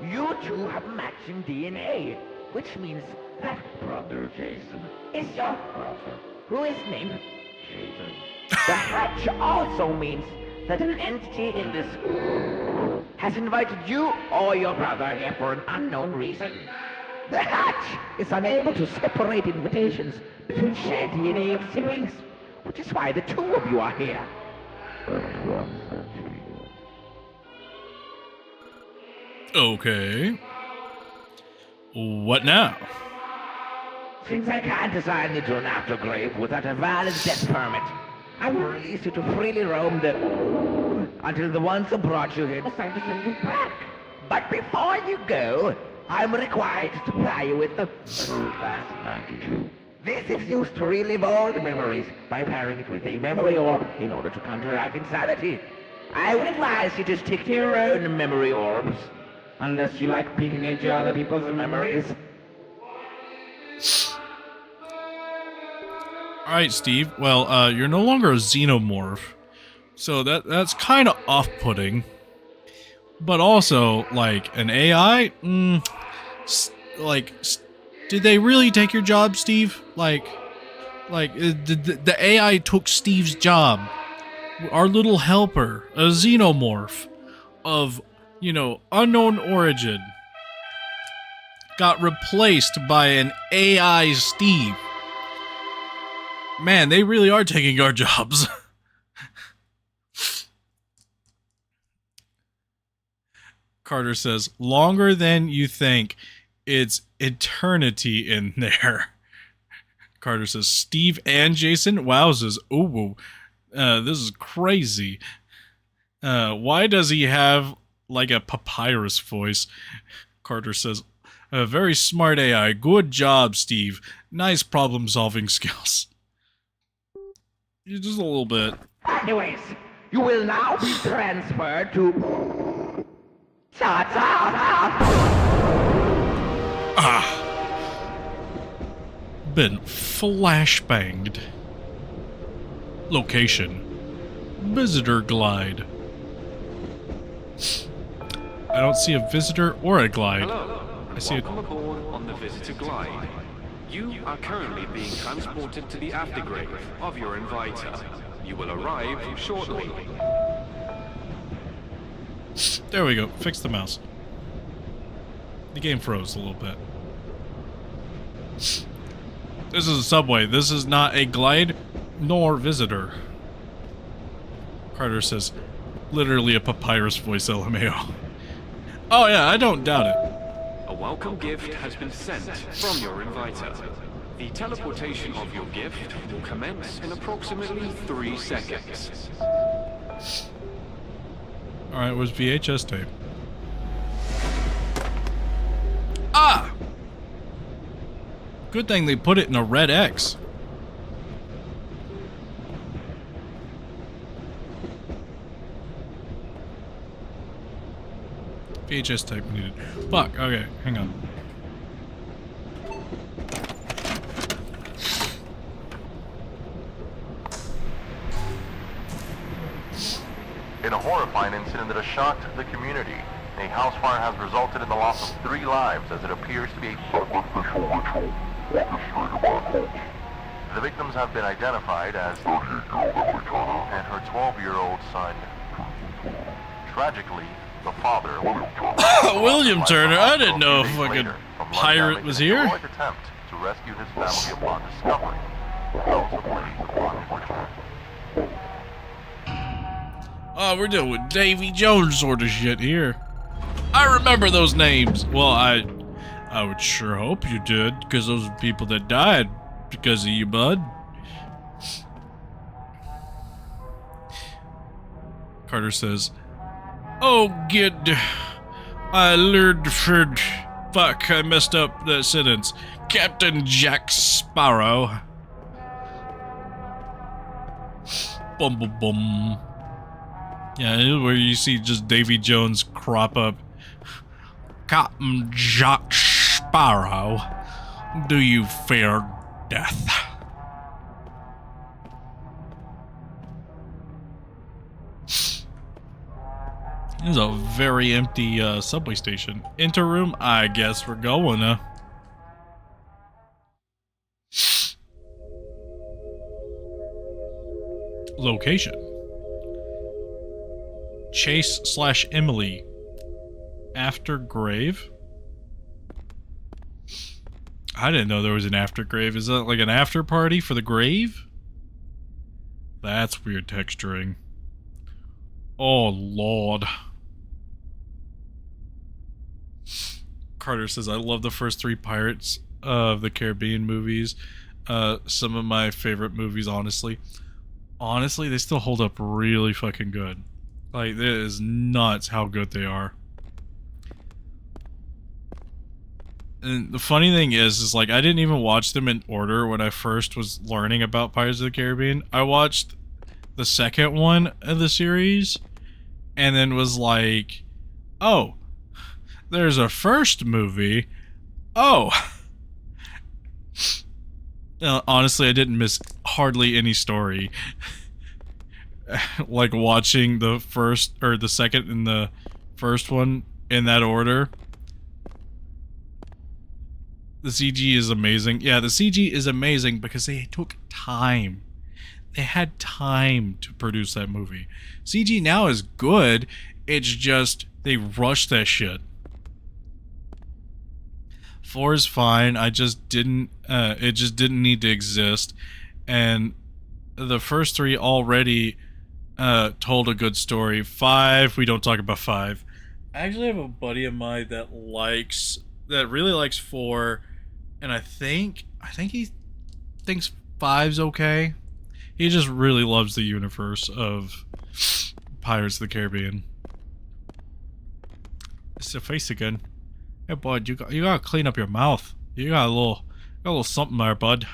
You two have matching DNA, which means that Brother Jason is your brother, who is named Jason. The hatch also means that an entity in this has invited you or your brother here for an unknown reason. The hatch is unable to separate invitations between shared DNA of siblings, which is why the two of you are here. Okay. What now? Since I can't assign you to an aftergrave without a valid death permit, I will release you to freely roam the... until the ones who brought you here decide to send you back. But before you go, I'm required to supply you with the... Fast 92. This is used to relive old memories by pairing it with a memory orb in order to counteract insanity. I would advise you to stick to your own memory orbs, unless you like peeking into other people's memories. Alright, Steve. Well, you're no longer a xenomorph. So that's kind of off-putting. But also, like, an AI? Did they really take your job, Steve? The AI took Steve's job. Our little helper, a xenomorph of, you know, unknown origin, got replaced by an AI Steve. Man, they really are taking our jobs. Carter says, longer than you think. It's eternity in there. Carter says, Steve and Jason? Wowzers. Ooh, this is crazy. Why does he have, like, a papyrus voice? Carter says, a very smart AI. Good job, Steve. Nice problem-solving skills. Just a little bit. Anyways, you will now be transferred to... Been flashbanged. Location. Visitor glide. I don't see a visitor or a glide. Hello. I see Welcome aboard on the Visitor Glide. You are currently being transported to the aftergrave of your inviter. You will arrive shortly. There we go. Fix the mouse. The game froze a little bit. This is a subway. This is not a glide nor visitor. Carter says, literally a papyrus voice, LMAO. Oh yeah, I don't doubt it. A welcome gift has been sent from your inviter. The teleportation of your gift will commence in approximately 3 seconds. Alright, it was VHS tape. Ah! Good thing they put it in a red X. VHS tape needed. Fuck, okay, hang on. In a horrifying incident that has shocked the community, a house fire has resulted in the loss of 3 lives as it appears to be a sacrificial ritual orchestrated by a cult. The victims have been identified as 38-year-old and her 12-year-old son. Tragically, the father, William Turner, I didn't know a fucking pirate was here. Heroic attempt to rescue his family upon discovering the house ablaze upon his return. Oh, we're doing Davy Jones sort of shit here. I remember those names. Well, I would sure hope you did, because those are people that died because of you, bud. Carter says, "Oh, good. I learned for... Fuck, I messed up that sentence. Captain Jack Sparrow." Bum bum bum. Yeah, this is where you see just Davy Jones crop up. Captain Jack Sparrow, do you fear death? This is a very empty subway station. Interroom? I guess we're going, Location. Chase/Emily. After grave? I didn't know there was an after grave. Is that like an after party for the grave? That's weird texturing. Oh, Lord. Carter says, I love the first 3 Pirates of the Caribbean movies. Some of my favorite movies, honestly. Honestly, they still hold up really fucking good. Like, it is nuts how good they are. And the funny thing is like, I didn't even watch them in order when I first was learning about Pirates of the Caribbean. I watched the second one of the series, and then was like, oh, there's a first movie. Oh. Honestly, I didn't miss hardly any story. Like watching the first, or the second and the first one in that order. The CG is amazing. Yeah, the CG is amazing because they took time. They had time to produce that movie. CG now is good, it's just they rushed that shit. 4 is fine, I just didn't, it just didn't need to exist. And the first 3 already told a good story. 5, we don't talk about 5. I actually have a buddy of mine that really likes 4, and I think he thinks 5's okay. He just really loves the universe of Pirates of the Caribbean. It's the face again. Hey, bud, you gotta clean up your mouth. You got a little something there, bud.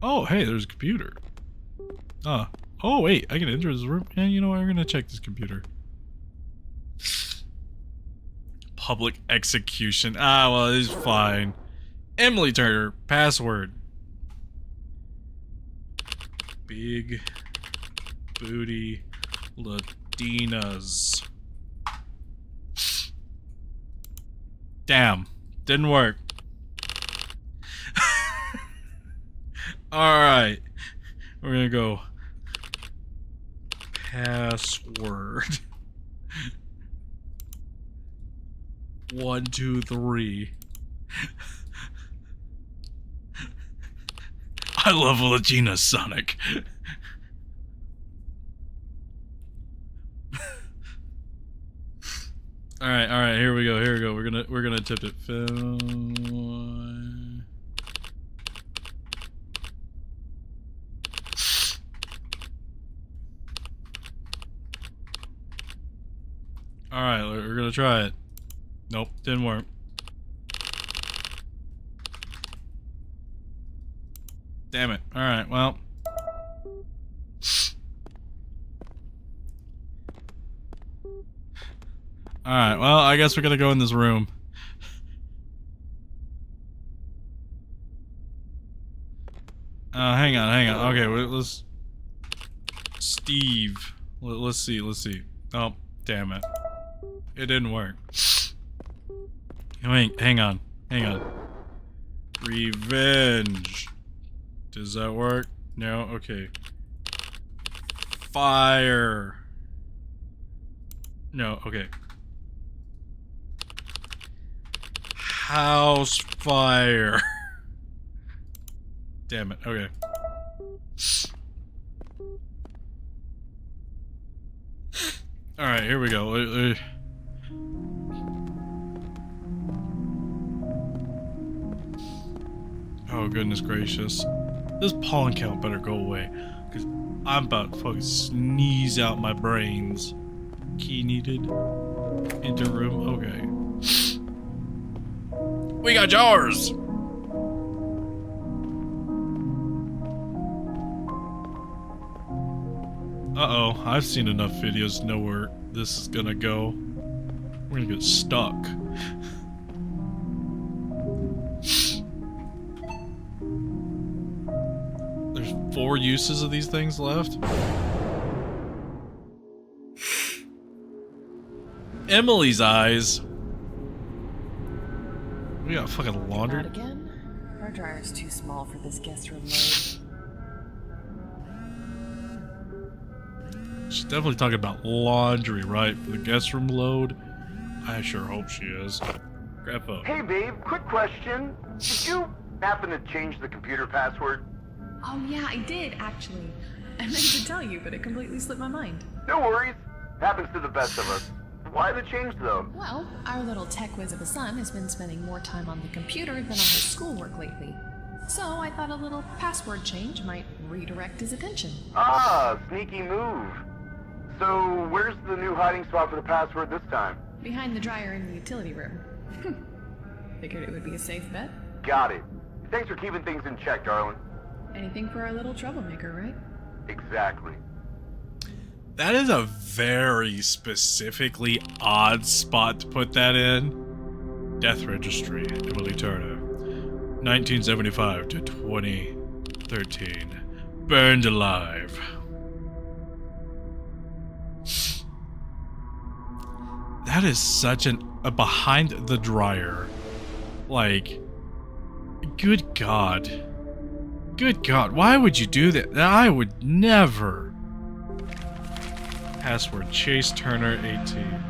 Oh, hey, there's a computer. Oh wait, I can enter this room. Yeah, you know what? We're gonna check this computer. Public execution. Ah, well, it's fine. Emily Turner, password. Big booty Latinas. Damn, didn't work. Alright, we're gonna go password 1, 2, 3. I love Latina Sonic. Alright, here we go, We're gonna attempt it. Alright, we're gonna try it. Nope, didn't work. Damn it. Alright, well. Alright, well, I guess we're gonna go in this room. Hang on. Okay, let's... Steve. Let's see. Oh, damn it. It didn't work. Wait, hang on. Revenge. Does that work? No? Okay. Fire. No, okay. House fire. Damn it, okay. Alright, here we go. Oh, goodness gracious. This pollen count better go away, because I'm about to fucking sneeze out my brains. Key needed. Enter room. Okay. We got jars! Uh-oh. I've seen enough videos to know where this is gonna go. We're gonna get stuck. There's 4 uses of these things left. Emily's eyes. We got fucking laundry. Not again. Our dryer's too small for this guest room load. She's definitely talking about laundry, right? For the guest room load. I sure hope she is. Grandpa. Hey babe, quick question. Did you happen to change the computer password? Oh yeah, I did, actually. I meant to tell you, but it completely slipped my mind. No worries. Happens to the best of us. Why the change though? Well, our little tech whiz of a son has been spending more time on the computer than on his schoolwork lately. So I thought a little password change might redirect his attention. Ah, sneaky move. So, where's the new hiding spot for the password this time? Behind the dryer in the utility room. Figured it would be a safe bet. Got it. Thanks for keeping things in check, darling. Anything for our little troublemaker, right? Exactly. That is a very specifically odd spot to put that in. Death Registry, Emily Turner. 1975 to 2013. Burned alive. That is such a behind the dryer. Like, good God. Good God, why would you do that? I would never. Password, Chase Turner 18.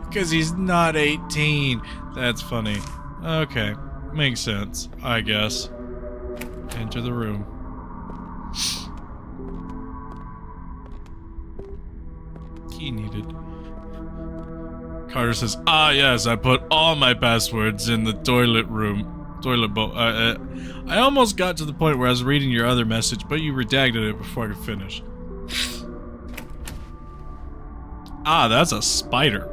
Because he's not 18. That's funny. Okay, makes sense, I guess. Enter the room. Key needed. Carter says, ah yes, I put all my passwords in the toilet room. Toilet bowl. I almost got to the point where I was reading your other message, but you redacted it before I could finish. Ah, that's a spider.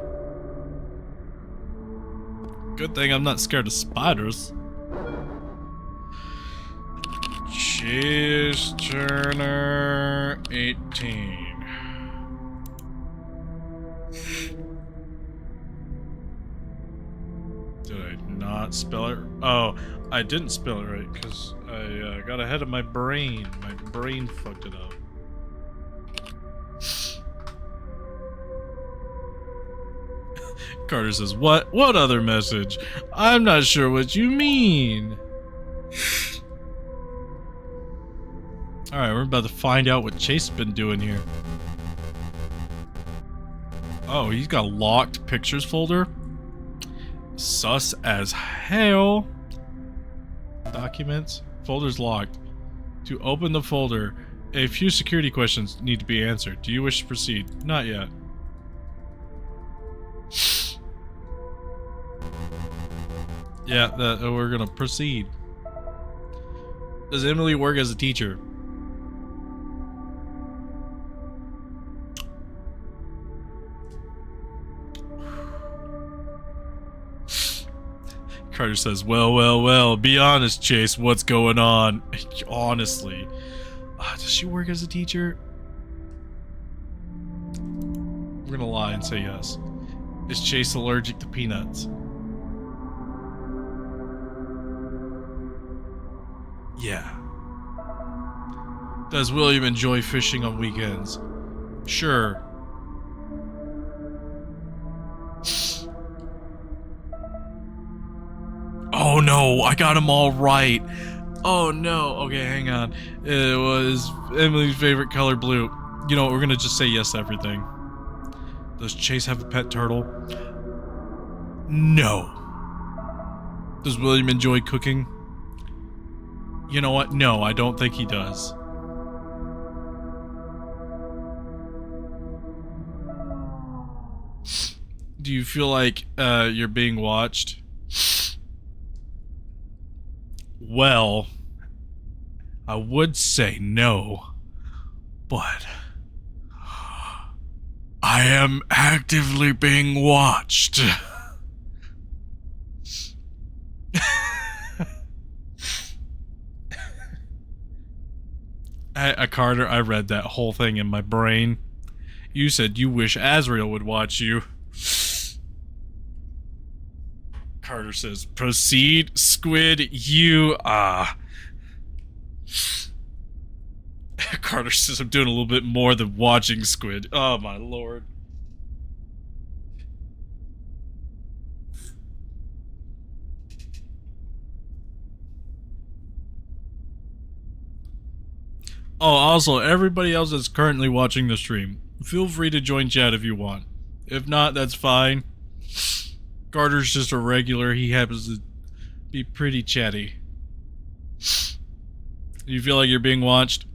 Good thing I'm not scared of spiders. Chase Turner 18. Did I not spell it? Oh, I didn't spell it right because I got ahead of my brain. My brain fucked it up. Carter says, what? What other message? I'm not sure what you mean. Alright, we're about to find out what Chase has been doing here. Oh, he's got a locked pictures folder. Sus as hell. Documents. Folder's locked. To open the folder, a few security questions need to be answered. Do you wish to proceed? Not yet. Yeah, we're gonna proceed. Does Emily work as a teacher? Carter says, well, be honest, Chase, what's going on? Honestly. Does she work as a teacher? We're gonna lie and say yes. Is Chase allergic to peanuts? Yeah. Does William enjoy fishing on weekends? Sure. Oh no, I got them all right. Oh no. Okay, hang on. It was Emily's favorite color, blue. You know what, we're gonna just say yes to everything. Does Chase have a pet turtle? No. Does William enjoy cooking? You know what? No, I don't think he does. Do you feel like you're being watched? Well, I would say no, but I am actively being watched. Carter, I read that whole thing in my brain. You said you wish Azrael would watch you. Carter says, proceed, Squid, you, Carter says, I'm doing a little bit more than watching Squid. Oh my lord. Oh, also, everybody else that's currently watching the stream, feel free to join chat if you want. If not, that's fine. Carter's just a regular. He happens to be pretty chatty. You feel like you're being watched?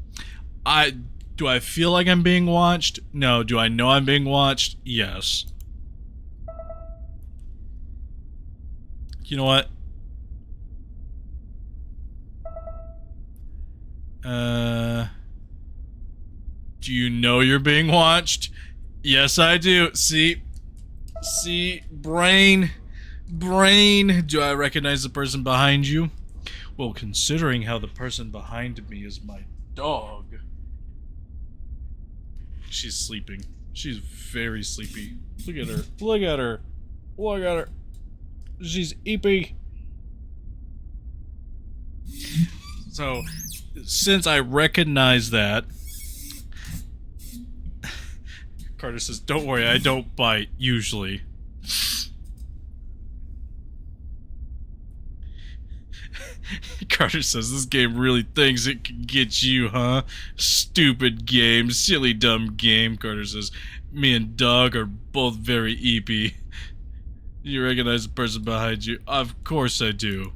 Do I feel like I'm being watched? No. Do I know I'm being watched? Yes. You know what? Do you know you're being watched? Yes, I do. See, brain. Do I recognize the person behind you? Well, considering how the person behind me is my dog. She's sleeping. She's very sleepy. Look at her. Look at her. Look at her. She's eepy. So, since I recognize that, Carter says, don't worry, I don't bite, usually. Carter says, this game really thinks it can get you, huh? Stupid game, silly dumb game. Carter says, me and Dog are both very eepy. You recognize the person behind you? Of course I do.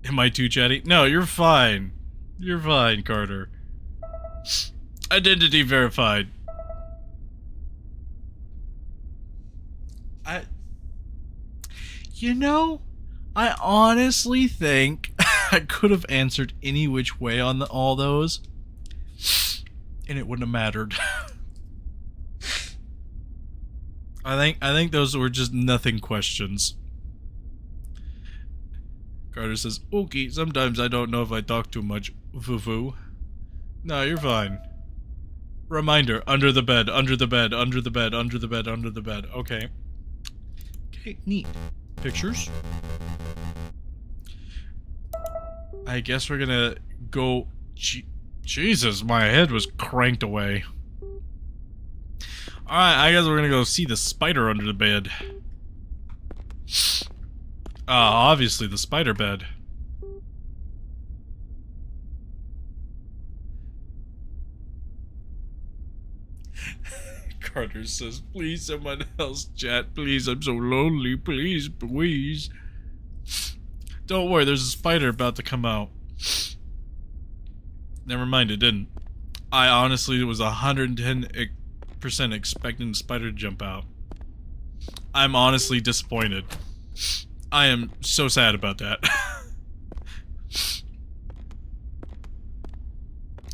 Am I too chatty? No, you're fine. You're fine, Carter. Identity verified. You know, I honestly think I could have answered any which way on all those, and it wouldn't have mattered. I think those were just nothing questions. Carter says, okay, sometimes I don't know if I talk too much, foo-foo. No, you're fine. Reminder, under the bed, under the bed, under the bed, under the bed, under the bed. Okay. Okay, neat. Pictures. I guess we're gonna go... Jesus, my head was cranked away. Alright, I guess we're gonna go see the spider under the bed. Obviously the spider bed. Carter says, please someone else chat, please, I'm so lonely, please, please. Don't worry, there's a spider about to come out. Never mind, it didn't. I honestly was 110% expecting the spider to jump out. I'm honestly disappointed. I am so sad about that.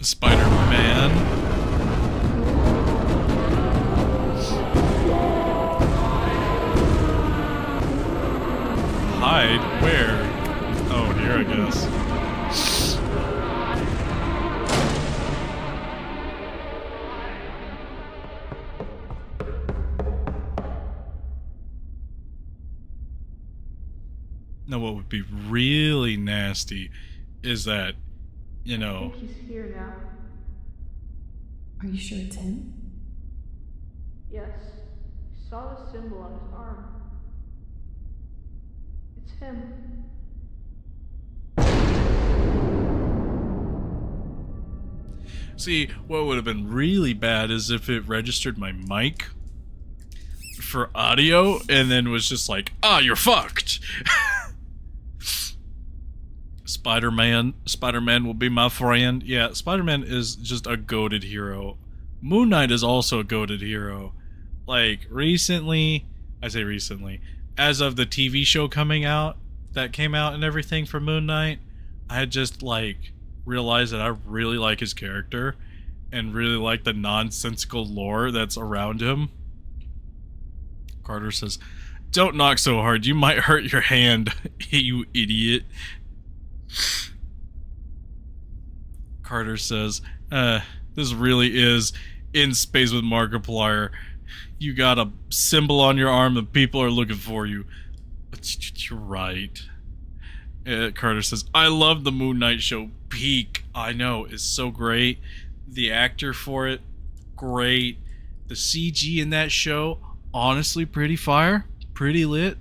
Spider-Man. Hide? Where? Oh, here, I guess. Now, what would be really nasty is that, you know... I think he's here now. Are you sure it's him? Yes. I saw the symbol on his arm. It's him. See, what would have been really bad is if it registered my mic for audio and then was just like, ah, you're fucked. Spider-Man will be my friend. Yeah, Spider-Man is just a goated hero. Moon Knight is also a goated hero. Like, recently, I say recently, as of the TV show coming out, that came out and everything for Moon Knight, I had just, like, realized that I really like his character and really like the nonsensical lore that's around him. Carter says, "Don't knock so hard, you might hurt your hand, you idiot." Carter says, this really is In Space with Markiplier. You got a symbol on your arm and people are looking for you. You're right. Carter says, I love the Moon Knight show. Peak. I know, it's so great. The actor for it, great. The CG in that show, honestly pretty fire. Pretty lit.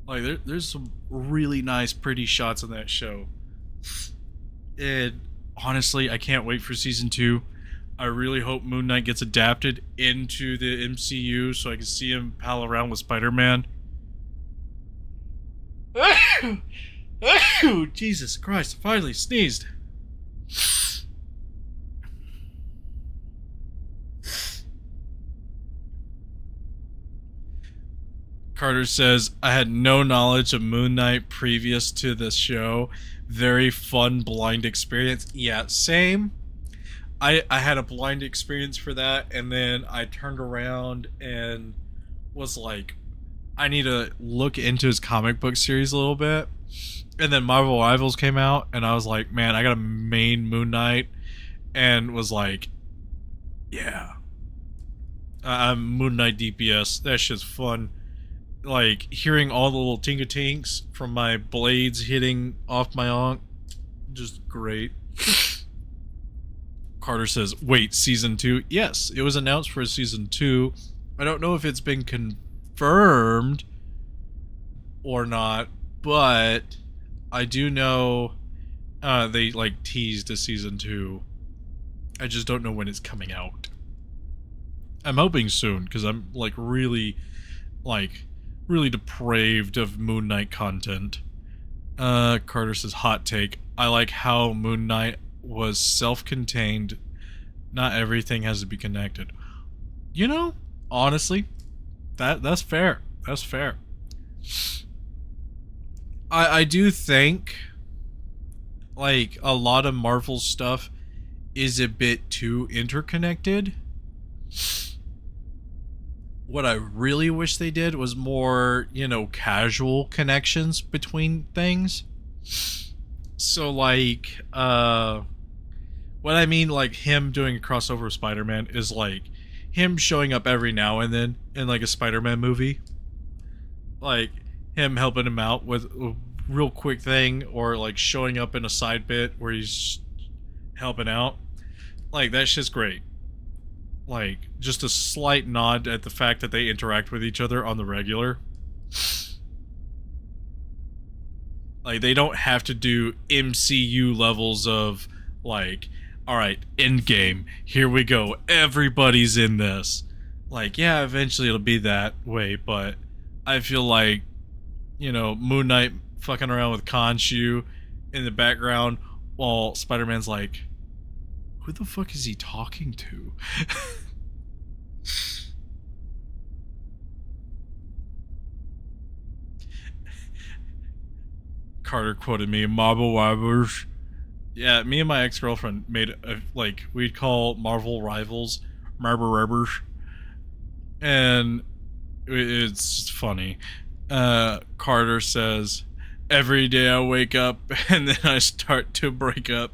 Like, there's some really nice, pretty shots in that show. And honestly, I can't wait for season 2. I really hope Moon Knight gets adapted into the MCU so I can see him pal around with Spider-Man. Jesus Christ, I finally sneezed. Carter says, I had no knowledge of Moon Knight previous to this show. Very fun blind experience. Yeah, same. I had a blind experience for that, and then I turned around and was like, I need to look into his comic book series a little bit. And then Marvel Rivals came out, and I was like, man, I got a main Moon Knight, and was like, yeah. I'm Moon Knight DPS. That shit's fun. Like, hearing all the little tinka-tinks from my blades hitting off my arm, just great. Carter says, wait, season 2? Yes, it was announced for season 2. I don't know if it's been confirmed or not, but I do know they, like, teased a season 2. I just don't know when it's coming out. I'm hoping soon, because I'm, like, really depraved of Moon Knight content. Carter says, hot take. I like how Moon Knight was self-contained. Not everything has to be connected. You know, honestly, that's fair. That's fair. I do think, like, a lot of Marvel stuff is a bit too interconnected. What I really wish they did was more, you know, casual connections between things. So, like, what I mean, like, him doing a crossover with Spider-Man is, like, him showing up every now and then in, like, a Spider-Man movie. Like, him helping him out with a real quick thing, or, like, showing up in a side bit where he's helping out. Like, that shit's great. Like, just a slight nod at the fact that they interact with each other on the regular. Like, they don't have to do MCU levels of, like, alright, Endgame, here we go, everybody's in this. Like, yeah, eventually it'll be that way, but I feel like, you know, Moon Knight fucking around with Khonshu in the background while Spider-Man's like, who the fuck is he talking to? Carter quoted me, Marvel Rivals. Yeah, me and my ex-girlfriend made we'd call Marvel Rivals Marvel Rivals, and it's funny. Carter says, every day I wake up and then I start to break up.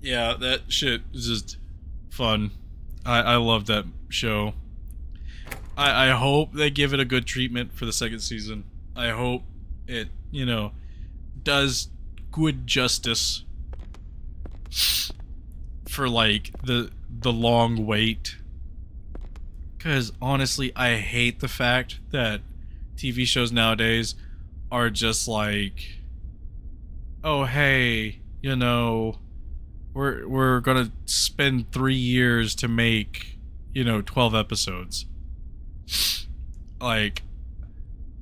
Yeah, that shit is just fun. I love that show. I hope they give it a good treatment for the second season. I hope it, does good justice for like the long wait. Because honestly, I hate the fact that TV shows nowadays are just like, oh hey, we're gonna spend 3 years to make 12 episodes. Like,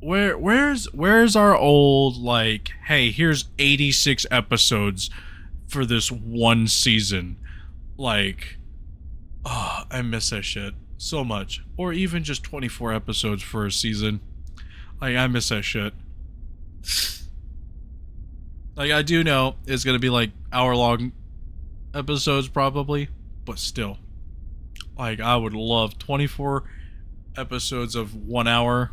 where's our old, like, hey, here's 86 episodes for this one season? Like, oh, I miss that shit so much. Or even just 24 episodes for a season. Like, I miss that shit. Like, I do know it's gonna be like hour-long episodes probably, but still. Like, I would love 24 episodes of 1 hour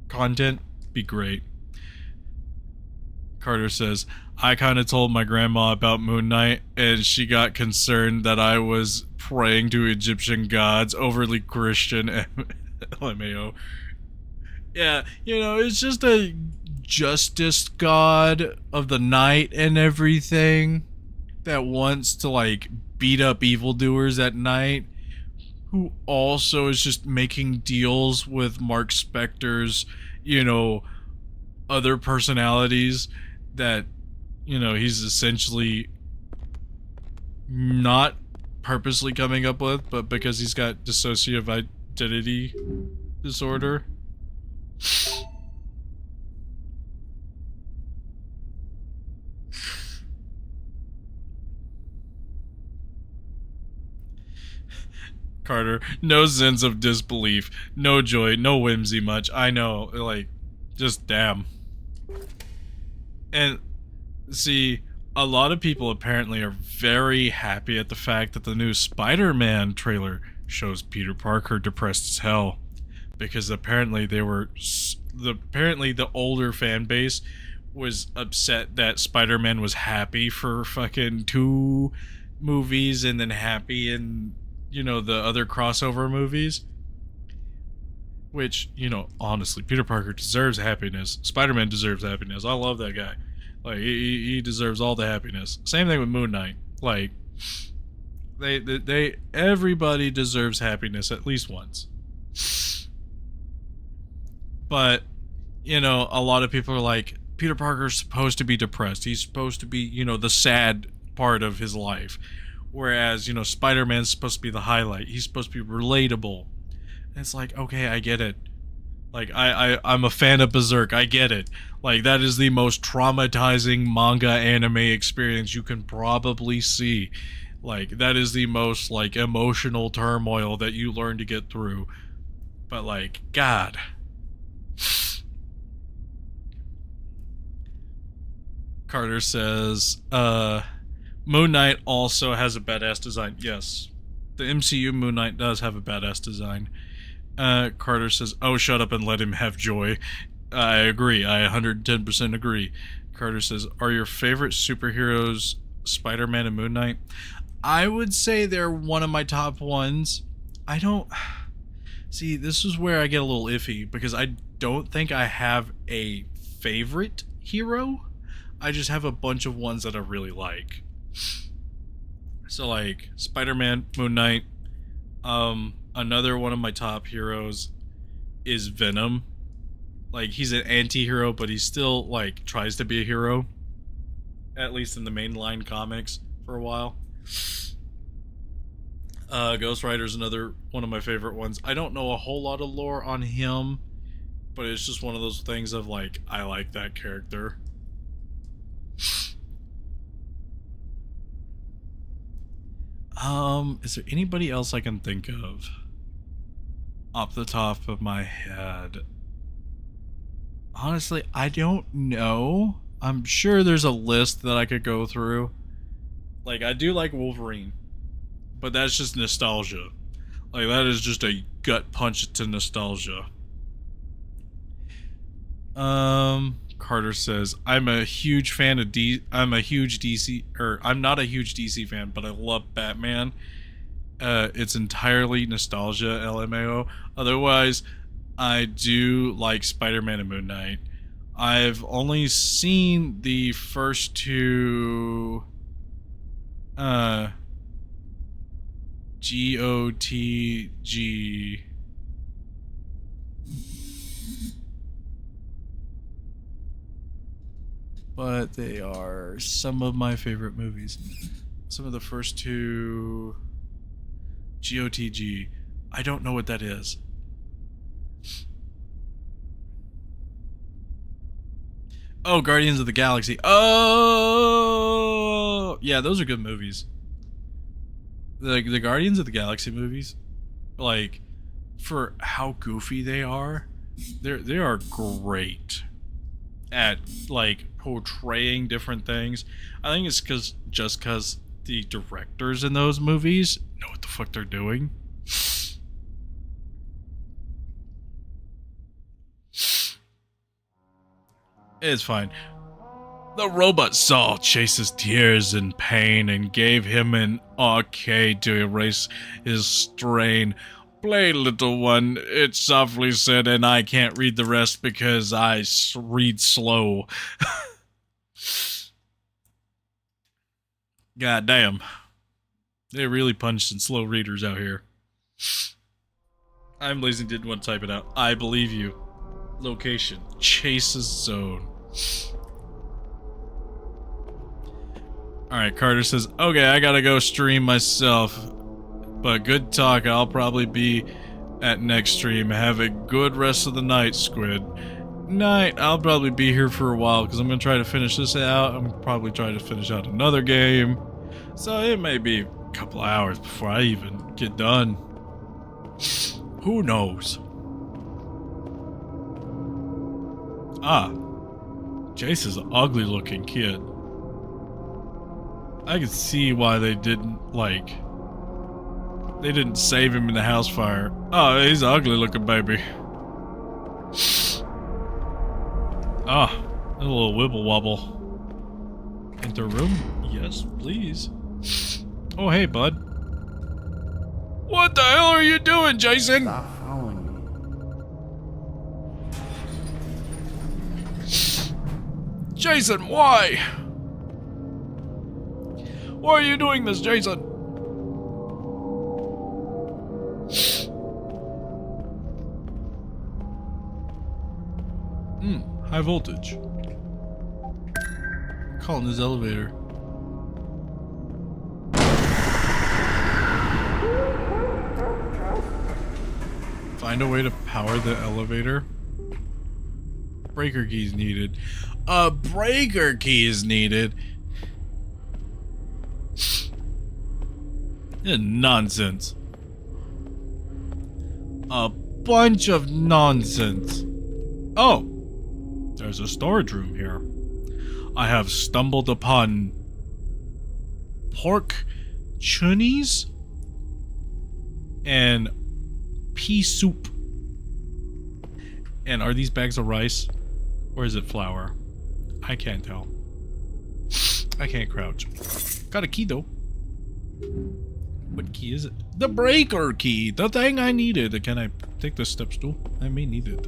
content. Be great. Carter says, I kind of told my grandma about Moon Knight, and she got concerned that I was praying to Egyptian gods, overly Christian. LMAO. Yeah, it's just a justice god of the night and everything that wants to, like, beat up evildoers at night, who also is just making deals with Mark Spector's, other personalities that, he's essentially not purposely coming up with, but because he's got dissociative identity disorder. Carter, no sense of disbelief, no joy, no whimsy much. I know, like, just damn. And see, a lot of people apparently are very happy at the fact that the new Spider-Man trailer shows Peter Parker depressed as hell, because apparently the older fan base was upset that Spider-Man was happy for fucking 2 movies and then happy in the other crossover movies. Which, honestly, Peter Parker deserves happiness. Spider-Man deserves happiness. I love that guy. Like, he deserves all the happiness. Same thing with Moon Knight. Like, everybody deserves happiness at least once. But, a lot of people are like, Peter Parker's supposed to be depressed. He's supposed to be, the sad part of his life. Whereas, Spider-Man's supposed to be the highlight. He's supposed to be relatable. And it's like, okay, I get it. Like, I'm a fan of Berserk. I get it. Like, that is the most traumatizing manga anime experience you can probably see. Like, that is the most, like, emotional turmoil that you learn to get through. But, like, God. Carter says, Moon Knight also has a badass design. Yes, the MCU Moon Knight does have a badass design. Carter says, oh, shut up and let him have joy. I agree. I 110% agree. Carter says, are your favorite superheroes Spider-Man and Moon Knight? I would say they're one of my top ones. I don't... See, this is where I get a little iffy, because I don't think I have a favorite hero. I just have a bunch of ones that I really like. So, like, Spider-Man, Moon Knight. Another one of my top heroes is Venom. Like, he's an anti-hero, but he still, like, tries to be a hero. At least in the mainline comics for a while. Ghost Rider's another one of my favorite ones. I don't know a whole lot of lore on him, but it's just one of those things of, like, I like that character. Is there anybody else I can think of off the top of my head? Honestly, I don't know. I'm sure there's a list that I could go through. Like, I do like Wolverine, but that's just nostalgia. Like, that is just a gut punch to nostalgia. Carter says, I'm a huge fan of I'm a huge DC, or I'm not a huge DC fan, but I love Batman. It's entirely nostalgia, LMAO. Otherwise, I do like Spider-Man and Moon Knight. I've only seen the first two GOTG. But they are some of my favorite movies. Some of the first two GOTG. I don't know what that is. Oh, Guardians of the Galaxy. Oh, yeah, those are good movies. The Guardians of the Galaxy movies, like, for how goofy they are great at, like, portraying different things. I think it's just because the directors in those movies know what the fuck they're doing. It's fine. The robot saw Chase's tears and pain and gave him an arcade to erase his strain. Play, little one, it softly said, and I can't read the rest because I read slow. God damn. They really punched some slow readers out here. I'm lazy and didn't want to type it out. I believe you. Location, Chase's zone. Alright, Carter says, okay, I gotta go stream myself. But good talk, I'll probably be at next stream. Have a good rest of the night, Squid. Night, I'll probably be here for a while because I'm gonna try to finish this out. I'm probably trying to finish out another game. So it may be a couple hours before I even get done. Who knows? Ah, Jace is an ugly looking kid. I can see why they didn't save him in the house fire. Oh, he's an ugly looking baby. Ah, a little wibble wobble. Enter room? Yes, please. Oh, hey, bud. What the hell are you doing, Jason? Stop following me. Jason, why? Why are you doing this, Jason? High voltage. Calling his elevator. Find a way to power the elevator. Breaker keys needed. A breaker key is needed. Nonsense. A bunch of nonsense. Oh, there's a storage room here. I have stumbled upon pork chunies and pea soup. And are these bags of rice or is it flour? I can't tell. I can't crouch. Got a key though. What key is it? The breaker key! The thing I needed! Can I take the step stool? I may need it.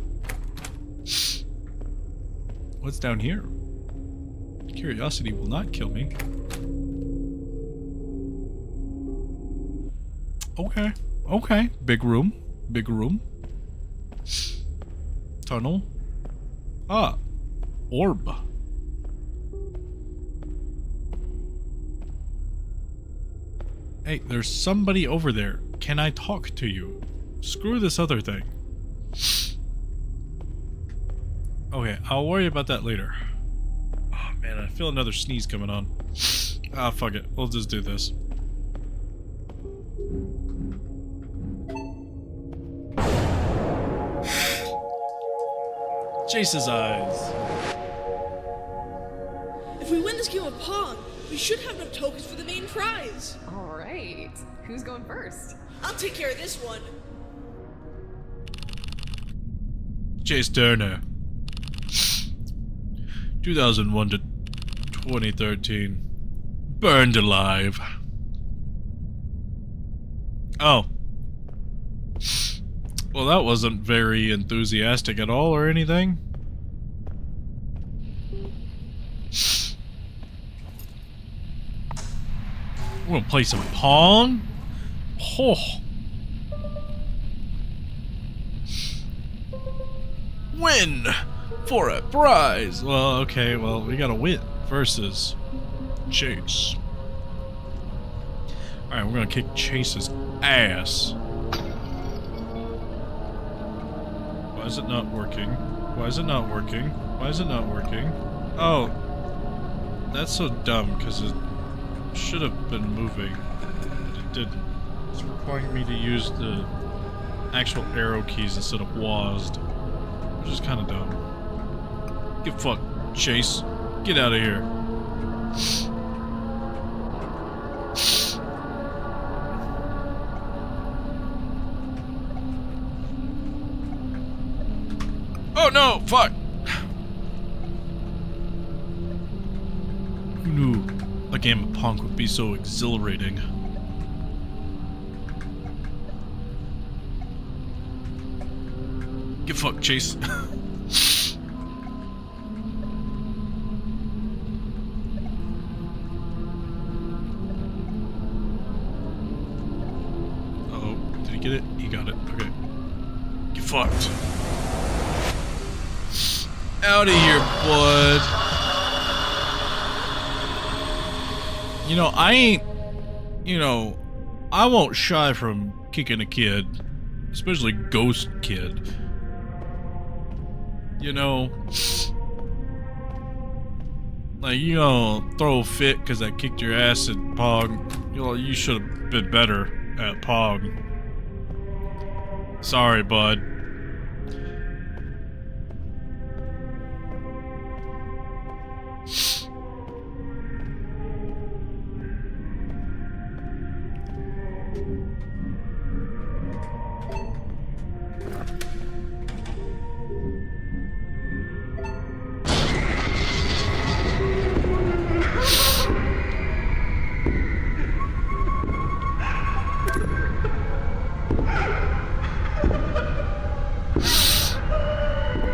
What's down here? Curiosity will not kill me. Okay. Okay. Big room. Big room. Tunnel. Ah. Orb. Hey, there's somebody over there. Can I talk to you? Screw this other thing. Okay, I'll worry about that later. Oh man, I feel another sneeze coming on. Ah, fuck it. We'll just do this. Chase's eyes. If we win this game of Pong, we should have enough tokens for the main prize. Alright. Who's going first? I'll take care of this one. Chase Turner. 2001 to 2013. Burned alive. Oh. Well, that wasn't very enthusiastic at all or anything. We're gonna play some Pong? Oh. Win! For a prize! Well, okay, well, we gotta win versus Chase. Alright, we're gonna kick Chase's ass. Why is it not working? Why is it not working? Why is it not working? Oh. That's so dumb, because it should have been moving, but it didn't. It's requiring me to use the actual arrow keys instead of WASD, which is kind of dumb. Get fucked, Chase. Get out of here. Oh no! Fuck! Who knew a game of Pong would be so exhilarating? Get fucked, Chase. Uh-oh. Did he get it? He got it. Okay. Get fucked. Out of here, bud. You know, I won't shy from kicking a kid, especially ghost kid. You know, like, you gonna throw a fit because I kicked your ass at Pong. You know, you should have been better at Pong. Sorry, bud.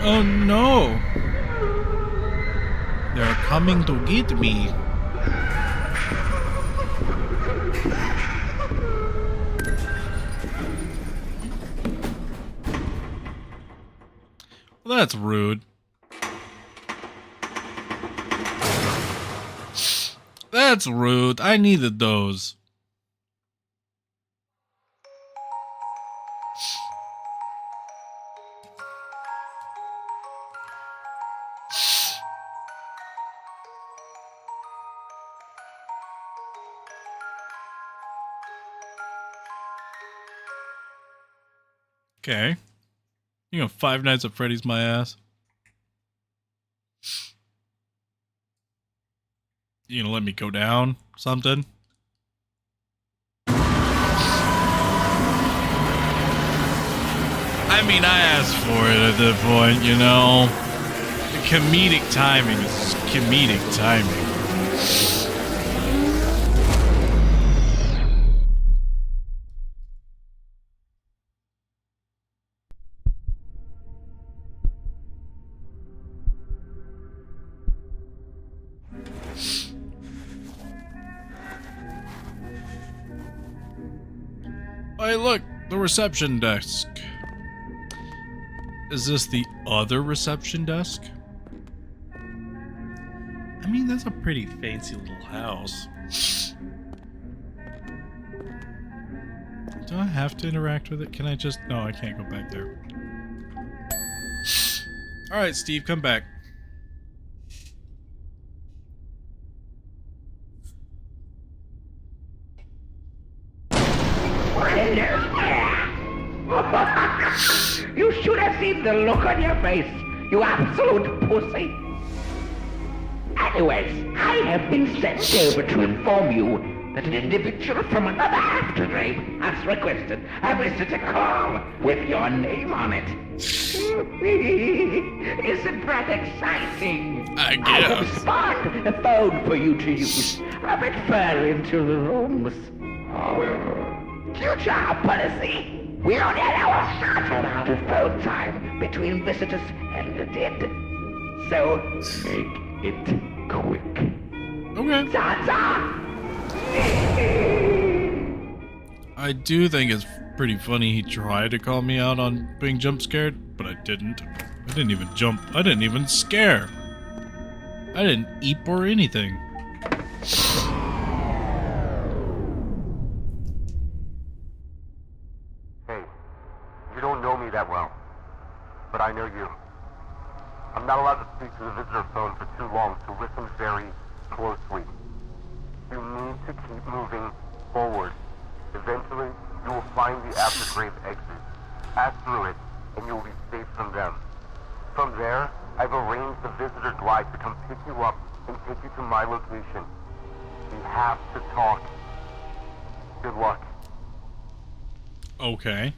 Oh no! They're coming to get me. Well, that's rude. That's rude. I needed those. Okay. You know, Five Nights at Freddy's my ass. You gonna let me go down? Something? I mean, I asked for it at that point, you know? The comedic timing is comedic timing. Hey, look, the reception desk. Is this the other reception desk? I mean, that's a pretty fancy little house. Do I have to interact with it? Can I just... No, I can't go back there. Alright, Steve, come back. You should have seen the look on your face you absolute pussy. Anyways, I have been sent over to inform you that an individual from another aftergrade has requested a visitor call with your name on it. Isn't that exciting? I I have guess. spawned a phone for you to use a bit further into the rooms. Future policy. We only allow a certain amount of phone time between visitors and the dead. So, make it quick. Okay. Ta-ta! I do think it's pretty funny he tried to call me out on being jump scared, but I didn't. I didn't even jump. I didn't even scare. I didn't eep or anything. Hey, you don't know me that well, but I know you. I'm not allowed to speak to the visitor phone for too long, so listen very closely. You need to keep moving forward. Eventually, you will find the aftergrave exit. Pass through it, and you will be safe from them. From there, I've arranged the visitor glide to come pick you up and take you to my location. We have to talk. Good luck. Okay.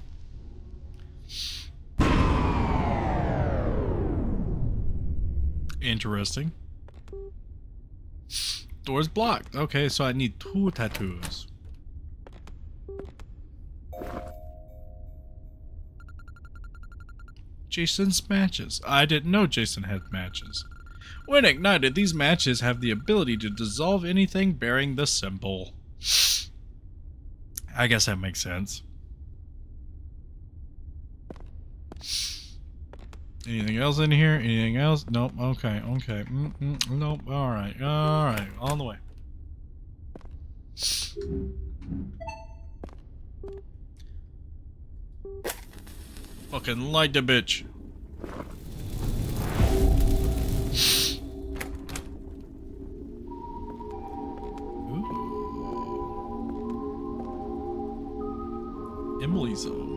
Interesting. Door's blocked. Okay, so I need 2 tattoos. Jason's matches. I didn't know Jason had matches. When ignited, these matches have the ability to dissolve anything bearing the symbol. I guess that makes sense. Anything else in here? Anything else? Nope. Okay. Okay. Nope. Alright. Alright. On the way. Fucking light the bitch. Ooh. Emily's zone.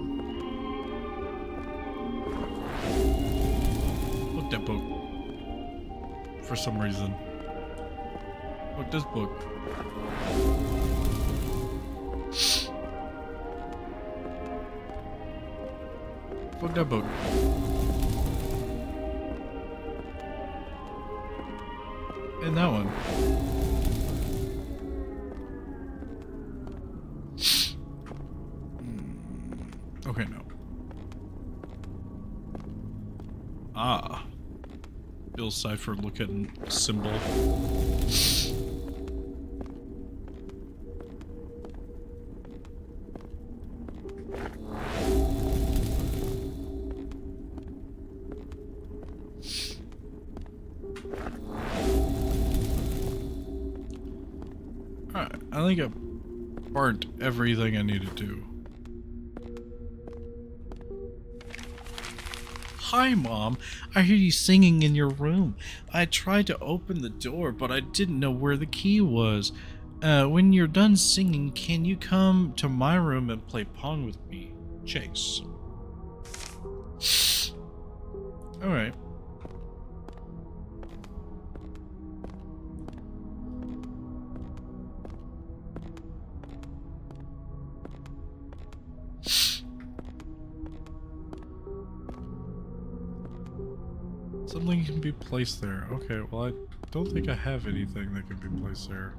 Fuck that book. For some reason. Fuck this book. Fuck that book. And that one. Okay, no. Ah. Bill Cipher looking symbol. Alright, I think I burnt everything I needed to. Hi, Mom. I hear you singing in your room. I tried to open the door, but I didn't know where the key was. When you're done singing, can you come to my room and play Pong with me? Chase. Alright. Something can be placed there. Okay, well I don't think I have anything that can be placed there.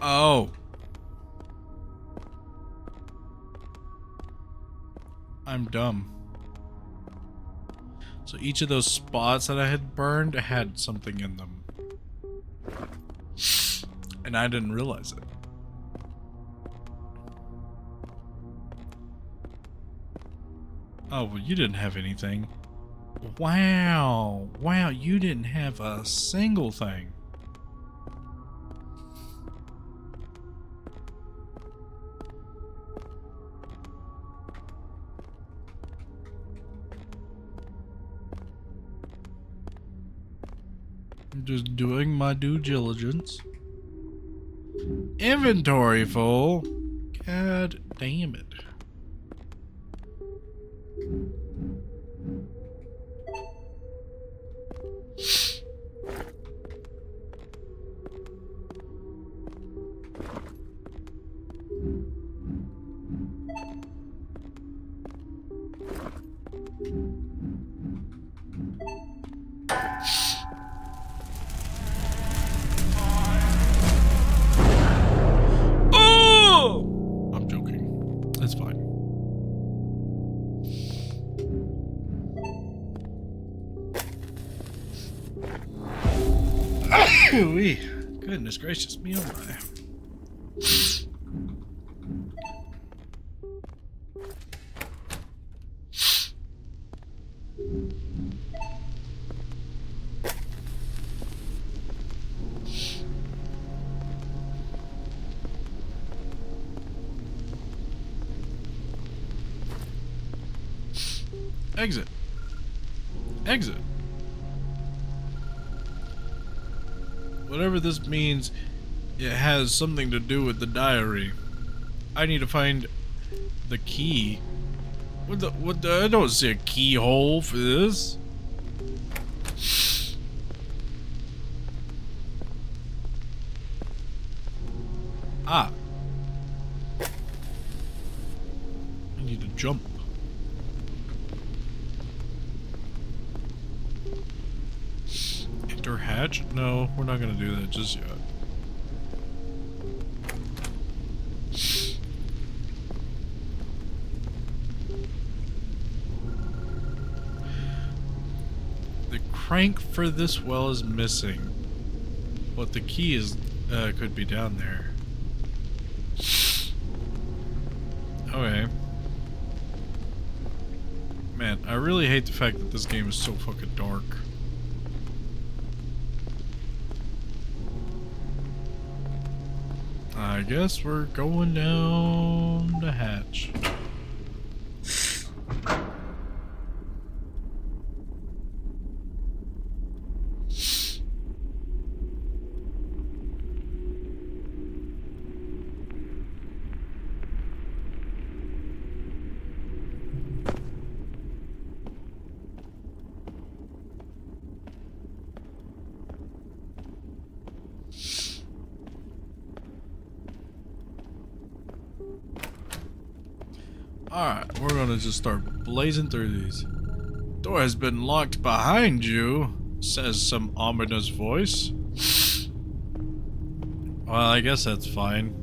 Oh. I'm dumb. So each of those spots that I had burned had something in them. And I didn't realize it. Oh, well, you didn't have anything. Wow. Wow, you didn't have a single thing. I'm just doing my due diligence. Inventory full. God damn it. Oh! I'm joking. It's fine. Ooh-wee. Goodness gracious me, oh my. Exit. Exit. Whatever this means, it has something to do with the diary. I need to find the key. What the I don't see a keyhole for this. Ah. I need to jump. Enter hatch? No, we're not gonna do that just yet. The crank for this well is missing, but the key is could be down there. Okay. Man, I really hate the fact that this game is so fucking dark. I guess we're going down the hatch. Alright, we're gonna just start blazing through these. Door has been locked behind you, says some ominous voice. Well, I guess that's fine.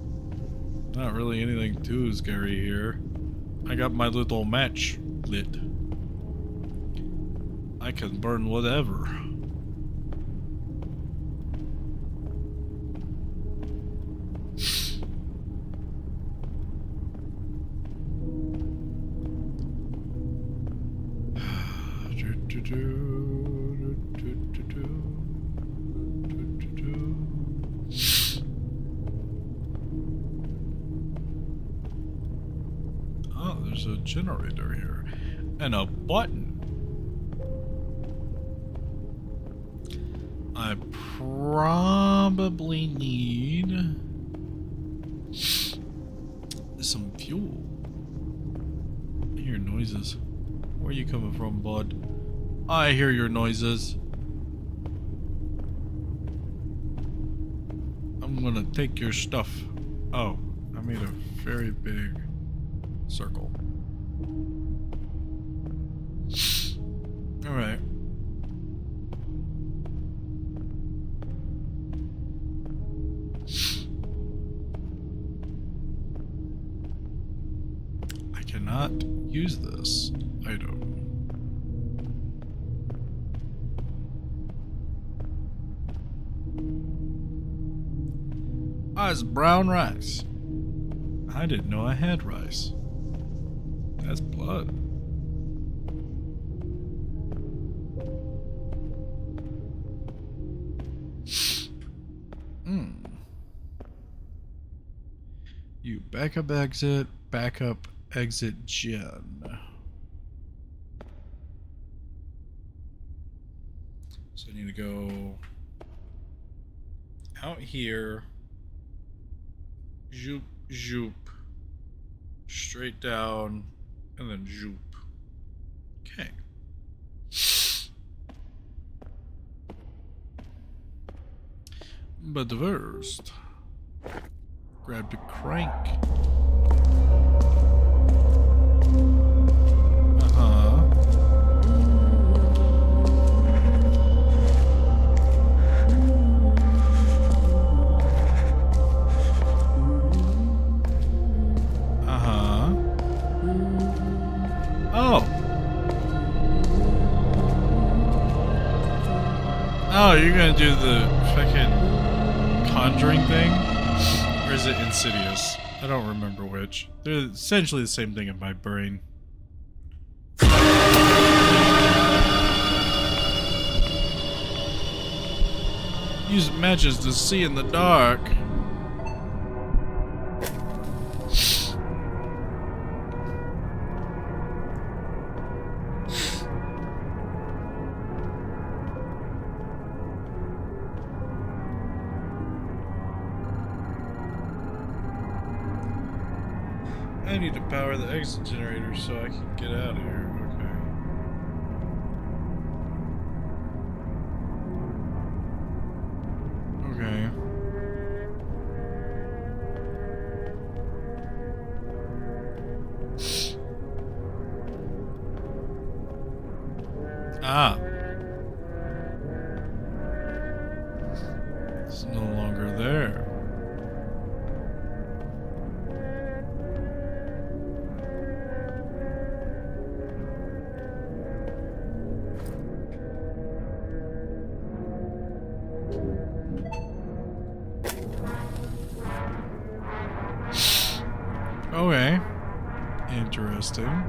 Not really anything too scary here. I got my little match lit. I can burn whatever. Oh, there's a generator here and a button. I probably need some fuel. I hear noises. Where are you coming from, bud? I hear your noises. I'm gonna take your stuff. Oh, I made a very big circle. Alright. I cannot use this item. Ah, it's brown rice. I didn't know I had rice. That's blood. You backup exit gen. So I need to go out here. Zoop, zoop. Straight down, and then zoop. Okay. But first, grab the crank. Oh, you're gonna do the fucking Conjuring thing? Or is it Insidious? I don't remember which. They're essentially the same thing in my brain. Use matches to see in the dark. I need to power the exit generator so I can get out of here. Okay. Ah. It's no longer there. Okay. Interesting.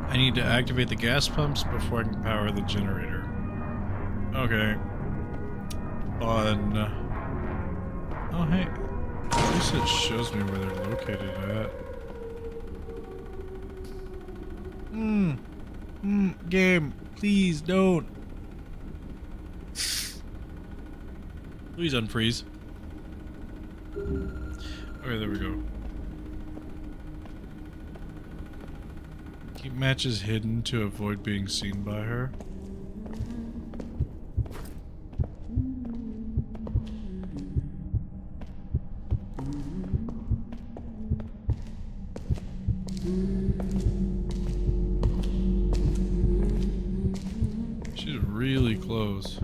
I need to activate the gas pumps before I can power the generator. Okay. Fun. Oh, hey. At least it shows me where they're located at. Game. Please don't. Please unfreeze. Okay, there we go. Keep matches hidden to avoid being seen by her. She's really close.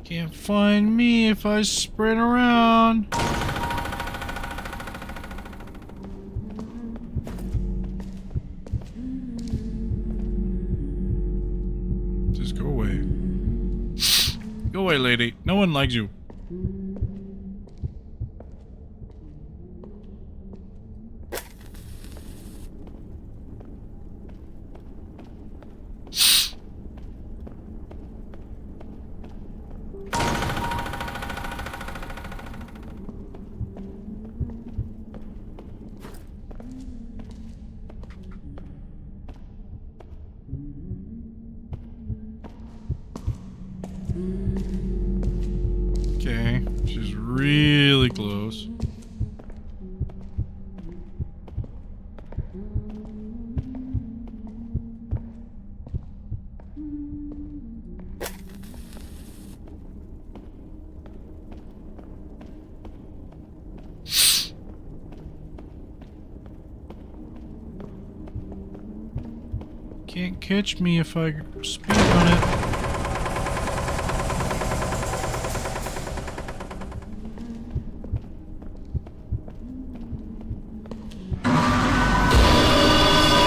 Can't find me if I sprint around. Just go away. Go away, lady. No one likes you. Okay, she's really close. Can't catch me if I speed on it.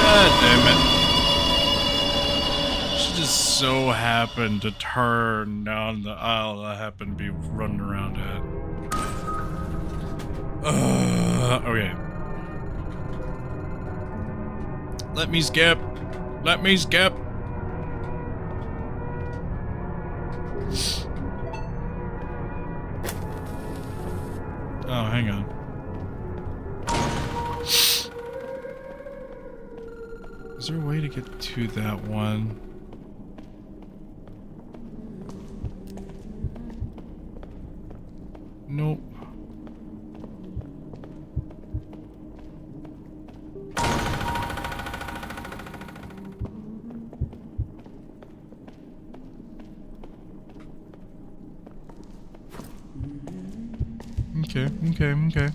God damn it. She just so happened to turn down the aisle I happened to be running around at. Okay. Let me skip. Let me skip. Oh, hang on. Is there a way to get to that one? Nope. Okay.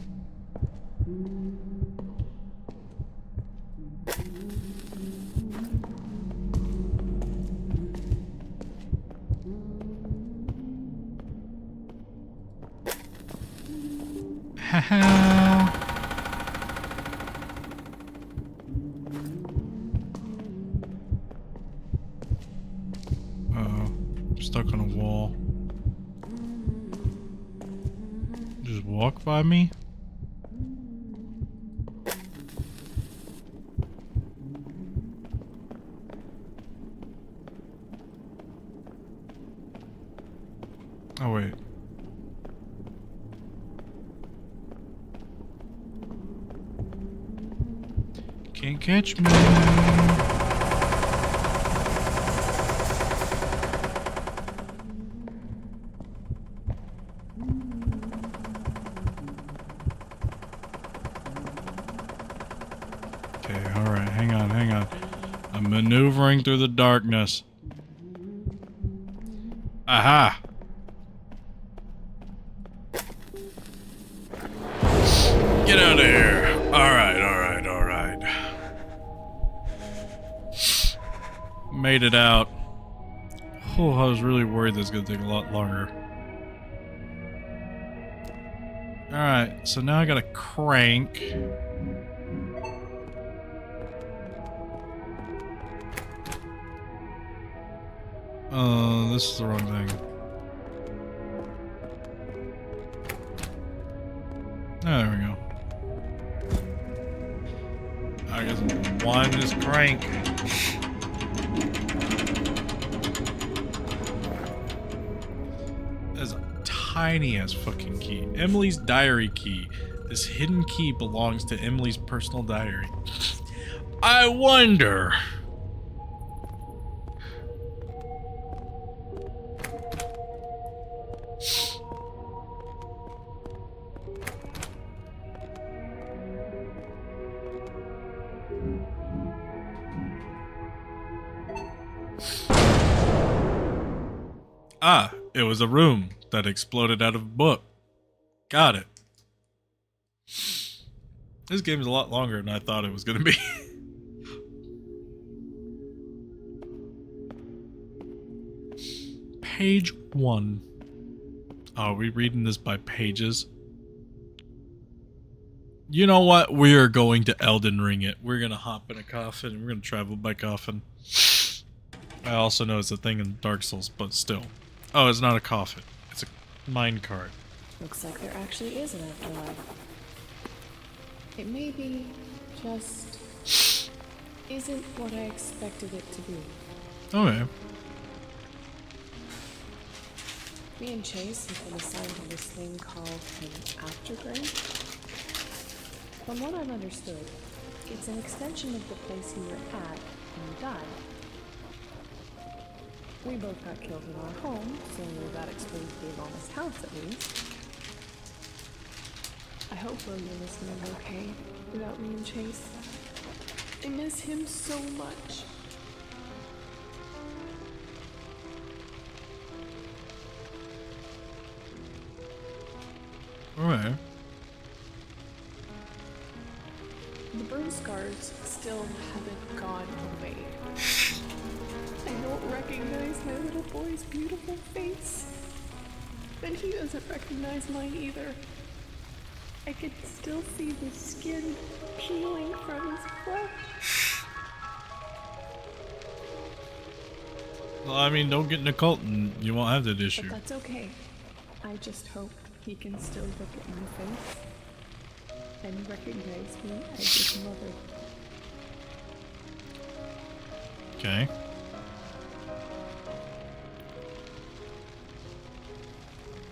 Haha. Uh-oh. I'm stuck on a wall. Just walk by me? Oh, wait. Can't catch me. Okay, alright, hang on. I'm maneuvering through the darkness. Aha! Get out of here! Alright. Made it out. Oh, I was really worried this was gonna take a lot longer. Alright, so now I gotta crank. Oh, this is the wrong thing. There we go. I guess one is crank. That's a tiny ass fucking key. Emily's diary key. This hidden key belongs to Emily's personal diary. I wonder. Ah, it was a room that exploded out of a book. Got it. This game is a lot longer than I thought it was going to be. Page 1. Oh, are we reading this by pages? You know what? We are going to Elden Ring it. We're going to hop in a coffin and we're going to travel by coffin. I also know it's a thing in Dark Souls, but still. Oh, it's not a coffin. It's a mine cart. Looks like there actually is an afterlife. It may be just isn't what I expected it to be. Okay. Me and Chase have been assigned to this thing called an aftergrave. From what I've understood, it's an extension of the place you were at when you died. We both got killed in our home, so that explains the enormous house at least. I hope William is doing okay without me and Chase. I miss him so much. Alright. The burn scars still haven't gone away. I don't recognize my little boy's beautiful face. And he doesn't recognize mine either. I could still see the skin peeling from his flesh. Well, I mean, don't get in a cult and you won't have that But issue. that's okay. I just hope he can still look at my face and recognize me as his mother. Okay.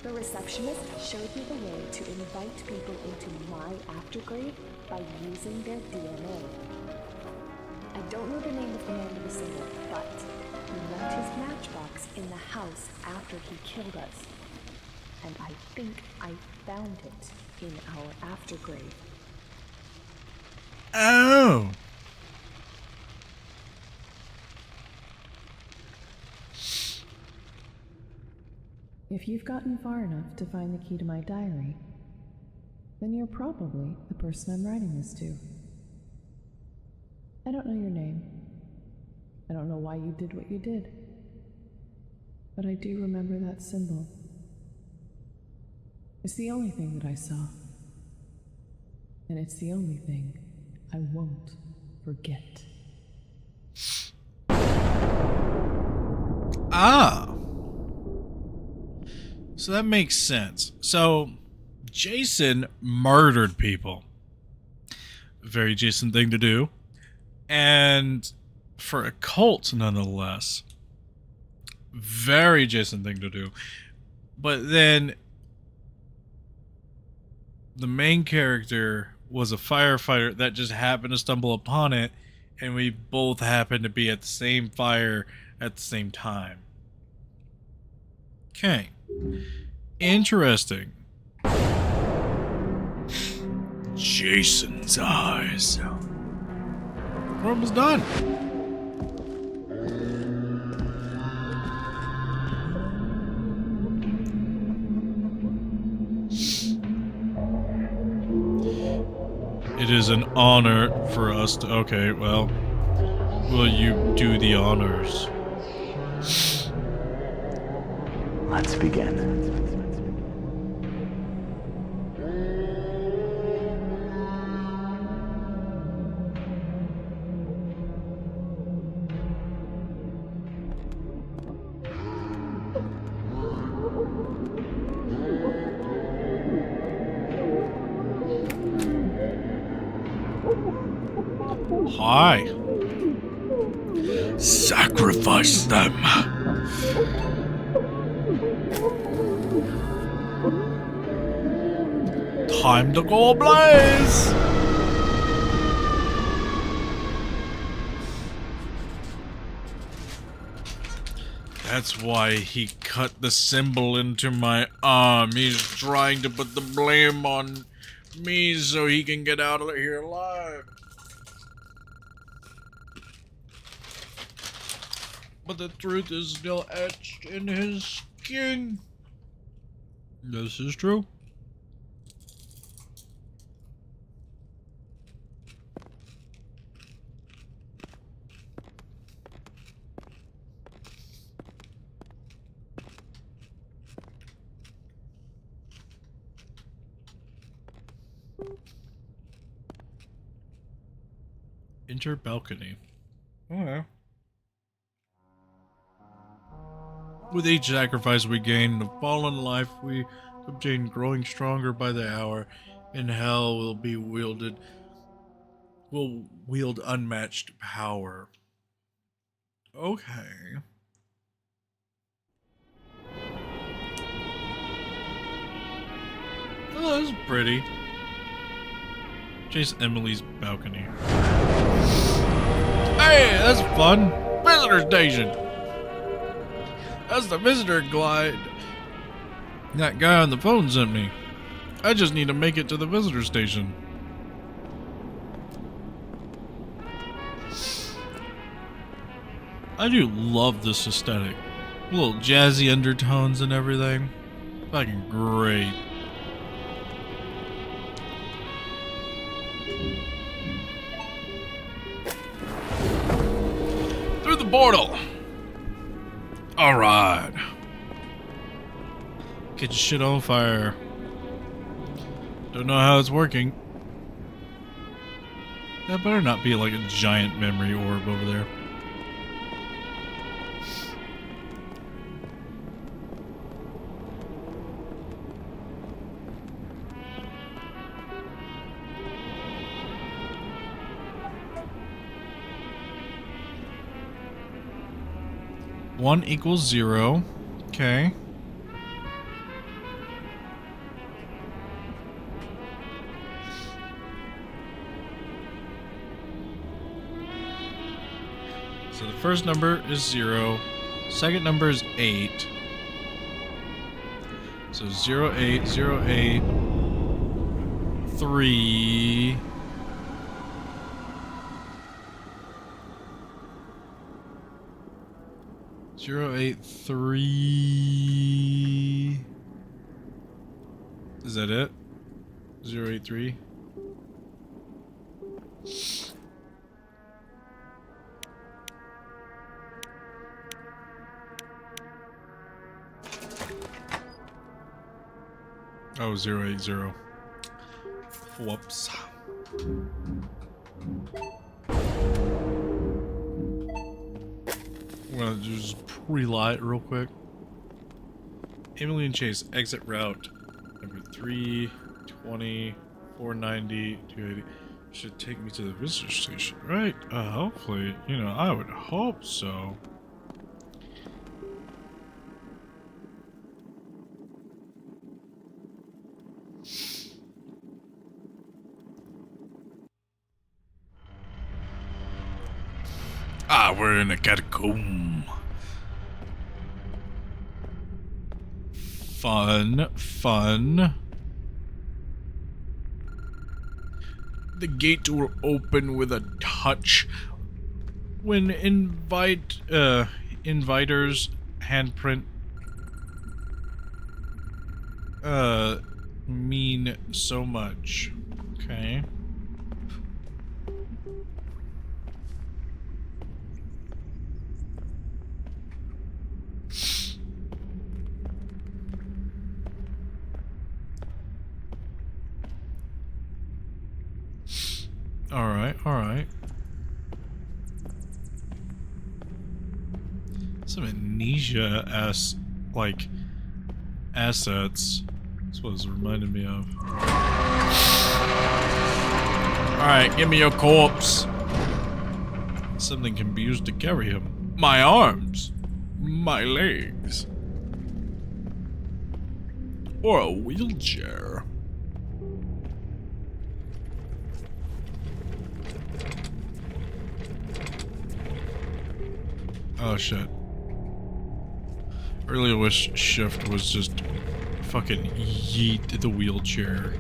The receptionist showed me the way to invite people into my aftergrave by using their DNA. I don't know the name of the man in the symbol, but he left his matchbox in the house after he killed us. And I think I found it in our aftergrave. Oh! If you've gotten far enough to find the key to my diary, then you're probably the person I'm writing this to. I don't know your name. I don't know why you did what you did. But I do remember that symbol. It's the only thing that I saw. And it's the only thing I won't forget. Ah! So that makes sense. So, Jason murdered people. Very Jason thing to do. And for a cult, nonetheless. Very Jason thing to do. But then the main character was a firefighter that just happened to stumble upon it, and we both happened to be at the same fire at the same time. Okay. Interesting. Jason's eyes. We're almost done. It is an honor for us to... Okay, well... Will you do the honors? Let's begin. Hi. Sacrifice them. Time to go ablaze. That's why he cut the symbol into my arm. He's trying to put the blame on me so he can get out of here alive. But the truth is still etched in his skin. This is true. Enter balcony. Okay. With each sacrifice we gain a fallen life, we obtain growing stronger by the hour. In hell will wield unmatched power. Okay. Oh, that's pretty. Chase Emily's balcony. Hey, that's fun. Visitor station. That's the visitor glide that guy on the phone sent me. I just need to make it to the visitor station. I do love this aesthetic. Little jazzy undertones and everything. Fucking great. Through the portal. Alright. Get your shit on fire. Don't know how it's working. That better not be like a giant memory orb over there. 1 equals 0. Okay. So the first number is 0. Second number is 8. So 0, 8, 0, 8, 3. Zero, 8, 3. Is that it? 0, 8, 3. Oh, 0, 8, 0. Whoops. I'm gonna just pre-lie it real quick. Emily and Chase, exit route number 320, 490, 280. Should take me to the visitor station, right? Hopefully, you know, I would hope so. Ah, we're in a catacomb. Fun, fun. The gate will open with a touch. When inviters handprint mean so much. Okay. Alright, alright. Some amnesia like assets. That's what it's reminded me of. Alright, give me your corpse. Something can be used to carry him. My arms. My legs. Or a wheelchair. Oh shit. Really wish shift was just fucking yeet the wheelchair.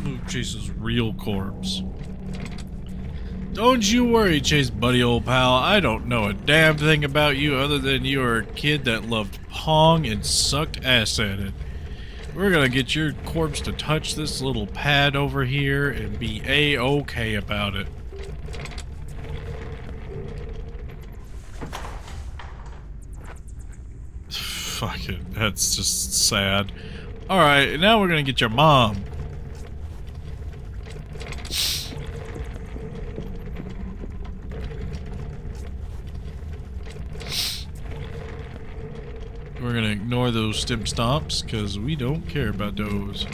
Move Chase's real corpse. Don't you worry, Chase, buddy old pal. I don't know a damn thing about you other than you're a kid that loved Pong and sucked ass at it. We're gonna get your corpse to touch this little pad over here and be A-okay about it. Fuck it, that's just sad. Alright, now we're gonna get your mom. We're gonna ignore those stim stomps, because we don't care about those.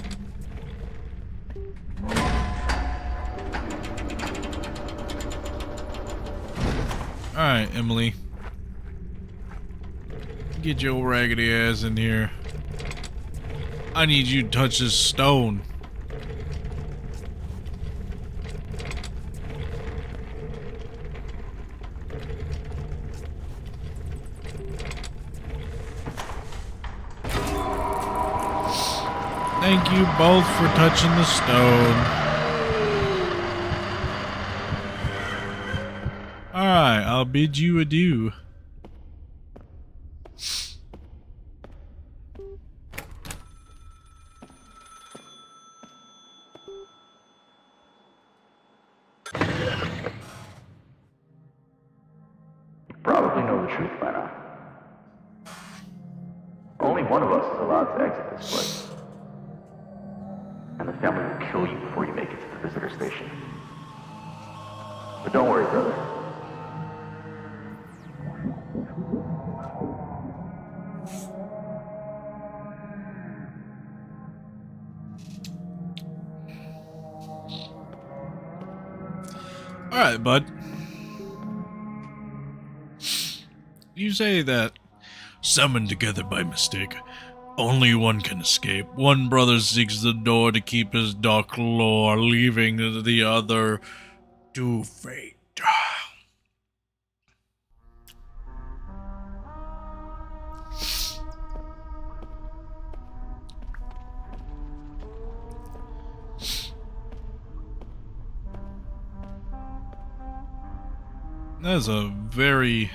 Alright, Emily. Get your raggedy ass in here. I need you to touch this stone. Thank you both for touching the stone. Alright, I'll bid you adieu. Probably know the truth by now. Only one of us is allowed to exit this place. And the family will kill you before you make it to the visitor station. But don't worry, brother. Alright, bud. You say that summoned together by mistake. Only one can escape. One brother seeks the door to keep his dark lore, leaving the other to fate. That is a very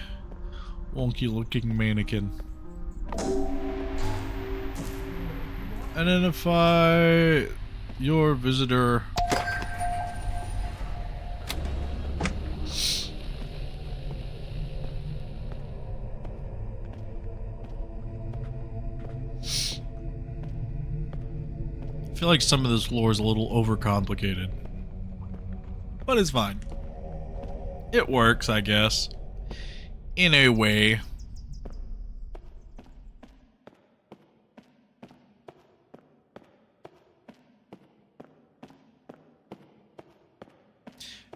wonky looking mannequin. Identify your visitor. I feel like some of this lore is a little overcomplicated, but it's fine. It works, I guess, in a way.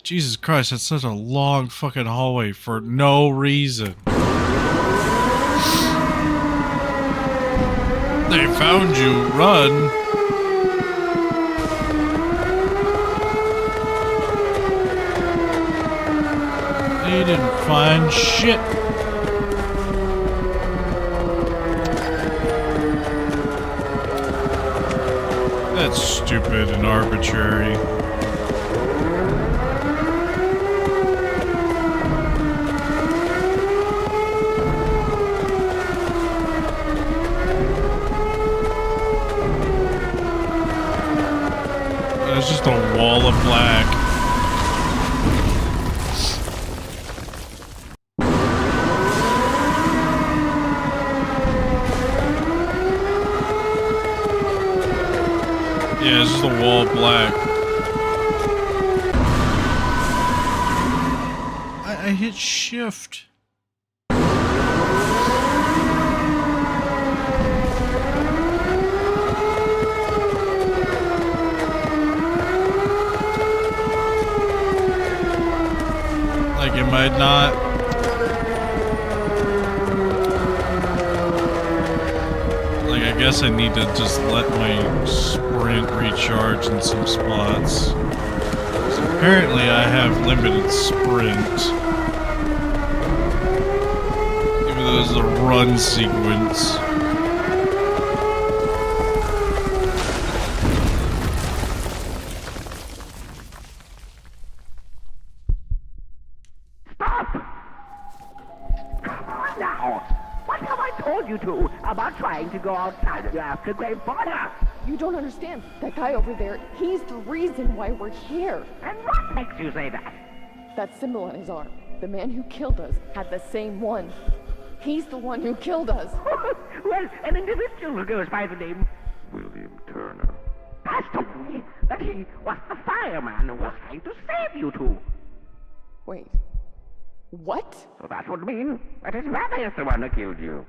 Jesus Christ, that's such a long fucking hallway for no reason. They found you, run. They didn't find shit. That's stupid and arbitrary. It's just a wall of black. Yeah, it's just a wall of black. I hit shift. Like, am I not? Like, I guess I need to just let my sprint recharge in some spots. So apparently I have limited sprint. Even though there's a run sequence. About trying to go outside of your aftergrave border. You don't understand. That guy over there, he's the reason why we're here. And what makes you say that? That symbol on his arm. The man who killed us had the same one. He's the one who killed us. Well, an individual who goes by the name William Turner has told me that he was the fireman who was trying to save you two. Wait. What? So that would mean that his brother is the one who killed you.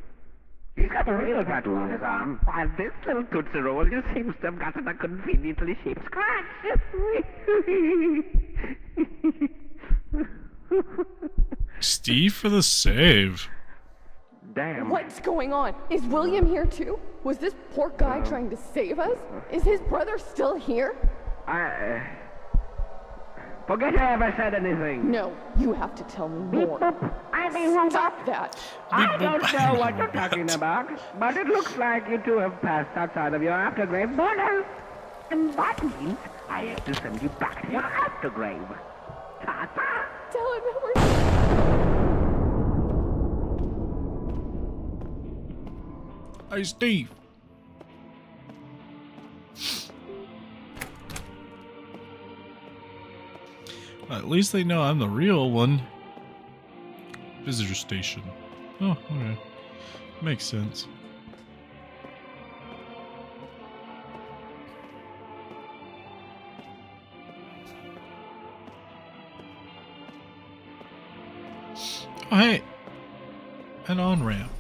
He's got a real tattoo on his arm, while this little Tootsie Roll just seems to have gotten a conveniently shaped scratch. Steve for the save. Damn. What's going on? Is William here too? Was this poor guy trying to save us? Is his brother still here? Forget I ever said anything. No, you have to tell me more. Stop that. I don't know what you're talking about, but it looks like you two have passed outside of your aftergrave border. And that means I have to send you back to your aftergrave. Ta-ta! Tell him that we're... Hey, Steve. Well, at least they know I'm the real one. Visitor station. Oh, okay. Makes sense. Oh, hey. An on-ramp.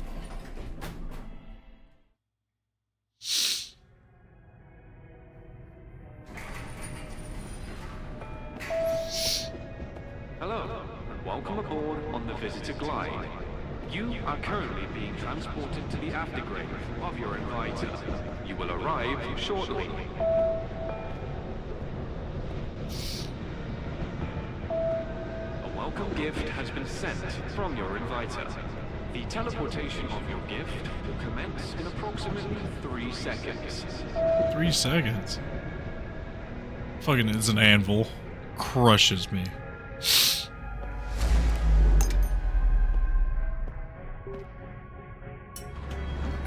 welcome aboard on the Visitor Glide. You are currently being transported to the aftergrave of your inviter. You will arrive shortly. A welcome gift has been sent from your inviter. The teleportation of your gift will commence in approximately 3 seconds. 3 seconds? Fucking is an anvil. Crushes me.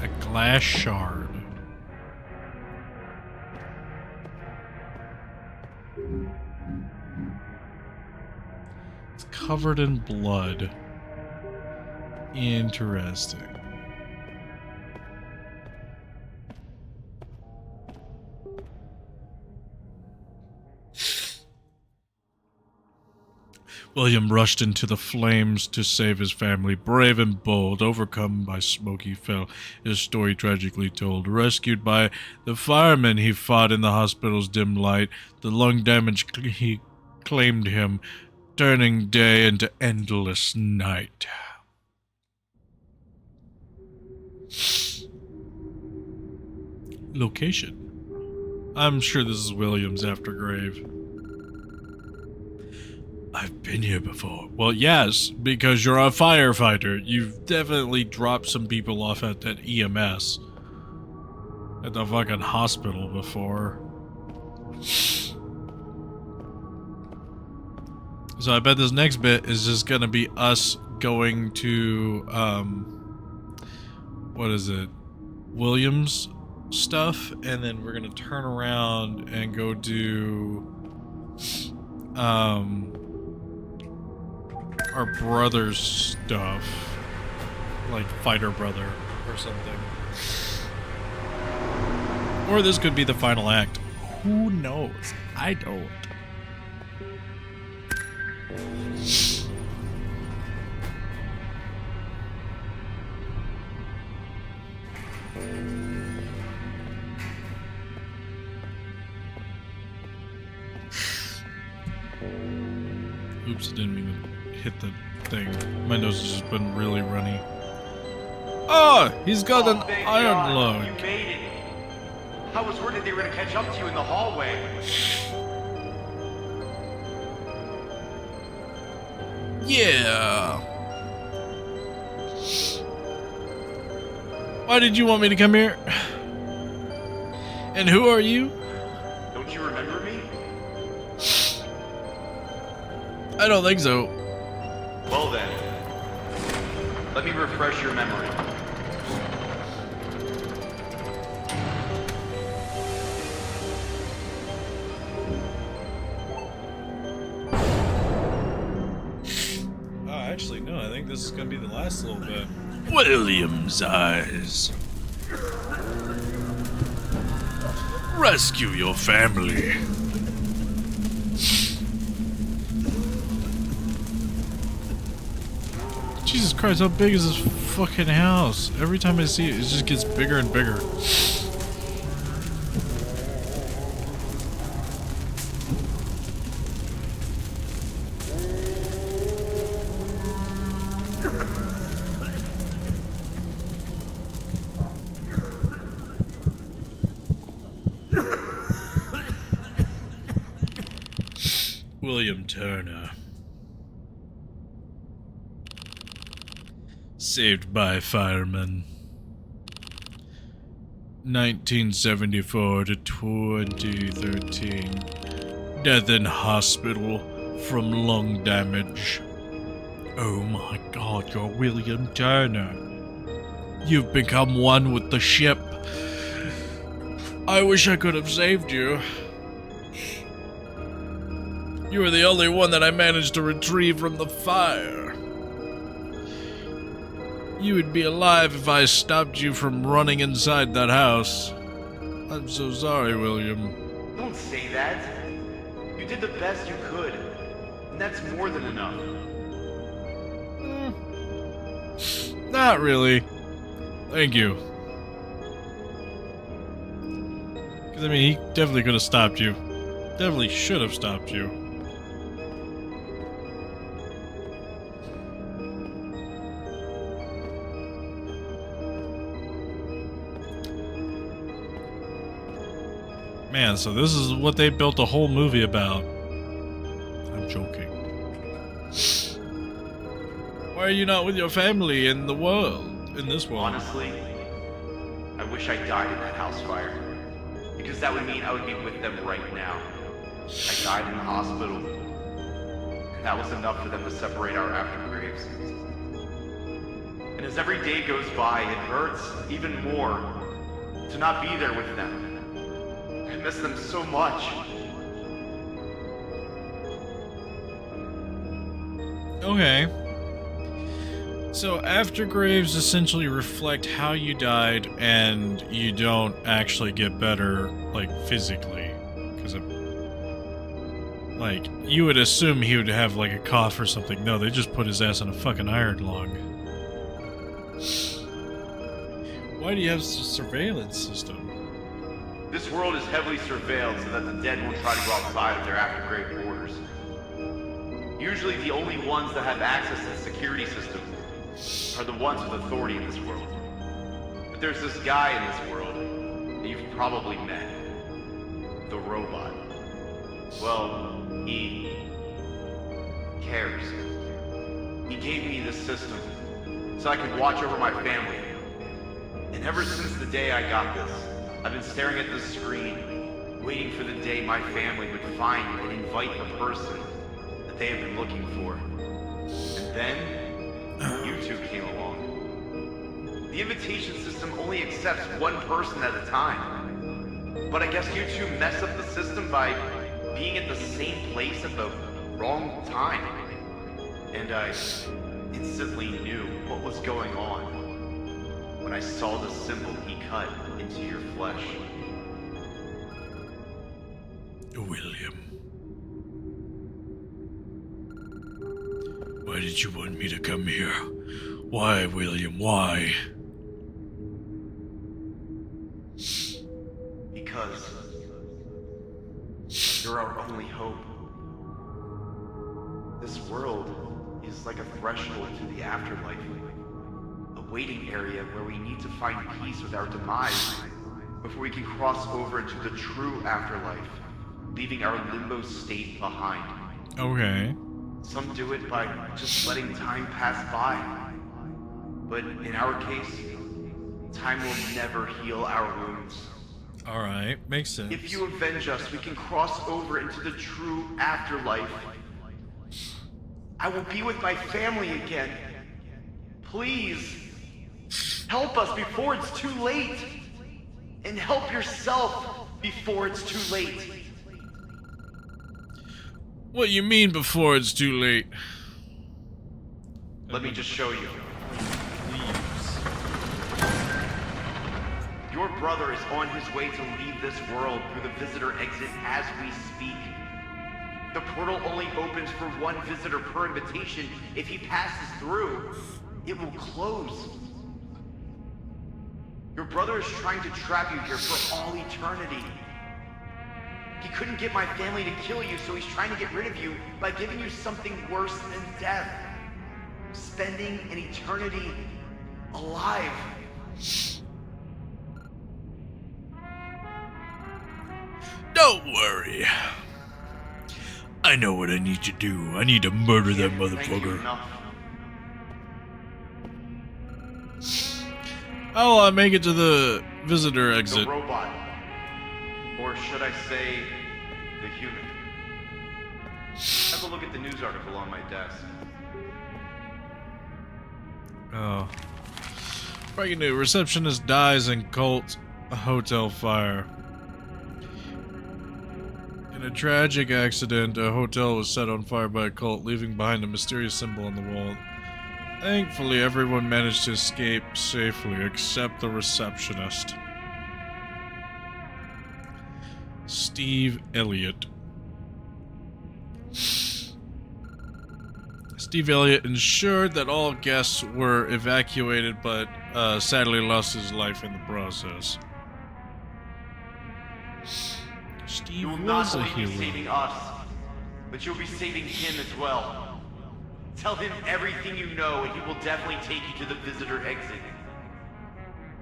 A glass shard. It's covered in blood. Interesting. William rushed into the flames to save his family. Brave and bold, overcome by smoke he fell. His story tragically told. Rescued by the firemen he fought in the hospital's dim light. The lung damage he claimed him, turning day into endless night. Location. I'm sure this is William's aftergrave. I've been here before. Well, yes, because you're a firefighter. You've definitely dropped some people off at that EMS. At the fucking hospital before. So I bet this next bit is just gonna be us going to, what is it? Williams stuff, and then we're gonna turn around and go do, our brother's stuff, like Fighter Brother or something. Or this could be the final act. Who knows? I don't. Oops, I didn't mean to hit the thing. My nose has just been really runny. Oh, he's got an iron lung. You made it. I was worried they were going to catch up to you in the hallway. Yeah. Why did you want me to come here? And who are you? Don't you remember me? I don't think so. Well then, let me refresh your memory. Actually, no, I think this is gonna be the last little bit. William's eyes. Rescue your family. Jesus Christ, how big is this fucking house? Every time I see it, it just gets bigger and bigger. William Turner. Saved by firemen. 1974 to 2013. Death in hospital from lung damage. Oh my God, you're William Turner. You've become one with the ship. I wish I could have saved you. You were the only one that I managed to retrieve from the fire. You would be alive if I stopped you from running inside that house. I'm so sorry, William. Don't say that. You did the best you could, and that's more than enough. Not really. Thank you. Because, I mean, he definitely could have stopped you. Definitely should have stopped you. Man, so this is what they built a whole movie about. I'm joking. Why are you not with your family in the world? In this world? Honestly, I wish I died in that house fire. Because that would mean I would be with them right now. I died in the hospital. And that was enough for them to separate our aftergraves. And as every day goes by, it hurts even more to not be there with them. I miss them so much. Okay. So aftergraves essentially reflect how you died, and you don't actually get better, like, physically. Because, like, you would assume he would have, like, a cough or something. No, they just put his ass in a fucking iron lung. Why do you have a surveillance system? This world is heavily surveilled so that the dead won't try to go outside of their aftergrave borders. Usually the only ones that have access to the security system are the ones with authority in this world. But there's this guy in this world that you've probably met. The robot. Well, he cares. He gave me this system so I could watch over my family. And ever since the day I got this, I've been staring at this screen, waiting for the day my family would find and invite the person that they have been looking for. And then, you two came along. The invitation system only accepts one person at a time. But I guess you two messed up the system by being at the same place at the wrong time. And I instantly knew what was going on when I saw the symbol he cut into your flesh. William. Why did you want me to come here? Why, William, why? Because you're our only hope. This world is like a threshold to the afterlife. A waiting area where we need to find peace with our demise before we can cross over into the true afterlife, leaving our limbo state behind. Okay. Some do it by just letting time pass by. But in our case, time will never heal our wounds. Alright, makes sense. If you avenge us, we can cross over into the true afterlife. I will be with my family again. Please, help us before it's too late. And help yourself before it's too late. What you mean before it's too late? Let me just show you. Your brother is on his way to leave this world through the visitor exit as we speak. The portal only opens for one visitor per invitation. If he passes through, it will close. Your brother is trying to trap you here for all eternity. He couldn't get my family to kill you, so he's trying to get rid of you by giving you something worse than death. Spending an eternity alive. Don't worry. I know what I need to do. I need to murder that motherfucker. How will I make it to the visitor exit? The robot. Or should I say, the human. Have a look at the news article on my desk. Oh. Breaking news. Receptionist dies in cult hotel fire. In a tragic accident, a hotel was set on fire by a cult, leaving behind a mysterious symbol on the wall. Thankfully, everyone managed to escape safely, except the receptionist. Steve Elliott. Steve Elliott ensured that all guests were evacuated, but sadly lost his life in the process. Steve You will was not a only be hero. saving us, but you'll be saving him as well. Tell him everything you know, and he will definitely take you to the visitor exit.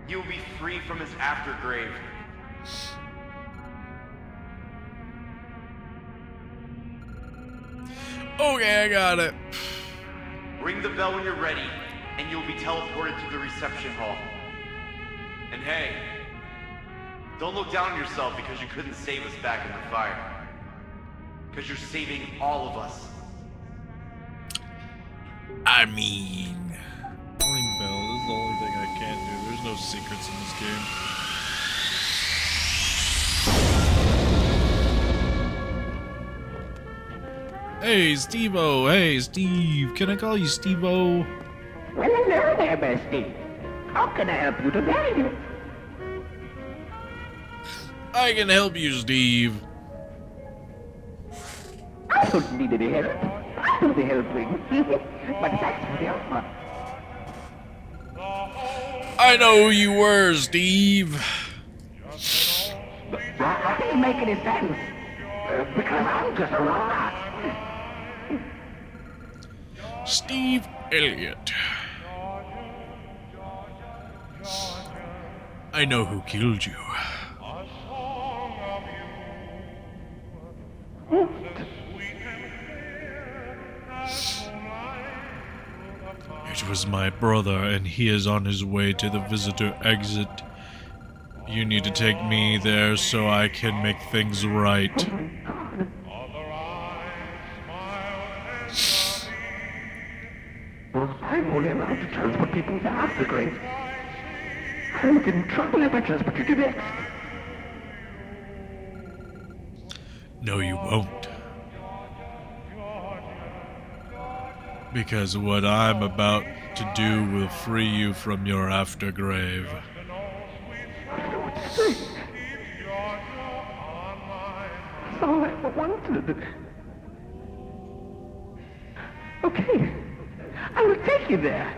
You will be free from his aftergrave. Okay, I got it. Ring the bell when you're ready, and you'll be teleported to the reception hall. And hey, don't look down on yourself because you couldn't save us back in the fire. Because you're saving all of us. I mean... Ring bell, this is the only thing I can do. There's no secrets in this game. Hey, Steve-O! Hey, Steve! Can I call you Steve-O? Well, hello there, bestie. How can I help you today? I can help you, Steve. I don't need any help. I do the helping. But thanks for the offer. I know who you were, Steve. That doesn't make any sense. Because I'm just a robot. Steve Elliott. I know who killed you. It was my brother, and he is on his way to the visitor exit. You need to take me there so I can make things right. I'm only allowed to transport people to aftergrade. I'll get in trouble if I transport you to next. No, you won't. Because what I'm about to do will free you from your aftergrave. That's all I ever wanted. Okay, I will take you there.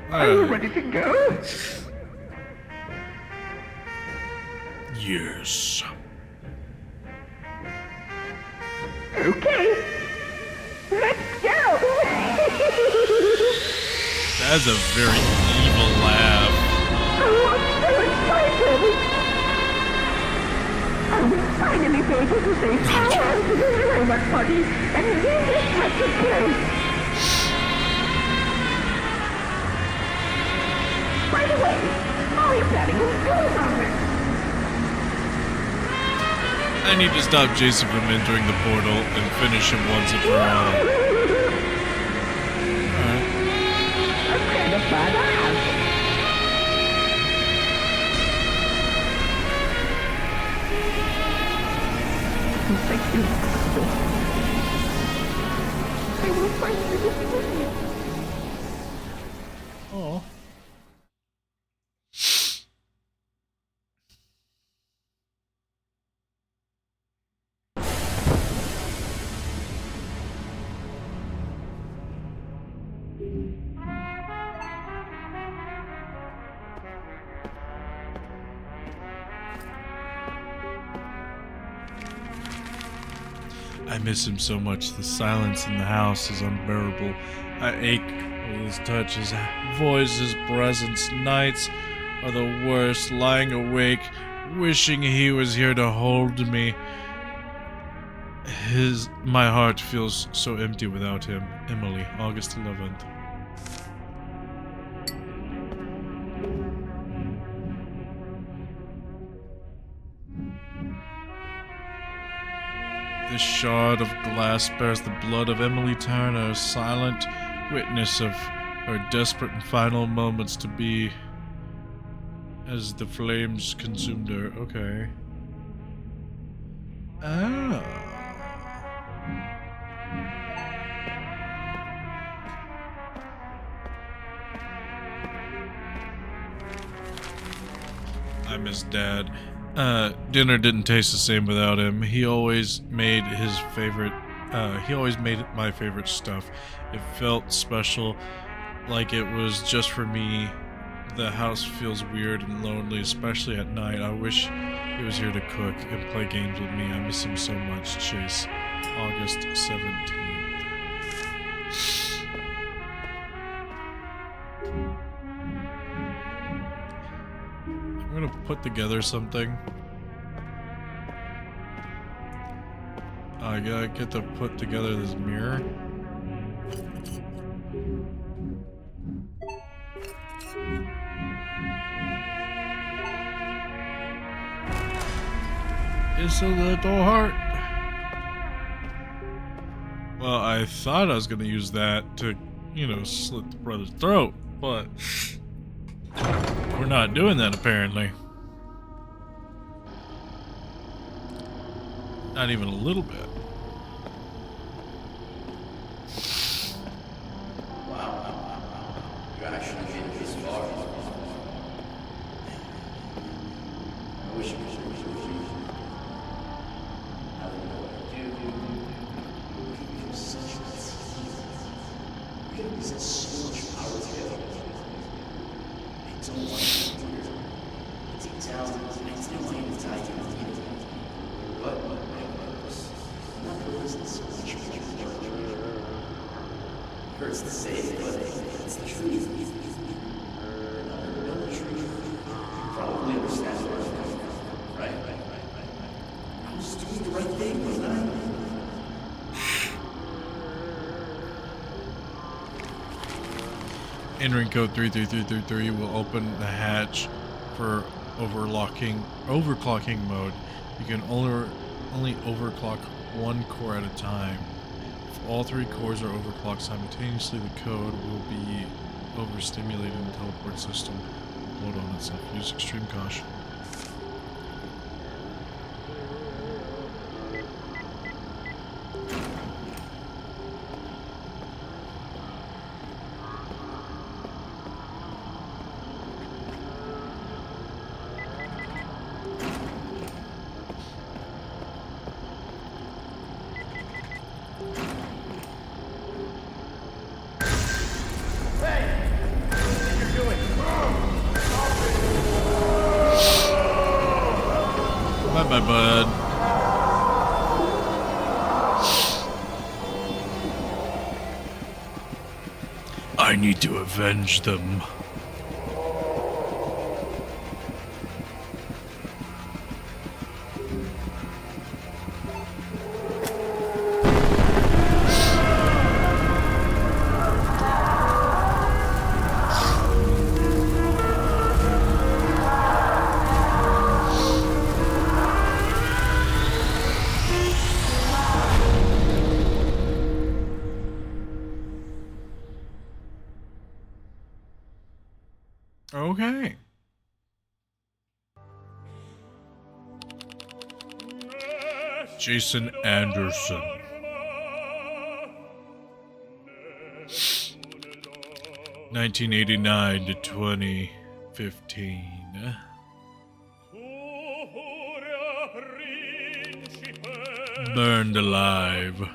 Are you ready to go? Yes. Okay, let's go. That's a very evil laugh. Oh, I'm so excited. I will finally be able to say farewell to this robot body and leave this wretched place. By the way, are you planning on doing something? I need to stop Jason from entering the portal and finish him once and for all. Alright. I'm kind of badass. Thank you. I will finally defeat you. Oh. I miss him so much. The silence in the house is unbearable. I ache with his touch, his voice, his presence. Nights are the worst, lying awake, wishing he was here to hold me. My heart feels so empty without him. Emily, August 11th. This shard of glass bears the blood of Emily Turner, silent witness of her desperate and final moments to be as the flames consumed her. Okay. Oh. I miss Dad. Dinner didn't taste the same without him. He always made his favorite, he always made my favorite stuff. It felt special, like it was just for me. The house feels weird and lonely, especially at night. I wish he was here to cook and play games with me. I miss him so much. Chase, August 17th. I'm gonna put together something. I gotta get to put together this mirror. It's a little heart. Well, I thought I was gonna use that to, you know, slit the brother's throat, but we're not doing that apparently. Not even a little bit. Wow. You actually made it this far. I wish I could show you. I don't know what to do. You're such a team. We can possess so much power together. I don't want to be here. I take talent and I didn't want you to tie to me. But my purpose, not wasn't so much more. Hurts to say, but it's the truth. Know the truth. You probably understand where I'm coming from, right? I was doing the right thing, wasn't I? Entering code 33333 will open the hatch for overclocking mode. You can only overclock one core at a time. If all three cores are overclocked simultaneously, the code will be overstimulated and the teleport system will load on itself. Use extreme caution. Bye, bud. I need to avenge them. Okay. Jason Anderson. (1989 to 2015). Burned alive.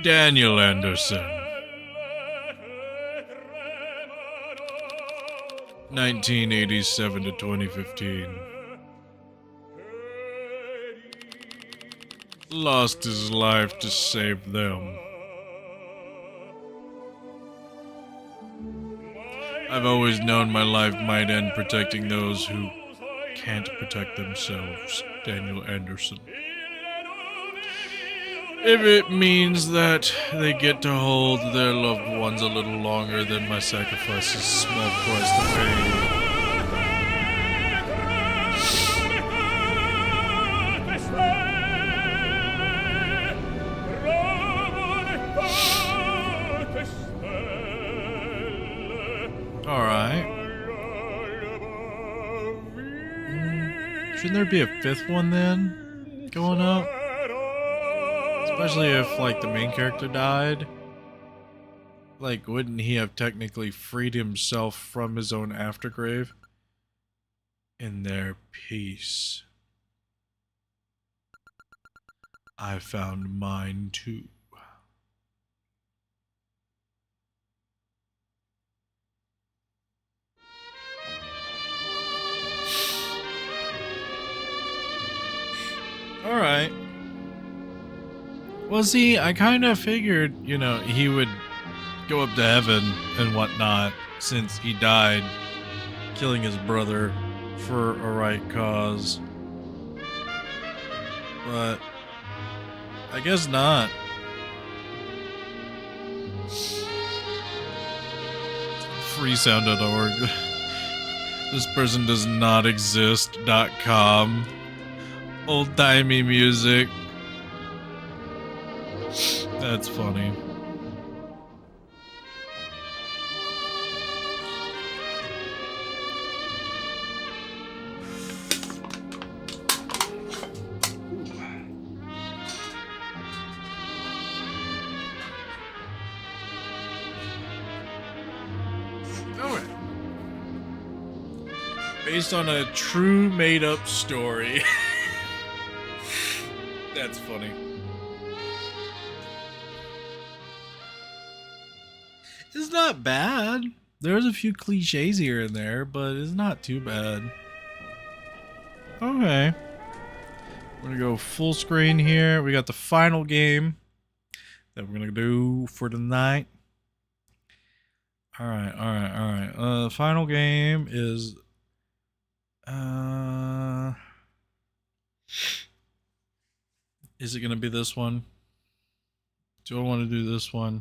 Daniel Anderson. 1987 to 2015. Lost his life to save them. I've always known my life might end protecting those who can't protect themselves. Daniel Anderson. If it means that they get to hold their loved ones a little longer, then my sacrifice is a small price to pay. Alright. Shouldn't there be a fifth one then? Going up? Especially if, like, the main character died. Like, wouldn't he have technically freed himself from his own aftergrave? In their peace. I found mine too. Alright. Well, see, I kind of figured, you know, he would go up to heaven and whatnot since he died killing his brother for a right cause. But I guess not. Freesound.org. This person does not exist.com. Old-timey music. That's funny. Based on a true made-up story. That's funny. It's not bad. There's a few cliches here and there, but it's not too bad. Okay. We're gonna go full screen here. We got the final game that we're gonna do for the night. Alright. Final game is is it gonna be this one? Do I want to do this one?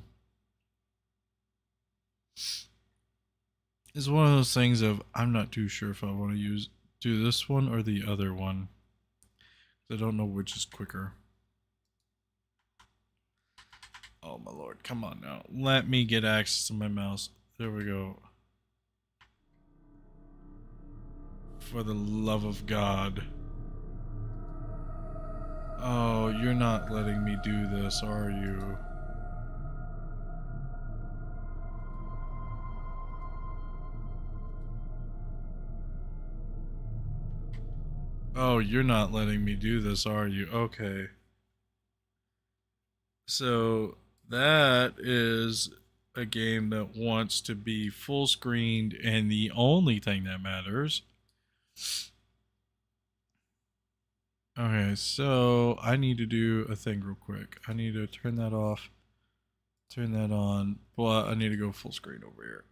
It's one of those things of I'm not too sure if I want to do this one or the other one. I don't know which is quicker. Oh my lord, come on now. Let me get access to my mouse. There we go. For the love of God. Oh, you're not letting me do this, are you? Oh, you're not letting me do this, are you? Okay. So, that is a game that wants to be full screened, and the only thing that matters. Okay, so I need to do a thing real quick. I need to turn that off, turn that on, but I need to go full screen over here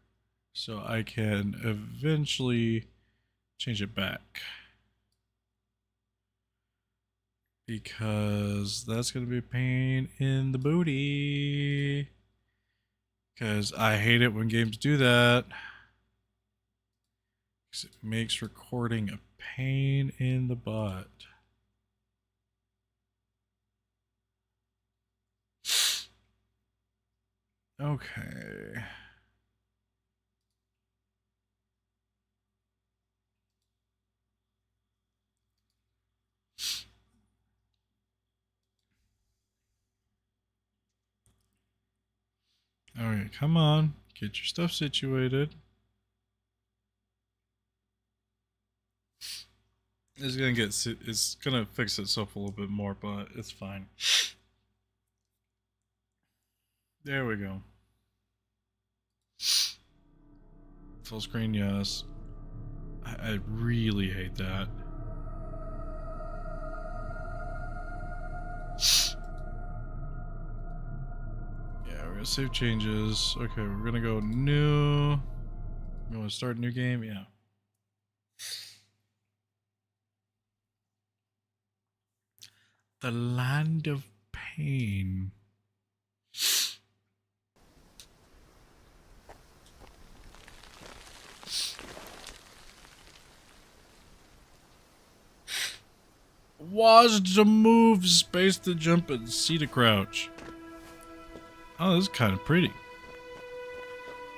so I can eventually change it back, because that's going to be a pain in the booty, because I hate it when games do that, because it makes recording a pain in the butt. Okay. Alright, come on. Get your stuff situated. It's gonna fix itself a little bit more, but it's fine. There we go. Full screen, yes. I really hate that. Yeah, we're gonna save changes. Okay, we're gonna go new. You wanna start a new game? Yeah. The Land of Pain. Was to move, space to jump, and C to crouch. Oh, this is kind of pretty.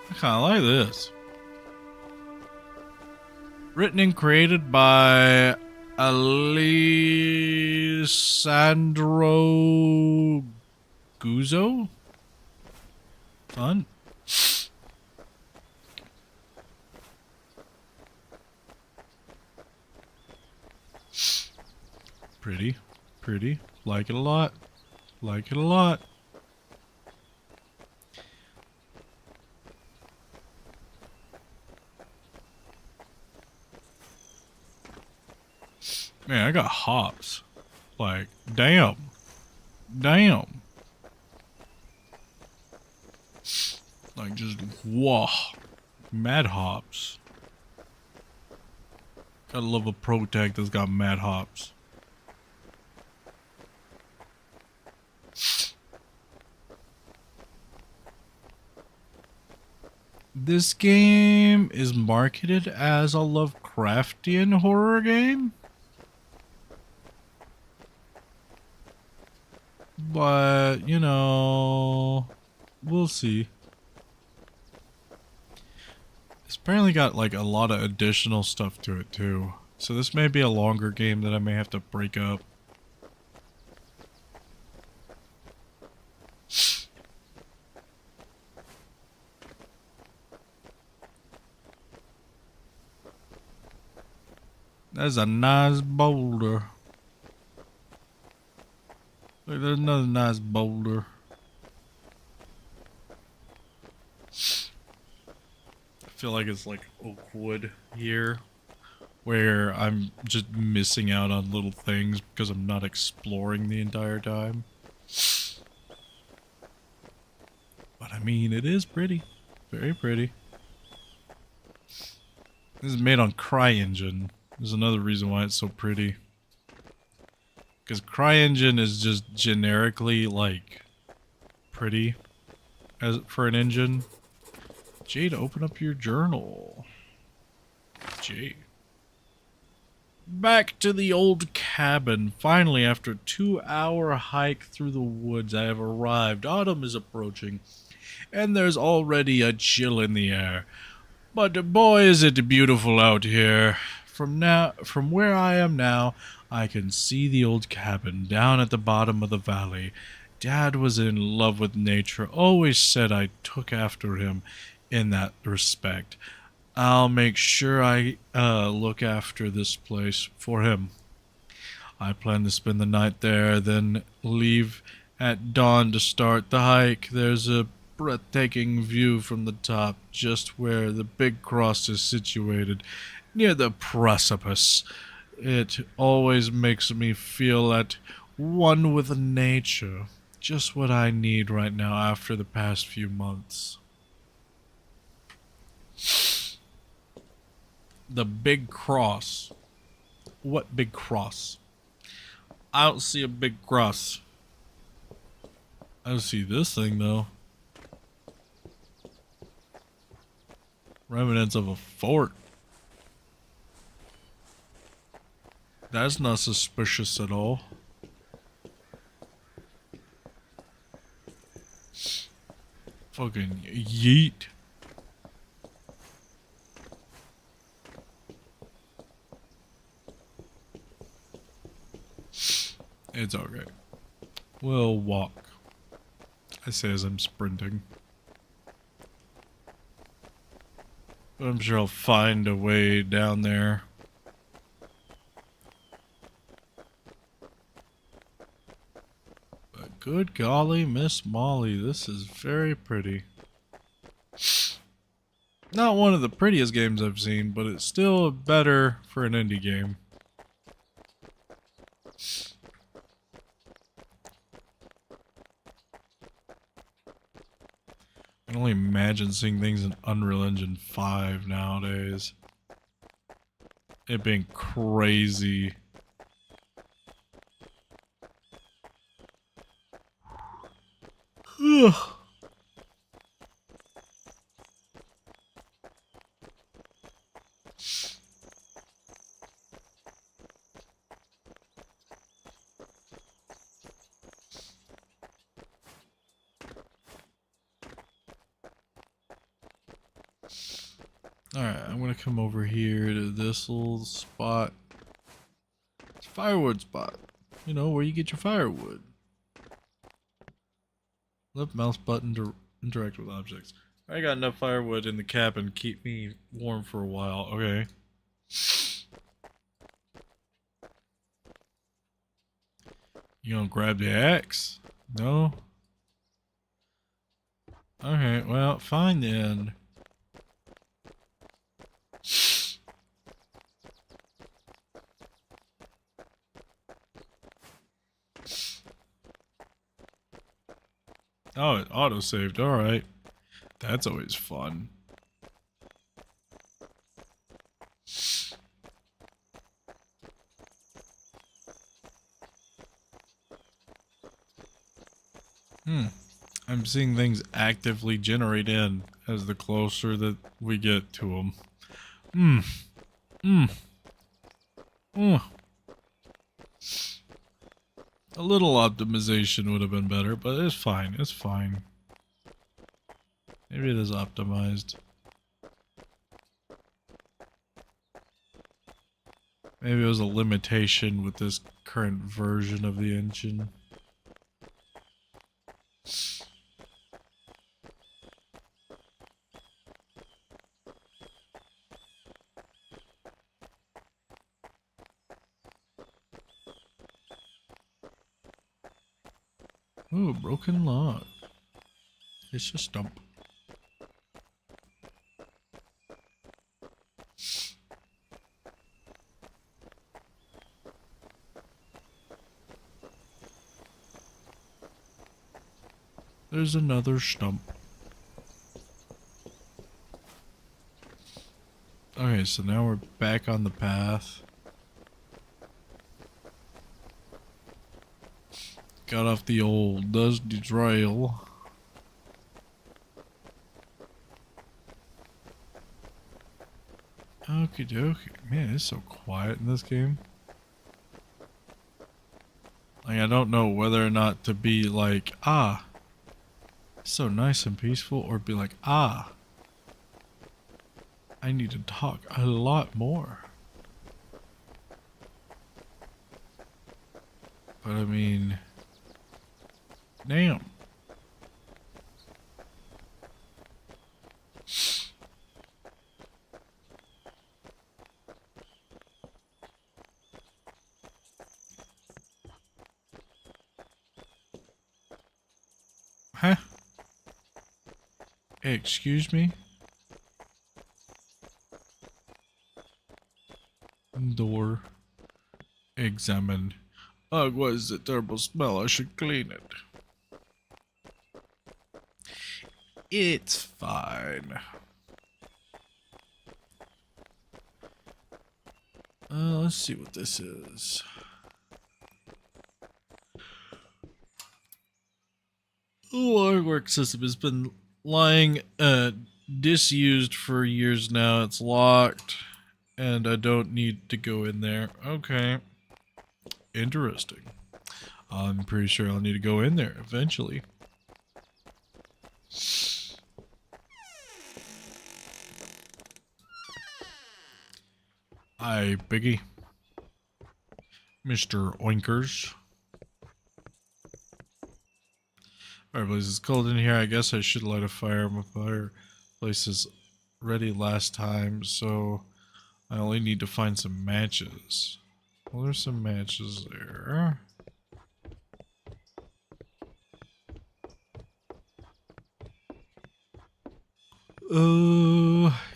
I kind of like this. Written and created by Alessandro Guzzo? Fun. Pretty. Pretty. Like it a lot. Like it a lot. Man, I got hops. Like, damn. Damn. Like, just, whoa. Mad hops. Gotta love a Protect that's got mad hops. This game is marketed as a Lovecraftian horror game. But, you know, we'll see. It's apparently got like a lot of additional stuff to it too. So this may be a longer game that I may have to break up. That's a nice boulder. Look, there's another nice boulder. I feel like it's like oak wood here, where I'm just missing out on little things because I'm not exploring the entire time. But I mean, it is pretty. Very pretty. This is made on CryEngine. There's another reason why it's so pretty. Because CryEngine is just generically, like, pretty as for an engine. Jade, open up your journal. Jade. Back to the old cabin. Finally, after a 2-hour hike through the woods, I have arrived. Autumn is approaching, and there's already a chill in the air. But boy, is it beautiful out here. From where I am now, I can see the old cabin down at the bottom of the valley. Dad was in love with nature, always said I took after him in that respect. I'll make sure I look after this place for him. I plan to spend the night there, then leave at dawn to start the hike. There's a breathtaking view from the top, just where the big cross is situated, near the precipice. It always makes me feel at one with nature. Just what I need right now after the past few months. The big cross. What big cross? I don't see a big cross. I don't see this thing though. Remnants of a fort. That's not suspicious at all. Fucking yeet. It's okay. We'll walk. I say as I'm sprinting. But I'm sure I'll find a way down there. But good golly, Miss Molly, this is very pretty. Not one of the prettiest games I've seen, but it's still better for an indie game. I can only imagine seeing things in Unreal Engine 5 nowadays. It being crazy. Ugh. Alright, I'm gonna come over here to this little spot. It's a firewood spot. You know, where you get your firewood. Left mouse button to interact with objects. I got enough firewood in the cabin to keep me warm for a while. Okay. You gonna grab the axe? No? Okay, well, fine then. Oh, it auto-saved. Alright. That's always fun. I'm seeing things actively generate in as the closer that we get to them. A little optimization would have been better, but it's fine. It's fine. Maybe it is optimized. Maybe it was a limitation with this current version of the engine. Ooh, a broken log. It's a stump. There's another stump. Okay, so now we're back on the path. Got off the old dusty trail. Okie dokie. Man, it's so quiet in this game. Like, I don't know whether or not to be like, ah, so nice and peaceful, or be like, ah, I need to talk a lot more. But I mean, damn. Huh? Excuse me? Door examined. Ugh, what is the terrible smell? I should clean it. It's fine. Let's see what this is. The waterworks system has been lying disused for years now. It's locked, and I don't need to go in there. Okay. Interesting. I'm pretty sure I'll need to go in there eventually. Hi, Biggie. Mr. Oinkers. Fireplace is cold in here. I guess I should light a fire. My fireplace is ready last time, so I only need to find some matches. Well, there's some matches there.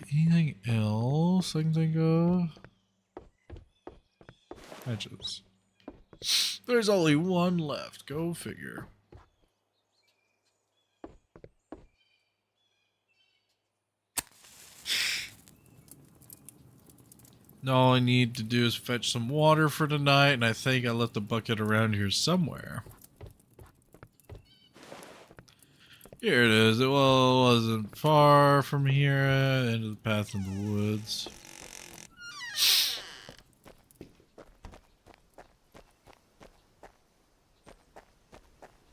Anything else I can think of? Matches. There's only one left. Go figure. All I need to do is fetch some water for tonight, and I think I left the bucket around here somewhere. Here it is. Well, it wasn't far from here. End of the path in the woods.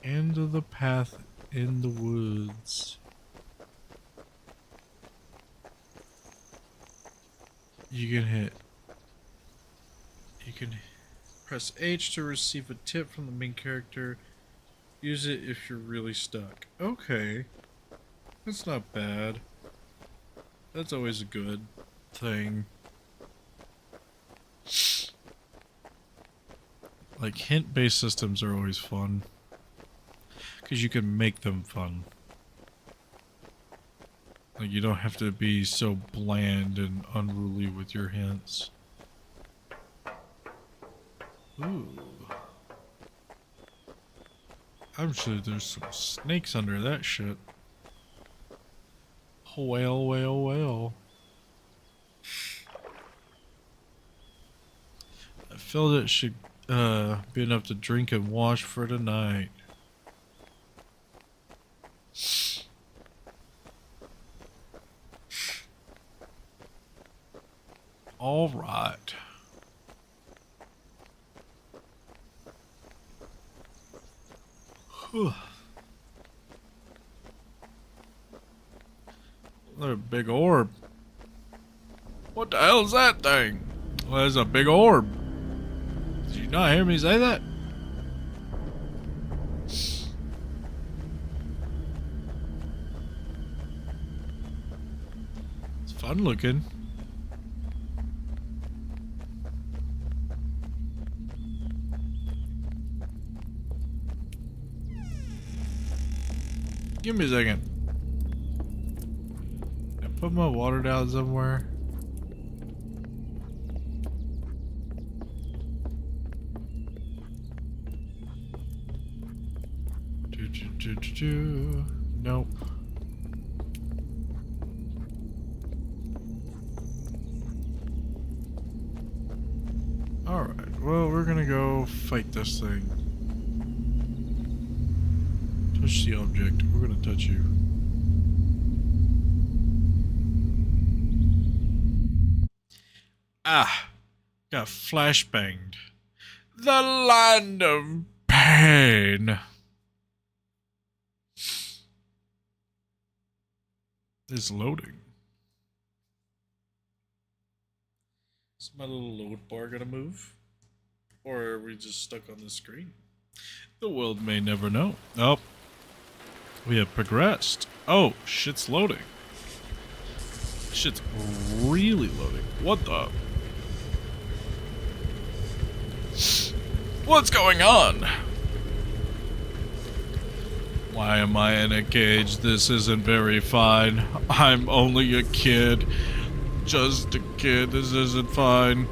End of the path in the woods. You can press H to receive a tip from the main character. Use it if you're really stuck. Okay. That's not bad. That's always a good thing. Like, hint-based systems are always fun. Because you can make them fun. Like, you don't have to be so bland and unruly with your hints. Ooh. I'm sure there's some snakes under that shit. Whale, whale, whale. I feel it should be enough to drink and wash for tonight. All right. Whew. Another big orb. What the hell is that thing? Well, there's a big orb. Did you not hear me say that? It's fun looking. Give me a second. Can I put my water down somewhere? Nope. Alright, well, we're gonna go fight this thing. Touch the object. We're gonna touch you. Ah! Got flashbanged. The land of pain! It's loading. Is my little load bar gonna move? Or are we just stuck on the screen? The world may never know. Oh. We have progressed. Oh, shit's loading. Shit's really loading. What the? What's going on? Why am I in a cage? This isn't very fine. I'm only a kid. Just a kid. This isn't fine.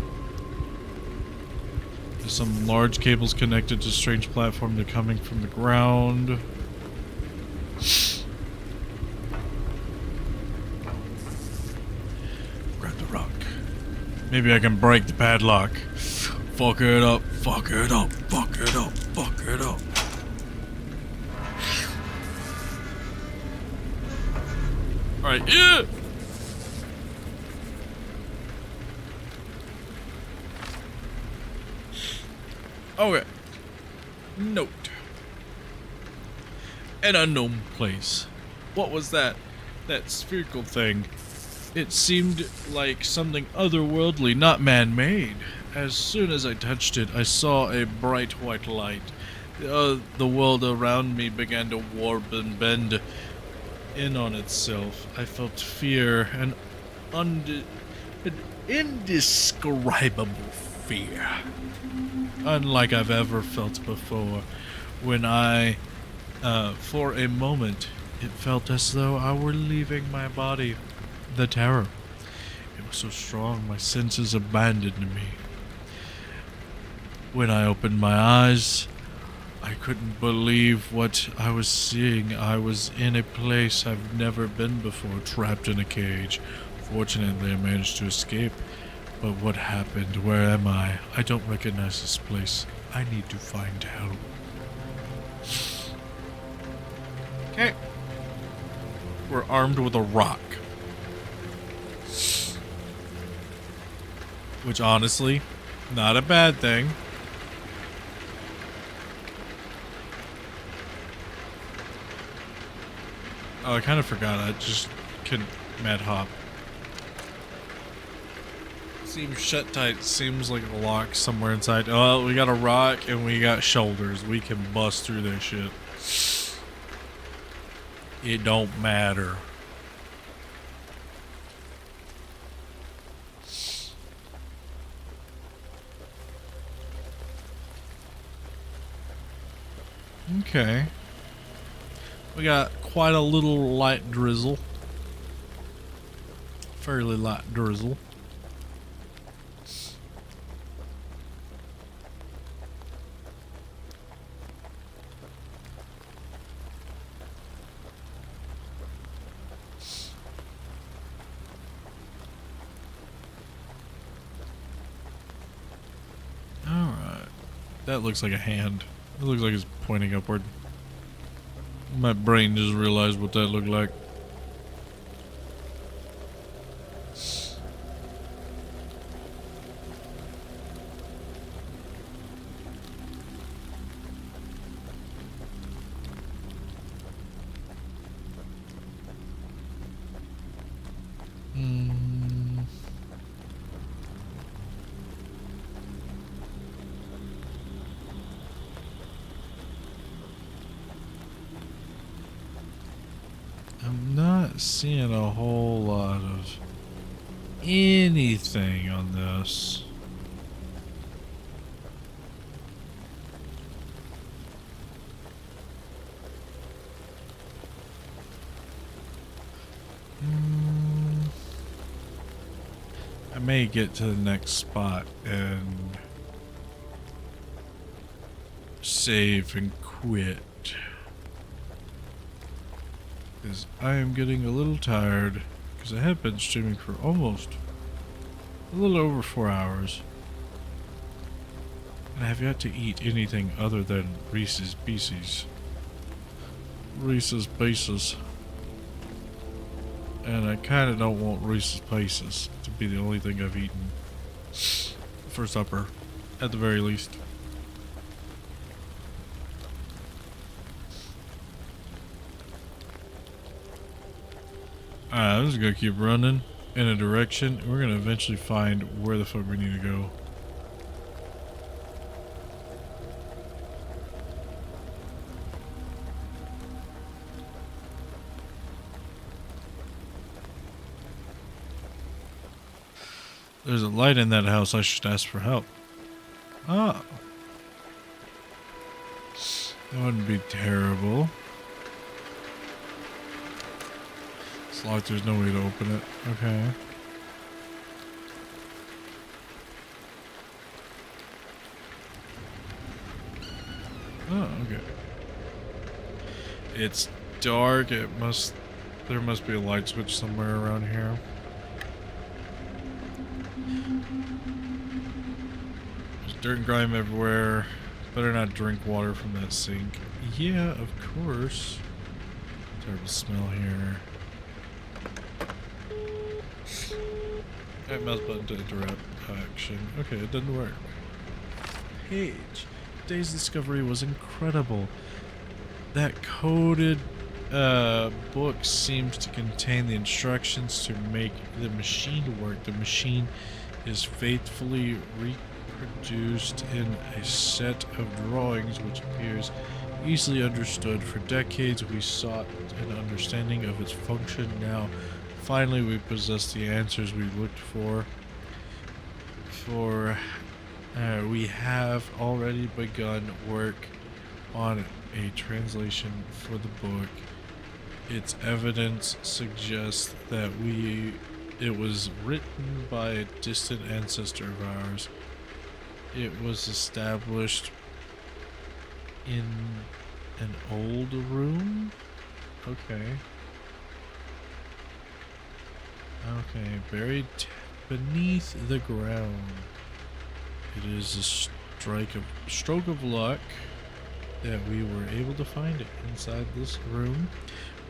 There's some large cables connected to strange platform. They're coming from the ground. Grab the rock. Maybe I can break the padlock. Fuck it up. Fuck it up. Fuck it up. Fuck it up. Alright, yeah! Okay. Note. An unknown place. What was that? That spherical thing. It seemed like something otherworldly, not man-made. As soon as I touched it, I saw a bright white light. The world around me began to warp and bend in on itself. I felt fear, an indescribable fear, unlike I've ever felt before. When for a moment, it felt as though I were leaving my body. The terror, it was so strong, my senses abandoned me. When I opened my eyes, I couldn't believe what I was seeing. I was in a place I've never been before, trapped in a cage. Fortunately, I managed to escape. But what happened? Where am I? I don't recognize this place. I need to find help. Okay. We're armed with a rock. Which, honestly, not a bad thing. Oh, I kind of forgot. I just couldn't mad hop. Seems shut tight. Seems like a lock somewhere inside. Oh, we got a rock and we got shoulders. We can bust through this shit. It don't matter. Okay. We got quite a little light drizzle. Fairly light drizzle. Alright. That looks like a hand. It looks like it's pointing upward. My brain just realized what that looked like. seeing a whole lot of anything on this. I may get to the next spot and save and quit, because I am getting a little tired, because I have been streaming for almost a little over 4 hours, and I have yet to eat anything other than Reese's Pieces. Reese's Pieces. And I kind of don't want Reese's Pieces to be the only thing I've eaten for supper, at the very least. Alright, I'm just gonna keep running in a direction. We're gonna eventually find where the fuck we need to go. There's a light in that house. I should ask for help. Ah. That wouldn't be terrible. It's like there's no way to open it. Okay. Oh, okay. It's dark. There must be a light switch somewhere around here. There's dirt and grime everywhere. Better not drink water from that sink. Yeah, of course. Terrible smell here. That mouse button to interrupt action. Okay, it doesn't work. Page. Today's discovery was incredible. That coded book seems to contain the instructions to make the machine work. The machine is faithfully reproduced in a set of drawings which appears easily understood. For decades we sought an understanding of its function. Now finally we possess the answers we looked for. We have already begun work on a translation for the book. Its evidence suggests that it was written by a distant ancestor of ours. It was established in an old room? Okay. Okay, buried beneath the ground. It is a stroke of luck that we were able to find it inside this room.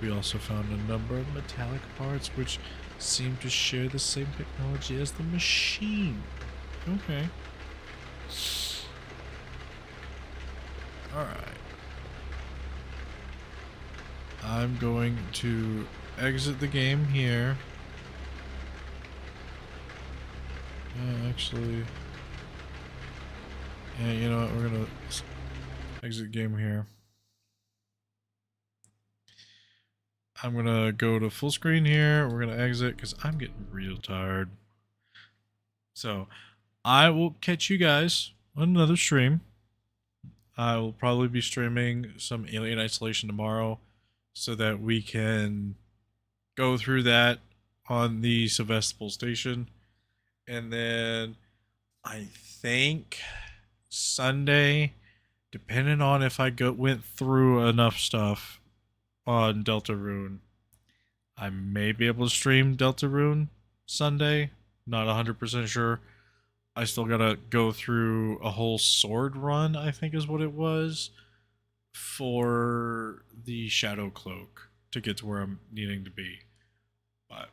We also found a number of metallic parts which seem to share the same technology as the machine. Okay. Alright. I'm going to exit the game here. Actually... yeah, you know what? We're gonna exit game here. I'm gonna go to full screen here. We're gonna exit because I'm getting real tired. So I will catch you guys on another stream. I will probably be streaming some Alien Isolation tomorrow so that we can go through that on the Sevastopol station. And then I think Sunday, depending on if I went through enough stuff on Deltarune, I may be able to stream Deltarune Sunday. Not 100% sure. I still gotta go through a whole sword run, I think is what it was, for the Shadow Cloak to get to where I'm needing to be. But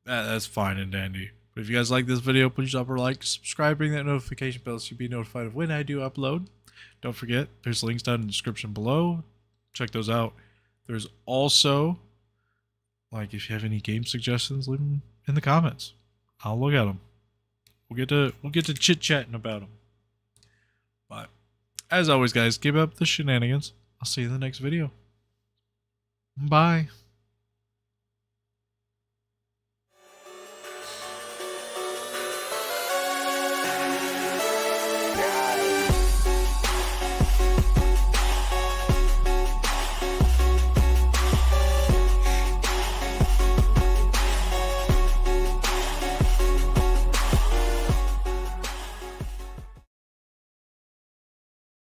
that's fine and dandy. But if you guys like this video, please drop a like, subscribe, ring that notification bell so you'll be notified of when I do upload. Don't forget, there's links down in the description below. Check those out. There's also, like, if you have any game suggestions, leave them in the comments. I'll look at them. We'll get to chit-chatting about them. But as always, guys, keep up the shenanigans. I'll see you in the next video. Bye.